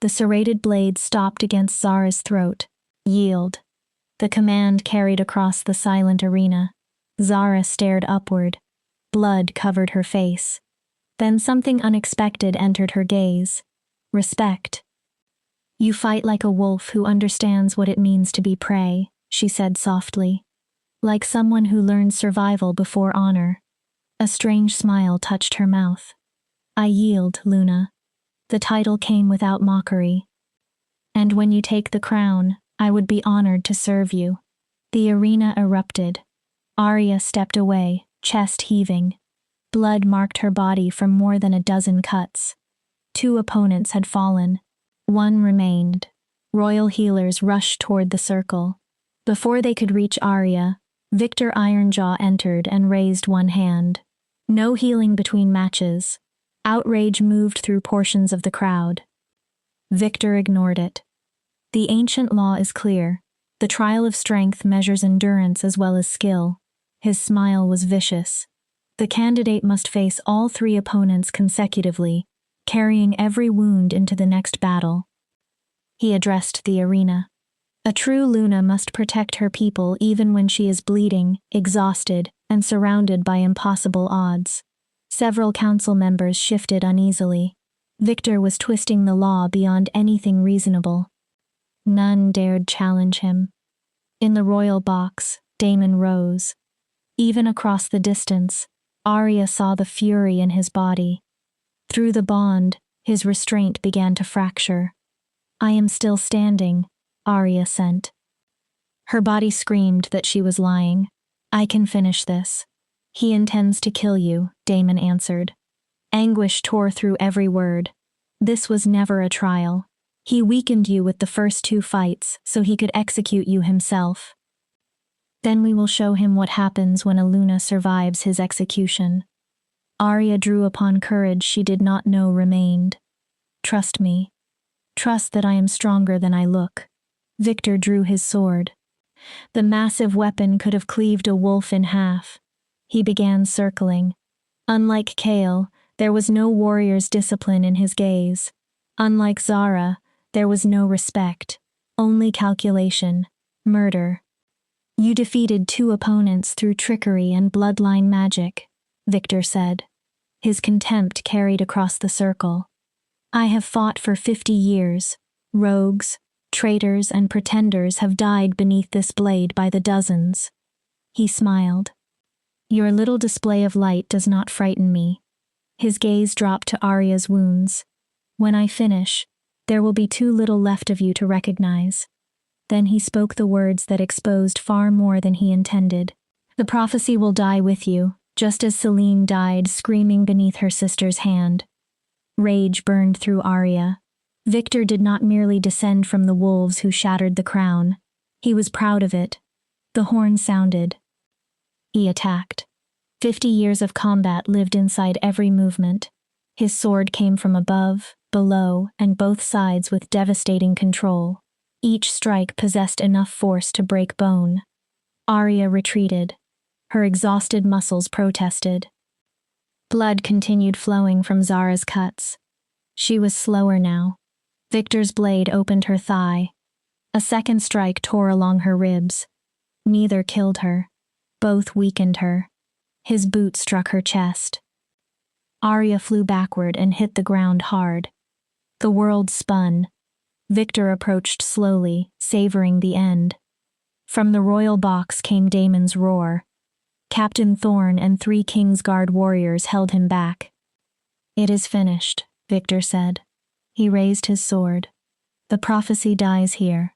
The serrated blade stopped against Zara's throat. Yield. The command carried across the silent arena. Zara stared upward. Blood covered her face. Then something unexpected entered her gaze. Respect. You fight like a wolf who understands what it means to be prey, she said softly. Like someone who learned survival before honor. A strange smile touched her mouth. I yield, Luna. The title came without mockery. And when you take the crown, I would be honored to serve you. The arena erupted. Arya stepped away, chest heaving. Blood marked her body from more than a dozen cuts. 2 opponents had fallen. 1 remained. Royal healers rushed toward the circle. Before they could reach Arya, Victor Ironjaw entered and raised one hand. No healing between matches. Outrage moved through portions of the crowd. Victor ignored it. The ancient law is clear. The trial of strength measures endurance as well as skill. His smile was vicious. The candidate must face all 3 opponents consecutively, carrying every wound into the next battle. He addressed the arena. A true Luna must protect her people even when she is bleeding, exhausted, and surrounded by impossible odds. Several council members shifted uneasily. Victor was twisting the law beyond anything reasonable. None dared challenge him. In the royal box, Damon rose. Even across the distance, Arya saw the fury in his body. Through the bond, his restraint began to fracture. I am still standing, Arya sent. Her body screamed that she was lying. I can finish this. He intends to kill you, Damon answered. Anguish tore through every word. This was never a trial. He weakened you with the first 2 fights so he could execute you himself. Then we will show him what happens when a Luna survives his execution. Arya drew upon courage she did not know remained. Trust me. Trust that I am stronger than I look. Victor drew his sword. The massive weapon could have cleaved a wolf in half. He began circling. Unlike Kale, there was no warrior's discipline in his gaze. Unlike Zara, there was no respect, only calculation, murder. You defeated 2 opponents through trickery and bloodline magic, Victor said. His contempt carried across the circle. I have fought for 50 years. Rogues, traitors, and pretenders have died beneath this blade by the dozens. He smiled. Your little display of light does not frighten me. His gaze dropped to Arya's wounds. When I finish, there will be too little left of you to recognize. Then he spoke the words that exposed far more than he intended. The prophecy will die with you, just as Selene died screaming beneath her sister's hand. Rage burned through Arya. Victor did not merely descend from the wolves who shattered the crown. He was proud of it. The horn sounded. He attacked. 50 years of combat lived inside every movement. His sword came from above, below, and both sides with devastating control. Each strike possessed enough force to break bone. Arya retreated. Her exhausted muscles protested. Blood continued flowing from Zara's cuts. She was slower now. Victor's blade opened her thigh. A second strike tore along her ribs. Neither killed her. Both weakened her. His boot struck her chest. Arya flew backward and hit the ground hard. The world spun. Victor approached slowly, savoring the end. From the royal box came Damon's roar. Captain Thorne and 3 Kingsguard warriors held him back. It is finished, Victor said. He raised his sword. The prophecy dies here.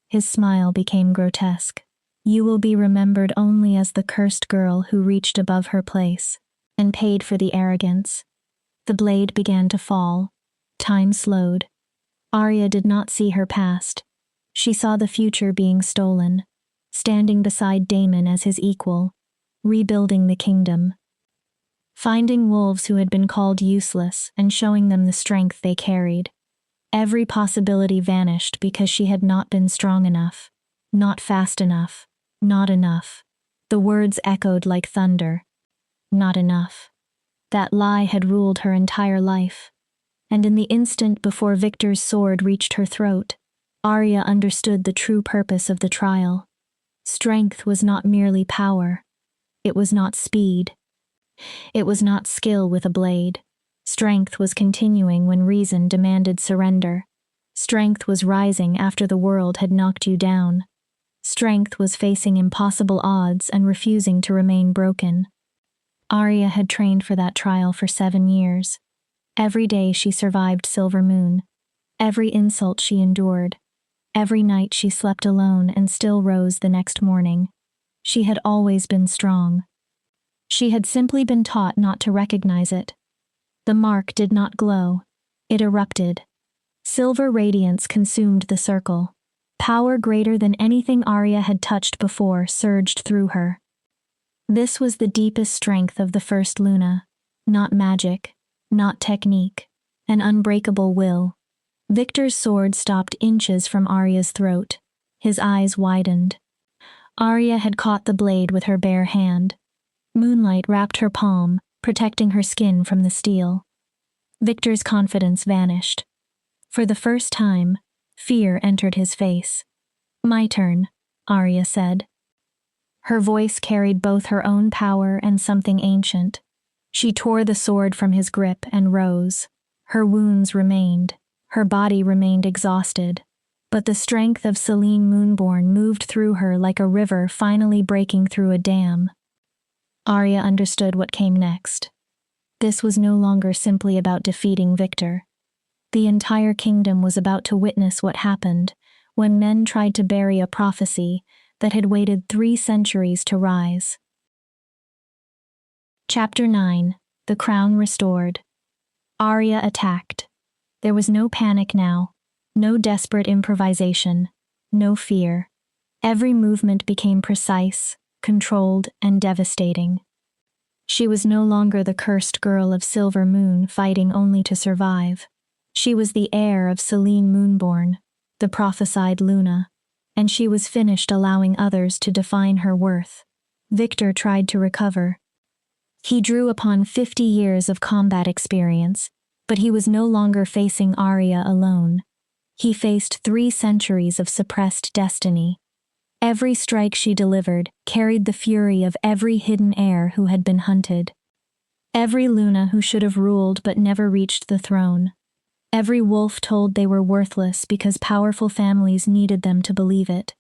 His smile became grotesque. You will be remembered only as the cursed girl who reached above her place and paid for the arrogance. The blade began to fall. Time slowed. Arya did not see her past. She saw the future being stolen, standing beside Damon as his equal, rebuilding the kingdom. Finding wolves who had been called useless and showing them the strength they carried. Every possibility vanished because she had not been strong enough, not fast enough, not enough. The words echoed like thunder. Not enough. That lie had ruled her entire life. And in the instant before Victor's sword reached her throat, Arya understood the true purpose of the trial. Strength was not merely power. It was not speed. It was not skill with a blade. Strength was continuing when reason demanded surrender. Strength was rising after the world had knocked you down. Strength was facing impossible odds and refusing to remain broken. Arya had trained for that trial for 7 years. Every day she survived Silver Moon. Every insult she endured. Every night she slept alone and still rose the next morning. She had always been strong. She had simply been taught not to recognize it. The mark did not glow. It erupted. Silver radiance consumed the circle. Power greater than anything Arya had touched before surged through her. This was the deepest strength of the First Luna. Not magic, not technique, an unbreakable will. Victor's sword stopped inches from Arya's throat. His eyes widened. Arya had caught the blade with her bare hand. Moonlight wrapped her palm, protecting her skin from the steel. Victor's confidence vanished. For the first time, fear entered his face. My turn, Arya said. Her voice carried both her own power and something ancient. She tore the sword from his grip and rose. Her wounds remained. Her body remained exhausted. But the strength of Selene Moonborn moved through her like a river finally breaking through a dam. Arya understood what came next. This was no longer simply about defeating Victor. The entire kingdom was about to witness what happened when men tried to bury a prophecy that had waited 3 centuries to rise. Chapter 9. The Crown Restored. Arya attacked. There was no panic now, no desperate improvisation, no fear. Every movement became precise, controlled, and devastating. She was no longer the cursed girl of Silver Moon fighting only to survive. She was the heir of Selene Moonborn, the prophesied Luna, and she was finished allowing others to define her worth. Victor tried to recover. He drew upon 50 years of combat experience, but he was no longer facing Arya alone. He faced 3 centuries of suppressed destiny. Every strike she delivered carried the fury of every hidden heir who had been hunted. Every Luna who should have ruled but never reached the throne. Every wolf told they were worthless because powerful families needed them to believe it.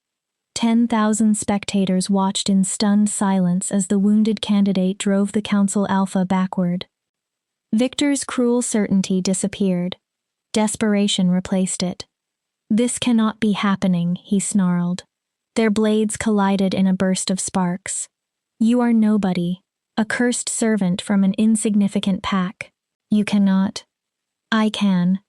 10,000 spectators watched in stunned silence as the wounded candidate drove the council Alpha backward. Victor's cruel certainty disappeared. Desperation replaced it. "This cannot be happening," he snarled. Their blades collided in a burst of sparks. "You are nobody, a cursed servant from an insignificant pack. You cannot." "I can."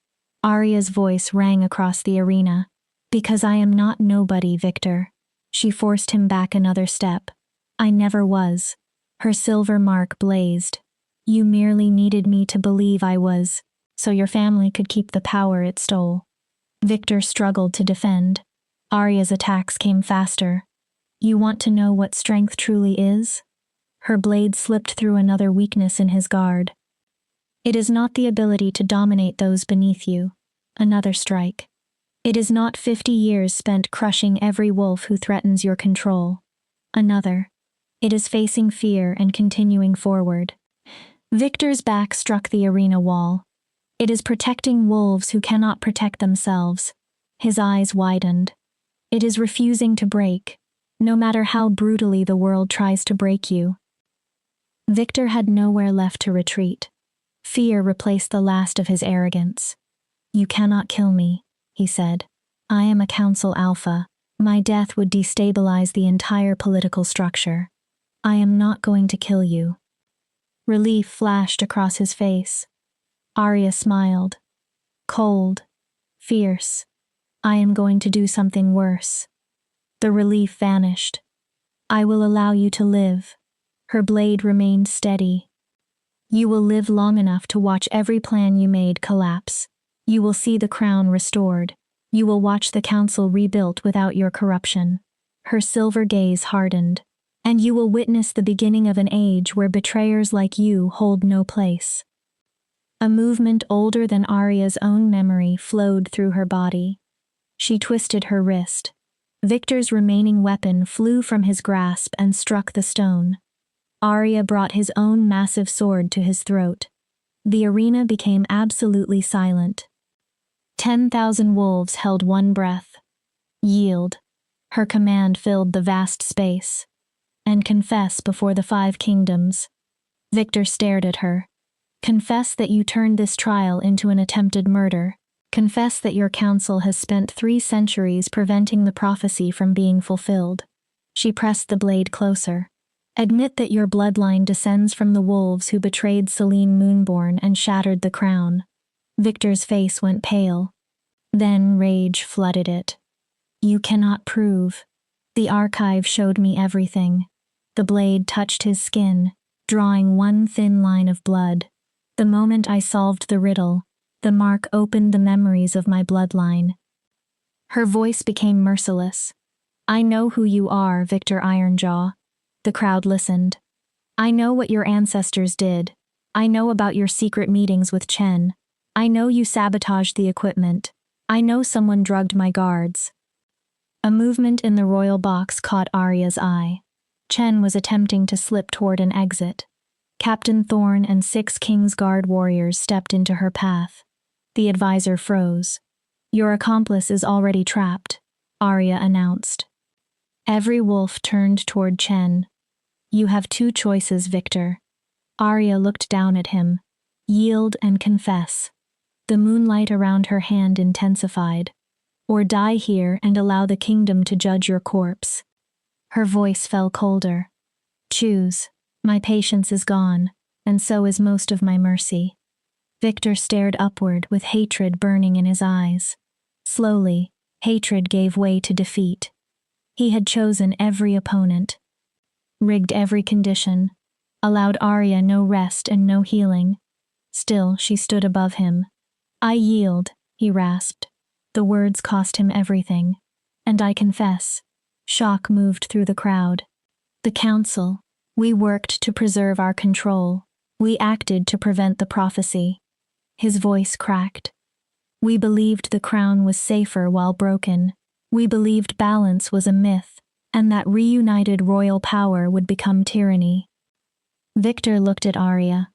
Arya's voice rang across the arena. "Because I am not nobody, Victor." She forced him back another step. "I never was." Her silver mark blazed. "You merely needed me to believe I was, so your family could keep the power it stole." Victor struggled to defend. Arya's attacks came faster. "You want to know what strength truly is?" Her blade slipped through another weakness in his guard. "It is not the ability to dominate those beneath you." Another strike. "It is not 50 years spent crushing every wolf who threatens your control." Another. "It is facing fear and continuing forward." Victor's back struck the arena wall. "It is protecting wolves who cannot protect themselves." His eyes widened. "It is refusing to break, no matter how brutally the world tries to break you." Victor had nowhere left to retreat. Fear replaced the last of his arrogance. "You cannot kill me," he said. "I am a Council Alpha. My death would destabilize the entire political structure. I am not going to kill you." Relief flashed across his face. Arya smiled. Cold. Fierce. "I am going to do something worse." The relief vanished. "I will allow you to live." Her blade remained steady. "You will live long enough to watch every plan you made collapse. You will see the crown restored. You will watch the council rebuilt without your corruption." Her silver gaze hardened. "And you will witness the beginning of an age where betrayers like you hold no place." A movement older than Arya's own memory flowed through her body. She twisted her wrist. Victor's remaining weapon flew from his grasp and struck the stone. Arya brought his own massive sword to his throat. The arena became absolutely silent. 10,000 wolves held one breath. "Yield." Her command filled the vast space. "And confess before the 5 kingdoms." Victor stared at her. "Confess that you turned this trial into an attempted murder. Confess that your council has spent 3 centuries preventing the prophecy from being fulfilled." She pressed the blade closer. "Admit that your bloodline descends from the wolves who betrayed Selene Moonborn and shattered the crown." Victor's face went pale. Then rage flooded it. "You cannot prove. The archive showed me everything." The blade touched his skin, drawing one thin line of blood. "The moment I solved the riddle, the mark opened the memories of my bloodline." Her voice became merciless. "I know who you are, Victor Ironjaw." The crowd listened. "I know what your ancestors did. I know about your secret meetings with Chen. I know you sabotaged the equipment. I know someone drugged my guards." A movement in the royal box caught Arya's eye. Chen was attempting to slip toward an exit. Captain Thorne and 6 King's Guard warriors stepped into her path. The advisor froze. "Your accomplice is already trapped," Arya announced. Every wolf turned toward Chen. "You have 2 choices, Victor." Arya looked down at him. "Yield and confess." The moonlight around her hand intensified. "Or die here and allow the kingdom to judge your corpse." Her voice fell colder. "Choose. My patience is gone, and so is most of my mercy." Victor stared upward with hatred burning in his eyes. Slowly, hatred gave way to defeat. He had chosen every opponent, rigged every condition, allowed Arya no rest and no healing. Still, she stood above him. "I yield," he rasped. The words cost him everything. "And I confess." Shock moved through the crowd. "The council. We worked to preserve our control. We acted to prevent the prophecy." His voice cracked. "We believed the crown was safer while broken. We believed balance was a myth, and that reunited royal power would become tyranny." Victor looked at Arya.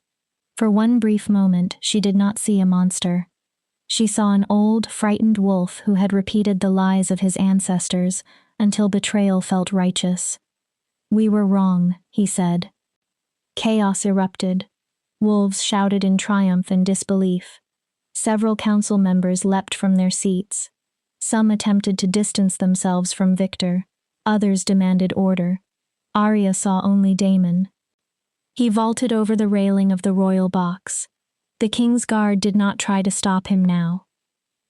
For one brief moment, she did not see a monster. She saw an old, frightened wolf who had repeated the lies of his ancestors until betrayal felt righteous. "We were wrong," he said. Chaos erupted. Wolves shouted in triumph and disbelief. Several council members leapt from their seats. Some attempted to distance themselves from Victor. Others demanded order. Arya saw only Damon. He vaulted over the railing of the royal box. The king's guard did not try to stop him now.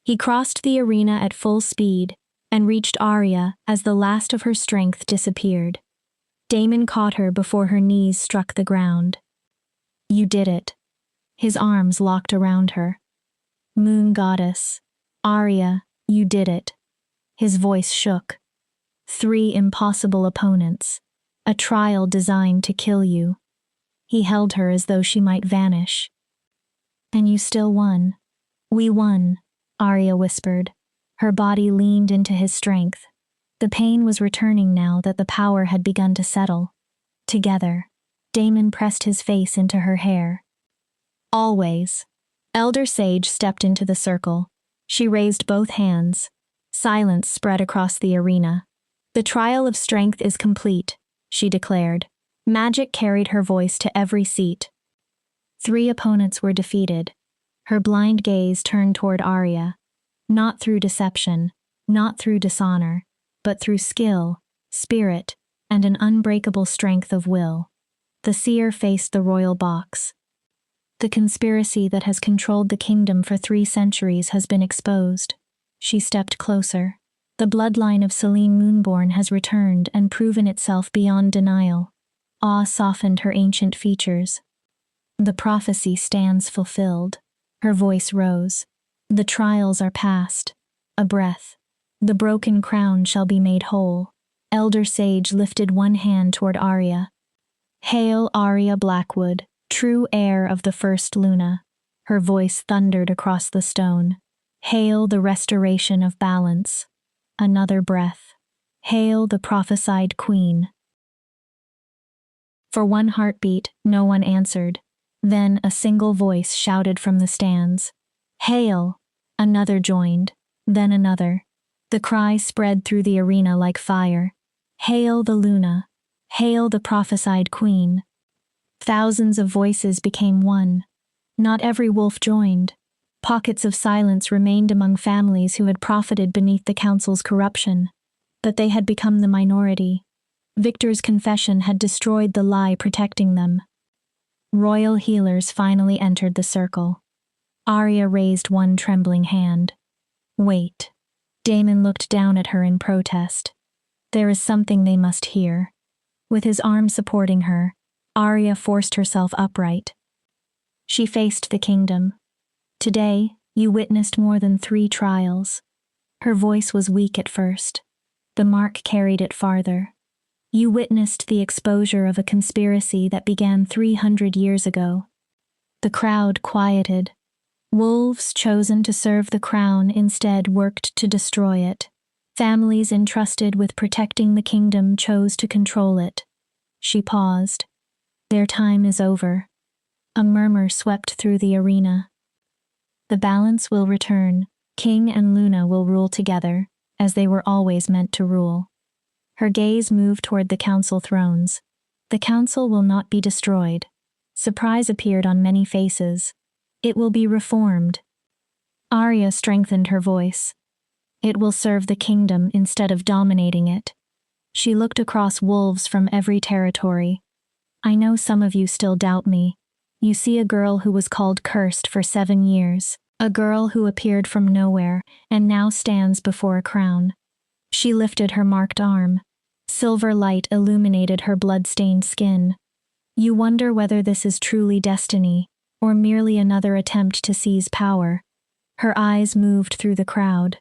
He crossed the arena at full speed and reached Arya as the last of her strength disappeared. Damon caught her before her knees struck the ground. "You did it." His arms locked around her. "Moon goddess. Arya, you did it." His voice shook. 3 impossible opponents. A trial designed to kill you. He held her as though she might vanish. "And you still won." "We won," Arya whispered. Her body leaned into his strength. The pain was returning now that the power had begun to settle. Together, Damon pressed his face into her hair. "Always." Elder Sage stepped into the circle. She raised both hands. Silence spread across the arena. "The trial of strength is complete," she declared. Magic carried her voice to every seat. 3 opponents were defeated. Her blind gaze turned toward Arya. Not through deception, not through dishonor, but through skill, spirit, and an unbreakable strength of will. The seer faced the royal box. "The conspiracy that has controlled the kingdom for 3 centuries has been exposed." She stepped closer. "The bloodline of Selene Moonborn has returned and proven itself beyond denial." Awe softened her ancient features. "The prophecy stands fulfilled." Her voice rose. "The trials are past. A breath. The broken crown shall be made whole." Elder Sage lifted one hand toward Arya. "Hail Arya Blackwood, true heir of the first Luna." Her voice thundered across the stone. "Hail the restoration of balance." Another breath. "Hail the prophesied queen." For one heartbeat, no one answered. Then a single voice shouted from the stands. "Hail!" Another joined. Then another. The cry spread through the arena like fire. "Hail the Luna! Hail the prophesied queen!" Thousands of voices became one. Not every wolf joined. Pockets of silence remained among families who had profited beneath the council's corruption. But they had become the minority. Victor's confession had destroyed the lie protecting them. Royal healers finally entered the circle. Arya raised one trembling hand. "Wait." Damon looked down at her in protest. "There is something they must hear." With his arm supporting her, Arya forced herself upright. She faced the kingdom. "Today, you witnessed more than 3 trials." Her voice was weak at first. The mark carried it farther. "You witnessed the exposure of a conspiracy that began 300 years ago." The crowd quieted. Wolves chosen to serve the crown instead worked to destroy it. Families entrusted with protecting the kingdom chose to control it. She paused. "Their time is over." A murmur swept through the arena. "The balance will return. King and Luna will rule together, as they were always meant to rule." Her gaze moved toward the council thrones. "The council will not be destroyed." Surprise appeared on many faces. "It will be reformed." Arya strengthened her voice. "It will serve the kingdom instead of dominating it." She looked across wolves from every territory. "I know some of you still doubt me. You see a girl who was called cursed for 7 years, a girl who appeared from nowhere and now stands before a crown." She lifted her marked arm. Silver light illuminated her blood-stained skin. "You wonder whether this is truly destiny, or merely another attempt to seize power." Her eyes moved through the crowd.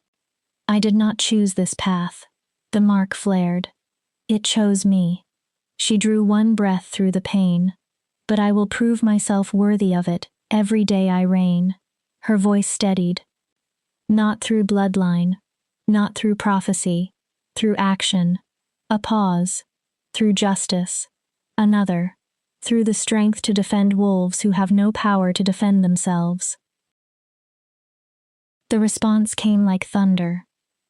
"I did not choose this path." The mark flared. "It chose me." She drew one breath through the pain. "But I will prove myself worthy of it every day I reign." Her voice steadied. "Not through bloodline, not through prophecy, through action." A pause. "Through justice." Another. "Through the strength to defend wolves who have no power to defend themselves." The response came like thunder.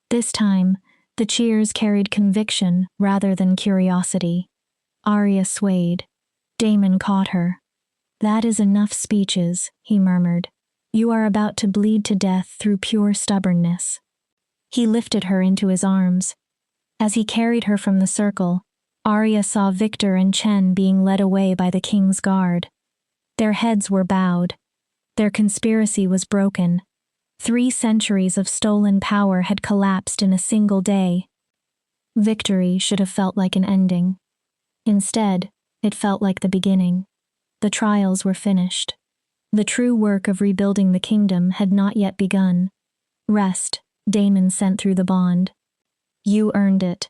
This time, the cheers carried conviction rather than curiosity. Arya swayed. Damon caught her. "That is enough speeches," he murmured. "You are about to bleed to death through pure stubbornness." He lifted her into his arms. As he carried her from the circle, Arya saw Victor and Chen being led away by the king's guard. Their heads were bowed. Their conspiracy was broken. 3 centuries of stolen power had collapsed in a single day. Victory should have felt like an ending. Instead, it felt like the beginning. The trials were finished. The true work of rebuilding the kingdom had not yet begun. "Rest," Damon sent through the bond. "You earned it.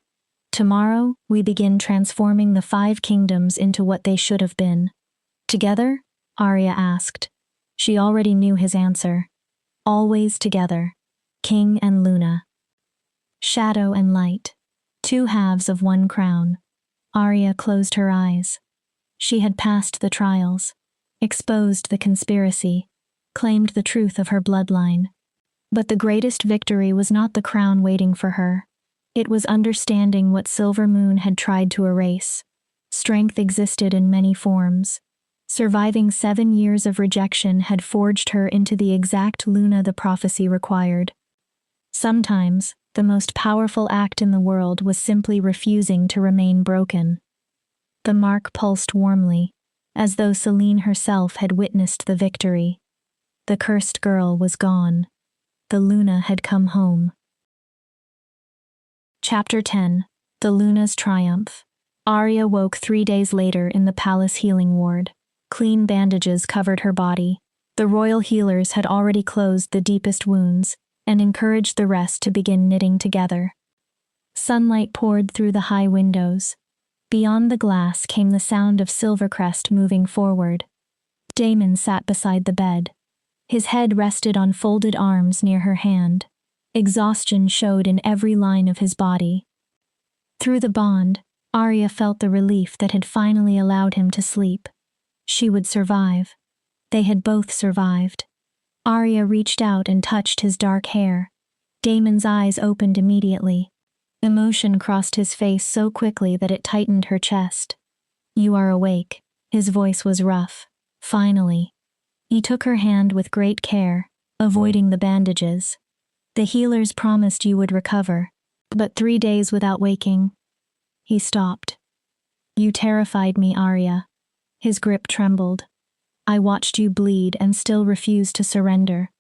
Tomorrow, we begin transforming the 5 kingdoms into what they should have been." "Together?" Arya asked. She already knew his answer. "Always together. King and Luna." Shadow and light. 2 halves of one crown. Arya closed her eyes. She had passed the trials, exposed the conspiracy, claimed the truth of her bloodline. But the greatest victory was not the crown waiting for her. It was understanding what Silver Moon had tried to erase. Strength existed in many forms. Surviving 7 years of rejection had forged her into the exact Luna the prophecy required. Sometimes, the most powerful act in the world was simply refusing to remain broken. The mark pulsed warmly, as though Selene herself had witnessed the victory. The cursed girl was gone. The Luna had come home. Chapter 10. The Luna's Triumph. Arya woke 3 days later in the palace healing ward. Clean bandages covered her body. The royal healers had already closed the deepest wounds and encouraged the rest to begin knitting together. Sunlight poured through the high windows. Beyond the glass came the sound of Silvercrest moving forward. Damon sat beside the bed. His head rested on folded arms near her hand. Exhaustion showed in every line of his body. Through the bond, Arya felt the relief that had finally allowed him to sleep. She would survive. They had both survived. Arya reached out and touched his dark hair. Damon's eyes opened immediately. Emotion crossed his face so quickly that it tightened her chest. "You are awake." His voice was rough. "Finally." He took her hand with great care, avoiding the bandages. "The healers promised you would recover, but 3 days without waking." He stopped. "You terrified me, Arya." His grip trembled. "I watched you bleed and still refused to surrender.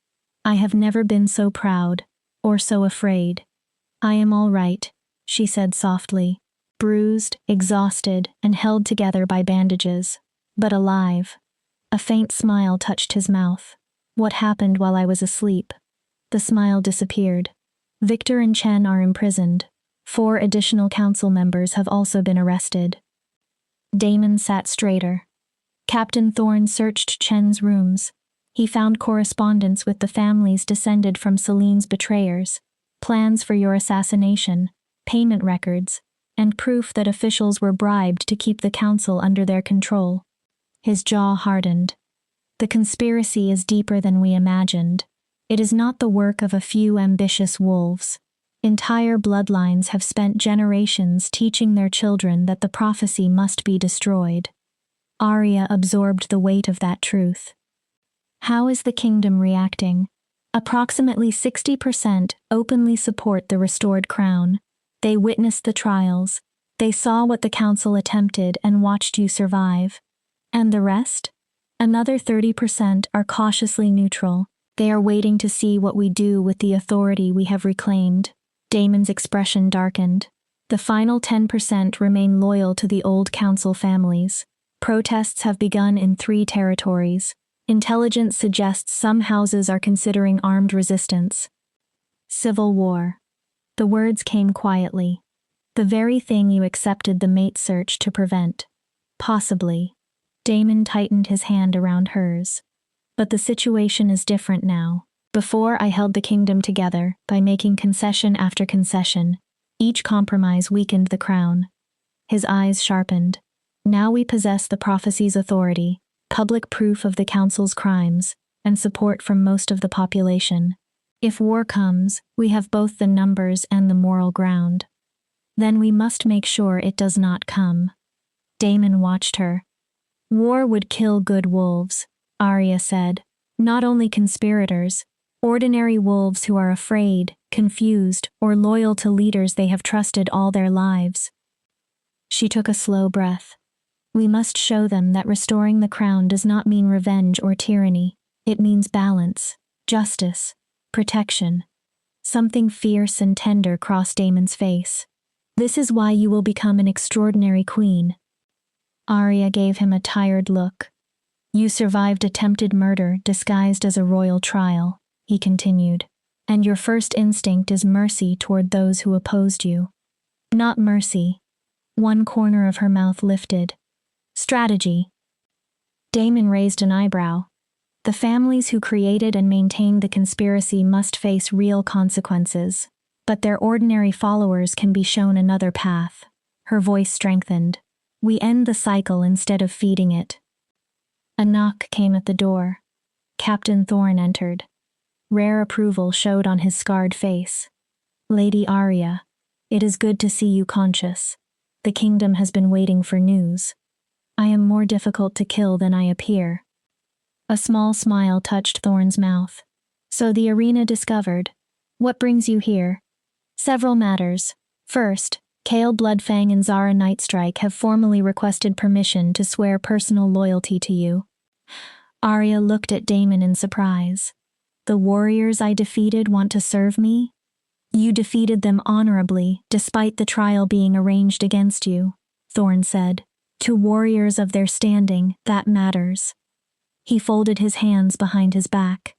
I have never been so proud, or so afraid." "I am all right," she said softly, bruised, exhausted, and held together by bandages, but alive. A faint smile touched his mouth. "What happened while I was asleep?" The smile disappeared. "Victor and Chen are imprisoned. 4 additional council members have also been arrested." Damon sat straighter. Captain Thorne searched Chen's rooms. He found correspondence with the families descended from Selene's betrayers, plans for your assassination, payment records, and proof that officials were bribed to keep the council under their control. His jaw hardened. "The conspiracy is deeper than we imagined. It is not the work of a few ambitious wolves. Entire bloodlines have spent generations teaching their children that the prophecy must be destroyed." Arya absorbed the weight of that truth. "How is the kingdom reacting?" Approximately 60% openly support the restored crown. They witnessed the trials. They saw what the council attempted and watched you survive. And the rest? Another 30% are cautiously neutral. They are waiting to see what we do with the authority we have reclaimed. Damon's expression darkened. The final 10% remain loyal to the old council families. Protests have begun in 3 territories. Intelligence suggests some houses are considering armed resistance. Civil war. The words came quietly. The very thing you accepted the mate search to prevent. Possibly. Damon tightened his hand around hers. But the situation is different now. Before, I held the kingdom together by making concession after concession. Each compromise weakened the crown. His eyes sharpened. Now we possess the prophecy's authority, public proof of the council's crimes, and support from most of the population. If war comes, we have both the numbers and the moral ground. Then we must make sure it does not come. Damon watched her. War would kill good wolves, Arya said. Not only conspirators, ordinary wolves who are afraid, confused, or loyal to leaders they have trusted all their lives. She took a slow breath. We must show them that restoring the crown does not mean revenge or tyranny. It means balance, justice, protection. Something fierce and tender crossed Damon's face. This is why you will become an extraordinary queen. Arya gave him a tired look. You survived attempted murder disguised as a royal trial, he continued, and your first instinct is mercy toward those who opposed you. Not mercy. One corner of her mouth lifted. Strategy. Damon raised an eyebrow. The families who created and maintained the conspiracy must face real consequences, but their ordinary followers can be shown another path. Her voice strengthened. We end the cycle instead of feeding it. A knock came at the door. Captain Thorne entered. Rare approval showed on his scarred face. Lady Arya, it is good to see you conscious. The kingdom has been waiting for news. I am more difficult to kill than I appear. A small smile touched Thorne's mouth. So the arena discovered. What brings you here? Several matters. First, Chaol Bloodfang and Zara Nightstrike have formally requested permission to swear personal loyalty to you. Arya looked at Damon in surprise. The warriors I defeated want to serve me? You defeated them honorably, despite the trial being arranged against you, Thorne said. To warriors of their standing, that matters. He folded his hands behind his back.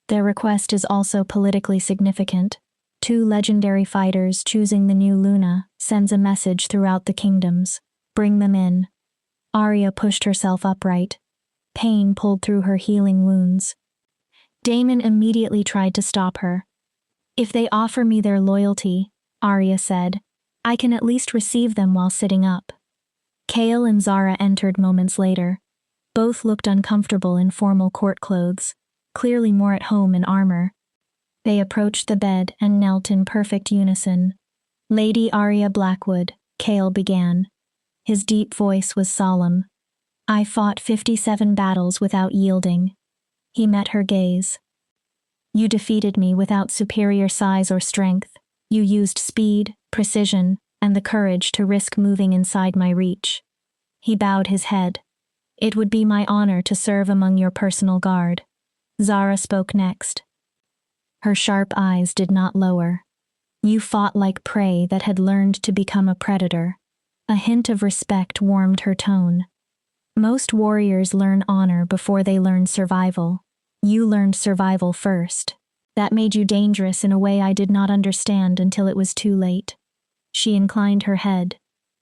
Their request is also politically significant. 2 legendary fighters choosing the new Luna sends a message throughout the kingdoms. Bring them in. Arya pushed herself upright. Pain pulled through her healing wounds. Damon immediately tried to stop her. If they offer me their loyalty, Arya said, I can at least receive them while sitting up. Chaol and Zara entered moments later. Both looked uncomfortable in formal court clothes, clearly more at home in armor. They approached the bed and knelt in perfect unison. Lady Arya Blackwood, Chaol began. His deep voice was solemn. I fought 57 battles without yielding. He met her gaze. You defeated me without superior size or strength. You used speed, precision, and the courage to risk moving inside my reach. He bowed his head. It would be my honor to serve among your personal guard. Zara spoke next. Her sharp eyes did not lower. You fought like prey that had learned to become a predator. A hint of respect warmed her tone. Most warriors learn honor before they learn survival. You learned survival first. That made you dangerous in a way I did not understand until it was too late. She inclined her head.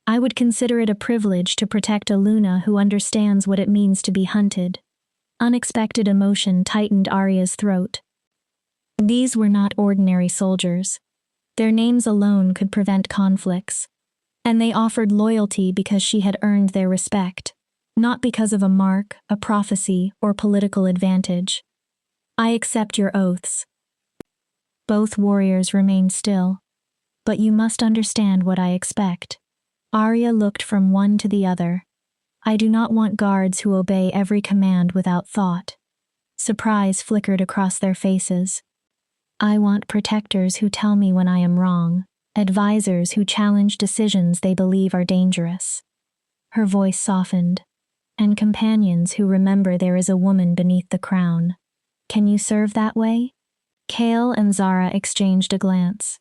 I would consider it a privilege to protect a Luna who understands what it means to be hunted. Unexpected emotion tightened Arya's throat. These were not ordinary soldiers. Their names alone could prevent conflicts. And they offered loyalty because she had earned their respect, not because of a mark, a prophecy, or political advantage. I accept your oaths. Both warriors remained still. But you must understand what I expect. Arya looked from one to the other. I do not want guards who obey every command without thought. Surprise flickered across their faces. I want protectors who tell me when I am wrong, advisors who challenge decisions they believe are dangerous. Her voice softened. And companions who remember there is a woman beneath the crown. Can you serve that way? Chaol and Zara exchanged a glance.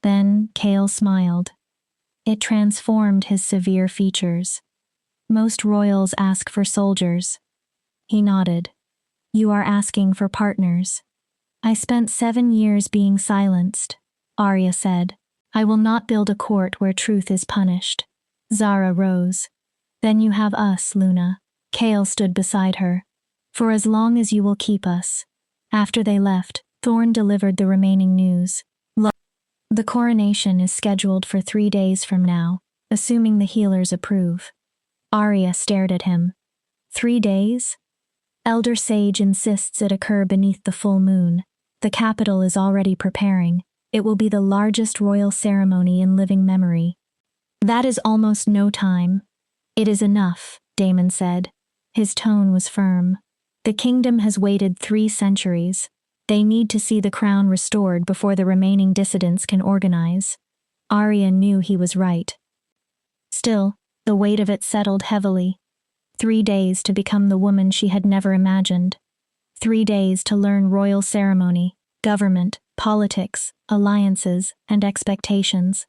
Then Chaol smiled. It transformed his severe features. Most royals ask for soldiers. He nodded. You are asking for partners. I spent 7 years being silenced, Arya said. I will not build a court where truth is punished. Zara rose. Then you have us, Luna. Chaol stood beside her. For as long as you will keep us. After they left, Thorne delivered the remaining news. The coronation is scheduled for 3 days from now, assuming the healers approve. Arya stared at him. 3 days? Elder Sage insists it occur beneath the full moon. The capital is already preparing. It will be the largest royal ceremony in living memory. That is almost no time. It is enough, Damon said. His tone was firm. The kingdom has waited 3 centuries. They need to see the crown restored before the remaining dissidents can organize. Arya knew he was right. Still, the weight of it settled heavily. 3 days to become the woman she had never imagined. 3 days to learn royal ceremony, government, politics, alliances, and expectations.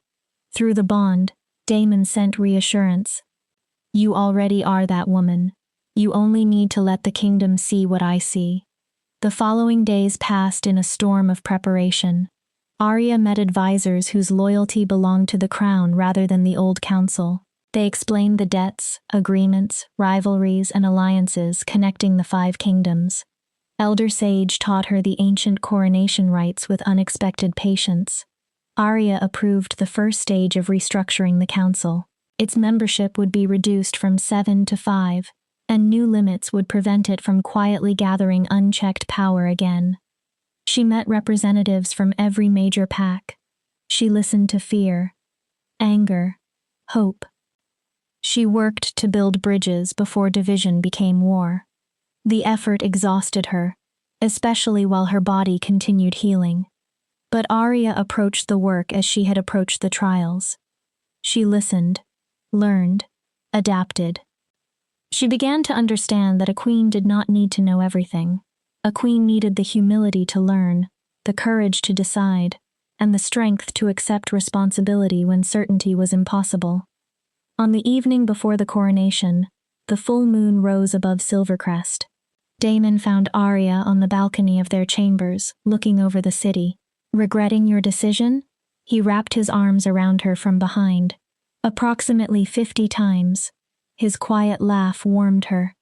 Through the bond, Damon sent reassurance. You already are that woman. You only need to let the kingdom see what I see. The following days passed in a storm of preparation. Arya met advisors whose loyalty belonged to the crown rather than the old council. They explained the debts, agreements, rivalries, and alliances connecting the 5 kingdoms. Elder Sage taught her the ancient coronation rites with unexpected patience. Arya approved the first stage of restructuring the council. Its membership would be reduced from 7 to 5, and new limits would prevent it from quietly gathering unchecked power again. She met representatives from every major pack. She listened to fear, anger, hope. She worked to build bridges before division became war. The effort exhausted her, especially while her body continued healing. But Arya approached the work as she had approached the trials. She listened, learned, adapted. She began to understand that a queen did not need to know everything. A queen needed the humility to learn, the courage to decide, and the strength to accept responsibility when certainty was impossible. On the evening before the coronation, the full moon rose above Silvercrest. Damon found Arya on the balcony of their chambers, looking over the city. Regretting your decision? He wrapped his arms around her from behind. Approximately 50 times. His quiet laugh warmed her.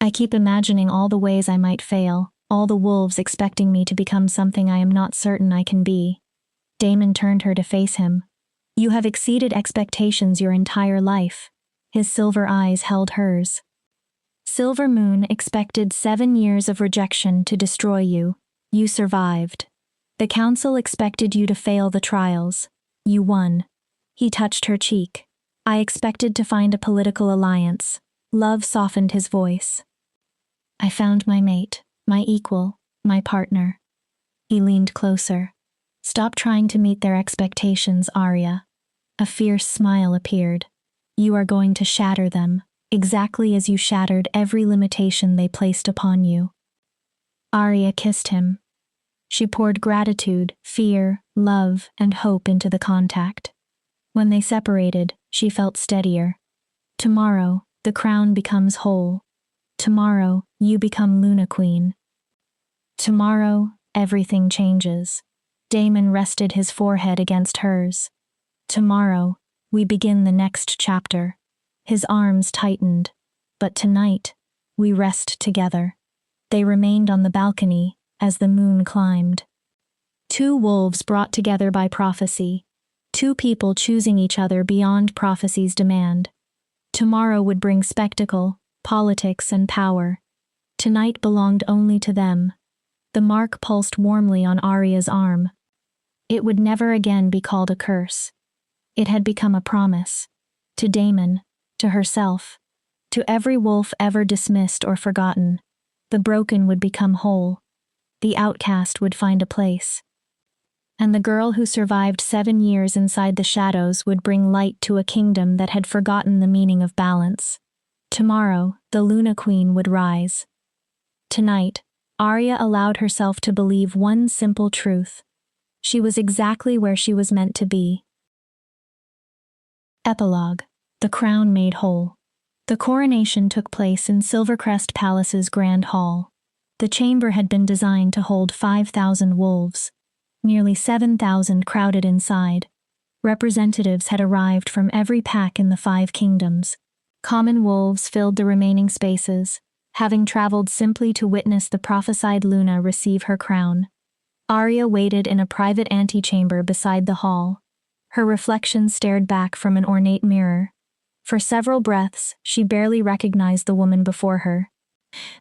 I keep imagining all the ways I might fail, all the wolves expecting me to become something I am not certain I can be. Damon turned her to face him. You have exceeded expectations your entire life. His silver eyes held hers. Silver Moon expected 7 years of rejection to destroy you. You survived. The council expected you to fail the trials. You won. He touched her cheek. I expected to find a political alliance. Love softened his voice. I found my mate, my equal, my partner. He leaned closer. Stop trying to meet their expectations, Arya. A fierce smile appeared. You are going to shatter them, exactly as you shattered every limitation they placed upon you. Arya kissed him. She poured gratitude, fear, love, and hope into the contact. When they separated, she felt steadier. Tomorrow, the crown becomes whole. Tomorrow, you become Luna Queen. Tomorrow, everything changes. Damon rested his forehead against hers. Tomorrow, we begin the next chapter. His arms tightened. But tonight, we rest together. They remained on the balcony as the moon climbed. 2 wolves brought together by prophecy. 2 people choosing each other beyond prophecy's demand. Tomorrow would bring spectacle, politics, and power. Tonight belonged only to them. The mark pulsed warmly on Arya's arm. It would never again be called a curse. It had become a promise. To Damon, to herself, to every wolf ever dismissed or forgotten. The broken would become whole. The outcast would find a place. And the girl who survived 7 years inside the shadows would bring light to a kingdom that had forgotten the meaning of balance. Tomorrow, the Luna Queen would rise. Tonight, Arya allowed herself to believe one simple truth. She was exactly where she was meant to be. Epilogue. The crown made whole. The coronation took place in Silvercrest Palace's Grand Hall. The chamber had been designed to hold 5,000 wolves. Nearly 7,000 crowded inside. Representatives had arrived from every pack in the 5 kingdoms. Common wolves filled the remaining spaces, having traveled simply to witness the prophesied Luna receive her crown. Arya waited in a private antechamber beside the hall. Her reflection stared back from an ornate mirror. For several breaths, she barely recognized the woman before her.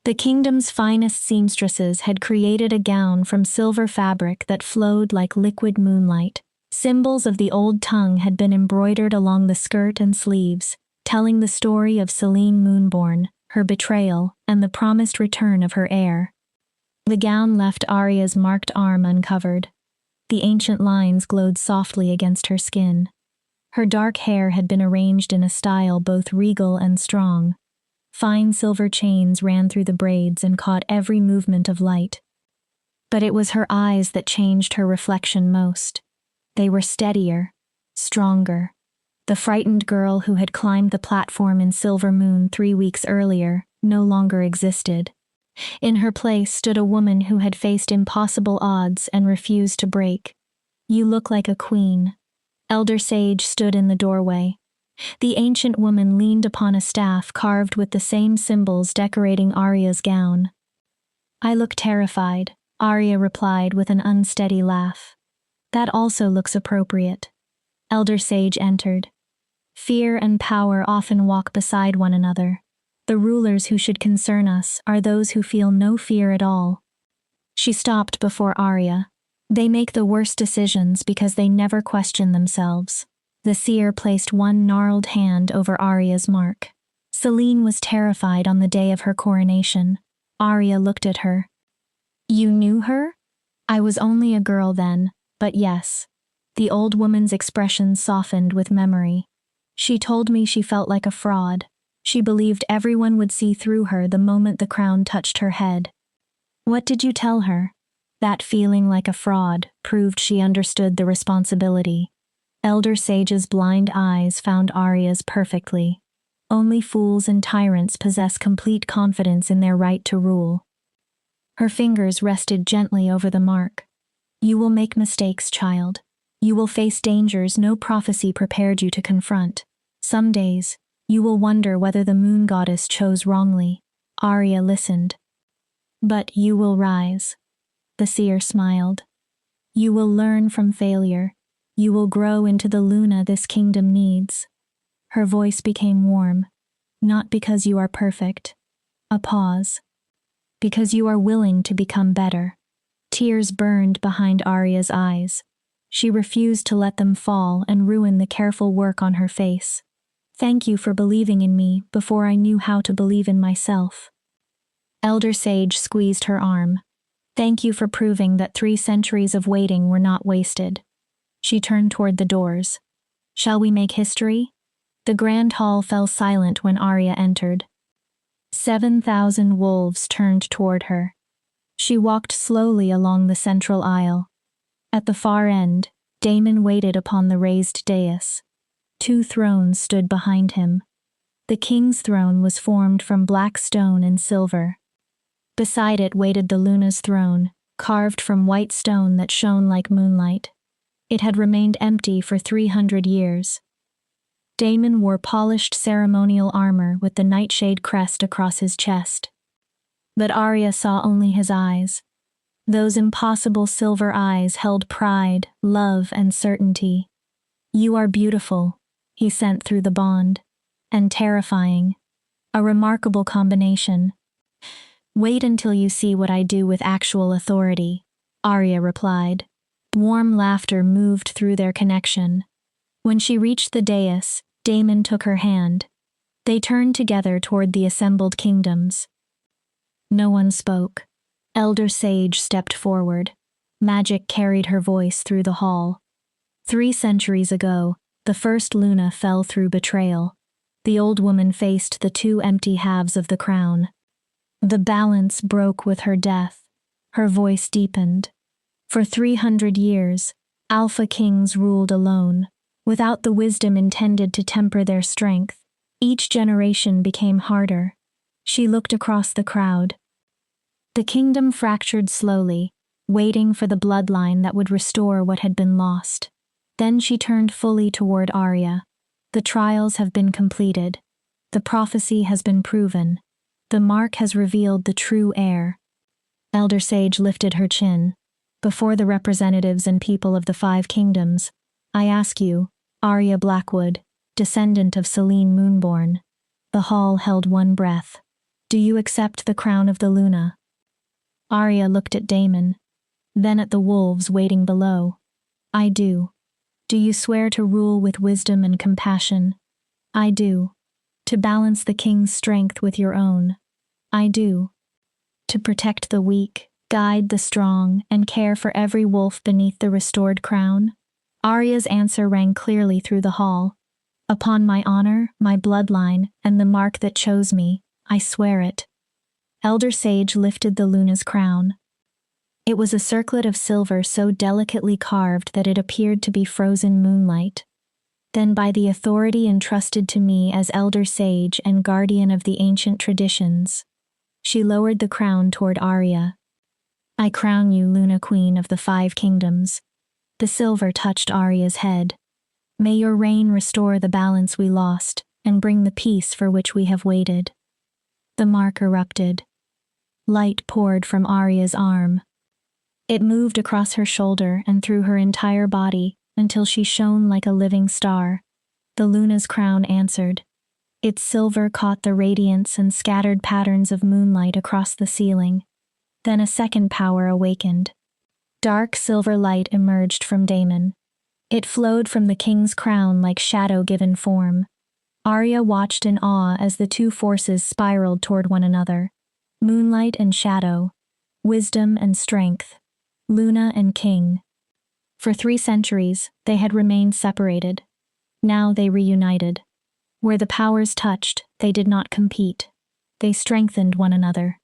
The kingdom's finest seamstresses had created a gown from silver fabric that flowed like liquid moonlight. Symbols of the old tongue had been embroidered along the skirt and sleeves, telling the story of Selene Moonborn, her betrayal, and the promised return of her heir. The gown left Arya's marked arm uncovered. The ancient lines glowed softly against her skin. Her dark hair had been arranged in a style both regal and strong. Fine silver chains ran through the braids and caught every movement of light. But it was her eyes that changed her reflection most. They were steadier, stronger. The frightened girl who had climbed the platform in Silver Moon 3 weeks earlier no longer existed. In her place stood a woman who had faced impossible odds and refused to break. "You look like a queen." Elder Sage stood in the doorway. The ancient woman leaned upon a staff carved with the same symbols decorating Arya's gown. "I look terrified," Arya replied with an unsteady laugh. "That also looks appropriate." Elder Sage entered. Fear and power often walk beside one another. The rulers who should concern us are those who feel no fear at all. She stopped before Arya. "They make the worst decisions because they never question themselves." The seer placed one gnarled hand over Arya's mark. Selene was terrified on the day of her coronation. Arya looked at her. "You knew her?" "I was only a girl then, but yes." The old woman's expression softened with memory. "She told me she felt like a fraud. She believed everyone would see through her the moment the crown touched her head." "What did you tell her?" That feeling like a fraud proved she understood the responsibility. Elder Sage's blind eyes found Arya's perfectly. Only fools and tyrants possess complete confidence in their right to rule. Her fingers rested gently over the mark. "You will make mistakes, child. You will face dangers no prophecy prepared you to confront. Some days, you will wonder whether the moon goddess chose wrongly." Arya listened. "But you will rise." The seer smiled. "You will learn from failure. You will grow into the Luna this kingdom needs." Her voice became warm. "Not because you are perfect." A pause. "Because you are willing to become better." Tears burned behind Arya's eyes. She refused to let them fall and ruin the careful work on her face. "Thank you for believing in me before I knew how to believe in myself." Elder Sage squeezed her arm. "Thank you for proving that 3 centuries of waiting were not wasted." She turned toward the doors. "Shall we make history?" The grand hall fell silent when Arya entered. 7,000 wolves turned toward her. She walked slowly along the central aisle. At the far end, Damon waited upon the raised dais. 2 thrones stood behind him. The king's throne was formed from black stone and silver. Beside it waited the Luna's throne, carved from white stone that shone like moonlight. It had remained empty for 300 years. Damon wore polished ceremonial armor with the nightshade crest across his chest. But Arya saw only his eyes. Those impossible silver eyes held pride, love, and certainty. "You are beautiful," he sent through the bond, "and terrifying. A remarkable combination." "Wait until you see what I do with actual authority," Arya replied. Warm laughter moved through their connection. When she reached the dais, Damon took her hand. They turned together toward the assembled kingdoms. No one spoke. Elder Sage stepped forward. Magic carried her voice through the hall. 3 centuries ago, the first Luna fell through betrayal. The old woman faced the 2 empty halves of the crown. The balance broke with her death. Her voice deepened. For 300 years, Alpha Kings ruled alone, without the wisdom intended to temper their strength. Each generation became harder. She looked across the crowd. The kingdom fractured slowly, waiting for the bloodline that would restore what had been lost. Then she turned fully toward Arya. "The trials have been completed. The prophecy has been proven. The mark has revealed the true heir." Elder Sage lifted her chin. "Before the representatives and people of the 5 kingdoms, I ask you, Arya Blackwood, descendant of Selene Moonborn." The hall held one breath. Do you accept the crown of the Luna? Arya looked at Damon, then at the wolves waiting below. I do. Do you swear to rule with wisdom and compassion? I do. To balance the king's strength with your own? I do. To protect the weak, guide the strong, and care for every wolf beneath the restored crown? Arya's answer rang clearly through the hall. Upon my honor, my bloodline, and the mark that chose me, I swear it. Elder Sage lifted the Luna's crown. It was a circlet of silver so delicately carved that it appeared to be frozen moonlight. Then, by the authority entrusted to me as Elder Sage and guardian of the ancient traditions, she lowered the crown toward Arya. I crown you Luna Queen of the 5 Kingdoms. The silver touched Arya's head. May your reign restore the balance we lost and bring the peace for which we have waited. The mark erupted. Light poured from Arya's arm. It moved across her shoulder and through her entire body until she shone like a living star. The Luna's crown answered. Its silver caught the radiance and scattered patterns of moonlight across the ceiling. Then a second power awakened. Dark silver light emerged from Damon. It flowed from the king's crown like shadow given form. Arya watched in awe as the two forces spiraled toward one another. Moonlight and shadow, wisdom and strength, Luna and king. For 3 centuries, they had remained separated. Now they reunited. Where the powers touched, they did not compete. They strengthened one another.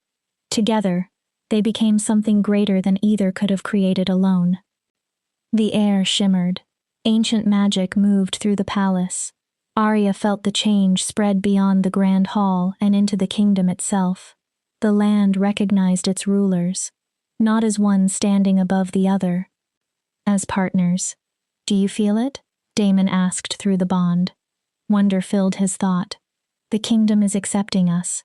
Together, they became something greater than either could have created alone. The air shimmered. Ancient magic moved through the palace. Arya felt the change spread beyond the grand hall and into the kingdom itself. The land recognized its rulers, not as one standing above the other, as partners. Do you feel it? Damon asked through the bond. Wonder filled his thought. The kingdom is accepting us.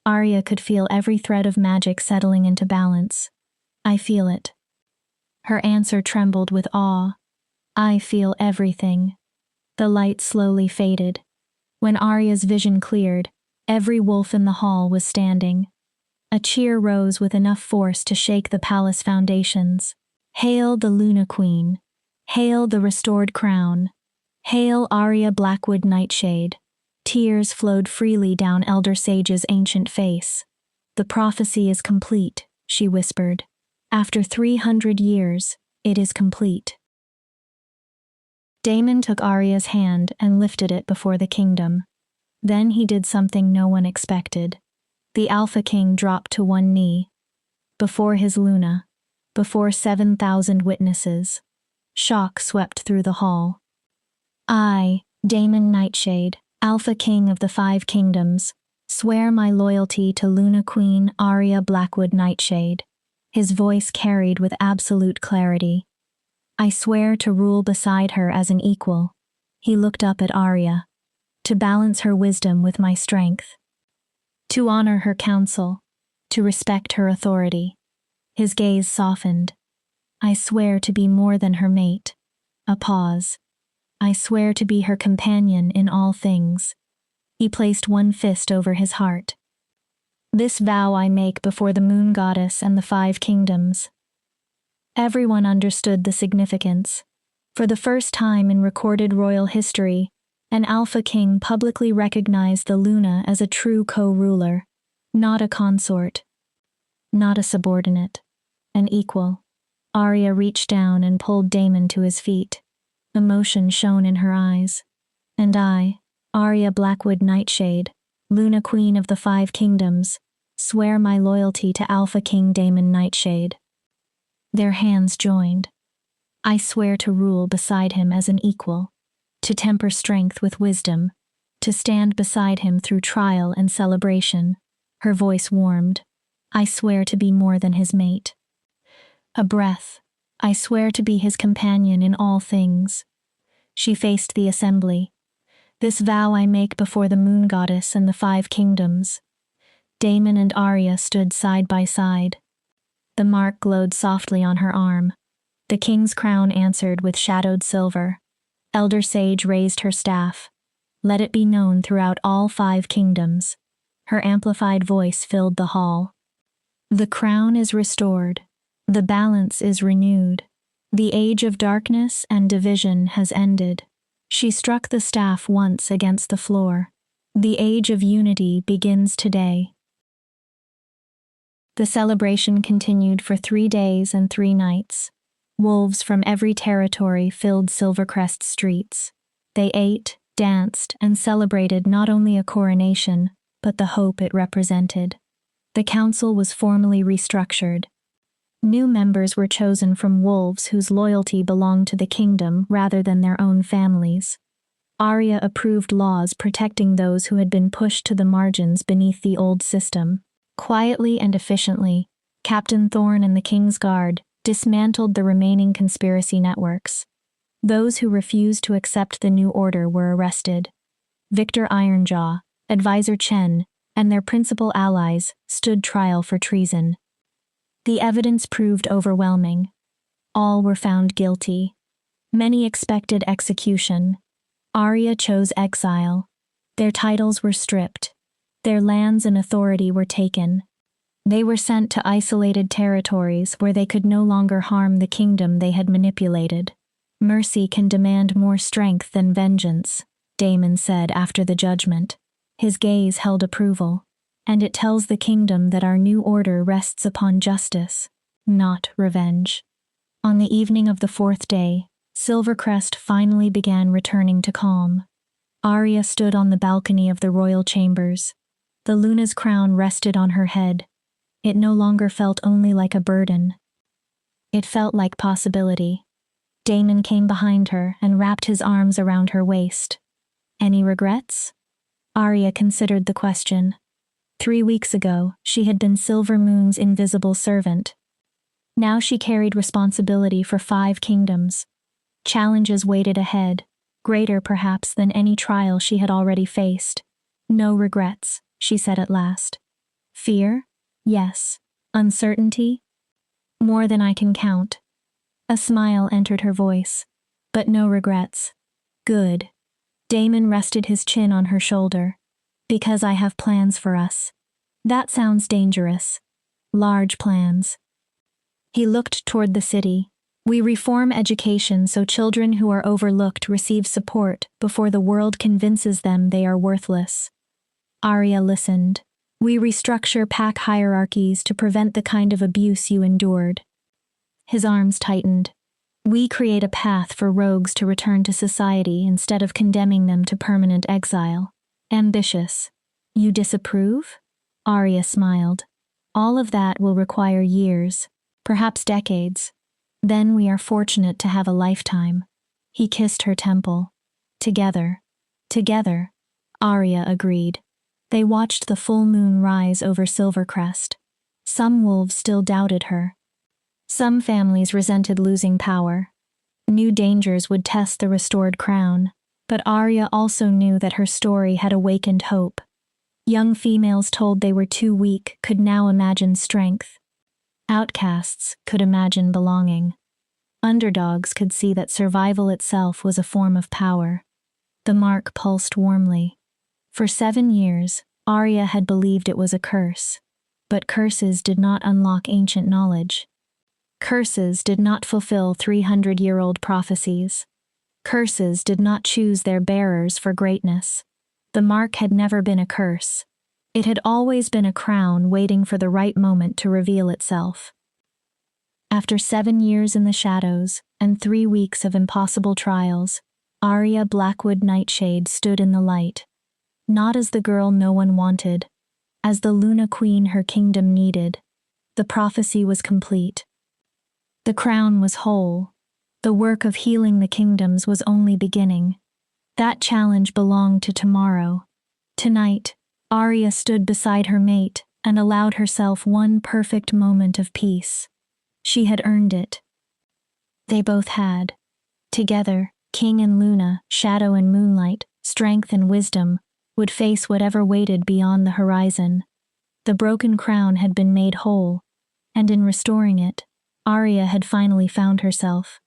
Arya could feel every thread of magic settling into balance. I feel it. Her answer trembled with awe. I feel everything. The light slowly faded. When Arya's vision cleared, every wolf in the hall was standing. A cheer rose with enough force to shake the palace foundations. Hail the Luna Queen. Hail the restored crown. Hail Arya Blackwood Nightshade. Tears flowed freely down Elder Sage's ancient face. The prophecy is complete, she whispered. After 300 years, it is complete. Damon took Arya's hand and lifted it before the kingdom. Then he did something no one expected. The Alpha King dropped to one knee. Before his Luna. Before 7,000 witnesses. Shock swept through the hall. I, Damon Nightshade, Alpha King of the 5 Kingdoms, swear my loyalty to Luna Queen Arya Blackwood Nightshade. His voice carried with absolute clarity. I swear to rule beside her as an equal. He looked up at Arya. To balance her wisdom with my strength. To honor her counsel. To respect her authority. His gaze softened. I swear to be more than her mate. A pause. I swear to be her companion in all things. He placed one fist over his heart. This vow I make before the moon goddess and the 5 kingdoms. Everyone understood the significance. For the first time in recorded royal history, an Alpha King publicly recognized the Luna as a true co-ruler, not a consort, not a subordinate, an equal. Arya reached down and pulled Damon to his feet. Emotion shone in her eyes. And I, Arya Blackwood Nightshade, Luna Queen of the 5 Kingdoms, swear my loyalty to Alpha King Damon Nightshade. Their hands joined. I swear to rule beside him as an equal, to temper strength with wisdom, to stand beside him through trial and celebration. Her voice warmed. I swear to be more than his mate. A breath. I swear to be his companion in all things. She faced the assembly. This vow I make before the moon goddess and the 5 kingdoms. Damon and Arya stood side by side. The mark glowed softly on her arm. The king's crown answered with shadowed silver. Elder Sage raised her staff. Let it be known throughout all 5 kingdoms. Her amplified voice filled the hall. The crown is restored. The balance is renewed. The age of darkness and division has ended. She struck the staff once against the floor. The age of unity begins today. The celebration continued for 3 days and 3 nights. Wolves from every territory filled Silvercrest streets. They ate, danced, and celebrated not only a coronation, but the hope it represented. The council was formally restructured. New members were chosen from wolves whose loyalty belonged to the kingdom rather than their own families. Arya approved laws protecting those who had been pushed to the margins beneath the old system. Quietly and efficiently, Captain Thorne and the King's Guard dismantled the remaining conspiracy networks. Those who refused to accept the new order were arrested. Victor Ironjaw, Advisor Chen, and their principal allies stood trial for treason. The evidence proved overwhelming. All were found guilty. Many expected execution. Arya chose exile. Their titles were stripped. Their lands and authority were taken. They were sent to isolated territories where they could no longer harm the kingdom they had manipulated. Mercy can demand more strength than vengeance, Damon said after the judgment. His gaze held approval. And it tells the kingdom that our new order rests upon justice, not revenge. On the evening of the 4th day, Silvercrest finally began returning to calm. Arya stood on the balcony of the royal chambers. The Luna's crown rested on her head. It no longer felt only like a burden. It felt like possibility. Damon came behind her and wrapped his arms around her waist. Any regrets? Arya considered the question. 3 weeks ago, she had been Silvermoon's invisible servant. Now she carried responsibility for 5 kingdoms. Challenges waited ahead, greater perhaps than any trial she had already faced. No regrets, she said at last. Fear? Yes. Uncertainty? More than I can count. A smile entered her voice. But no regrets. Good. Damon rested his chin on her shoulder. Because I have plans for us. That sounds dangerous. Large plans. He looked toward the city. We reform education so children who are overlooked receive support before the world convinces them they are worthless. Arya listened. We restructure pack hierarchies to prevent the kind of abuse you endured. His arms tightened. We create a path for rogues to return to society instead of condemning them to permanent exile. Ambitious. You disapprove? Arya smiled. All of that will require years, perhaps decades. Then we are fortunate to have a lifetime. He kissed her temple. Together. Together. Arya agreed. They watched the full moon rise over Silvercrest. Some wolves still doubted her. Some families resented losing power. New dangers would test the restored crown. But Arya also knew that her story had awakened hope. Young females told they were too weak could now imagine strength. Outcasts could imagine belonging. Underdogs could see that survival itself was a form of power. The mark pulsed warmly. For 7 years, Arya had believed it was a curse. But curses did not unlock ancient knowledge. Curses did not fulfill 300-year-old prophecies. Curses did not choose their bearers for greatness. The mark had never been a curse. It had always been a crown waiting for the right moment to reveal itself. After 7 years in the shadows and 3 weeks of impossible trials, Arya Blackwood Nightshade stood in the light. Not as the girl no one wanted, as the Luna Queen her kingdom needed. The prophecy was complete. The crown was whole. The work of healing the kingdoms was only beginning. That challenge belonged to tomorrow. Tonight, Arya stood beside her mate and allowed herself one perfect moment of peace. She had earned it. They both had. Together, King and Luna, shadow and moonlight, strength and wisdom, would face whatever waited beyond the horizon. The broken crown had been made whole, and in restoring it, Arya had finally found herself.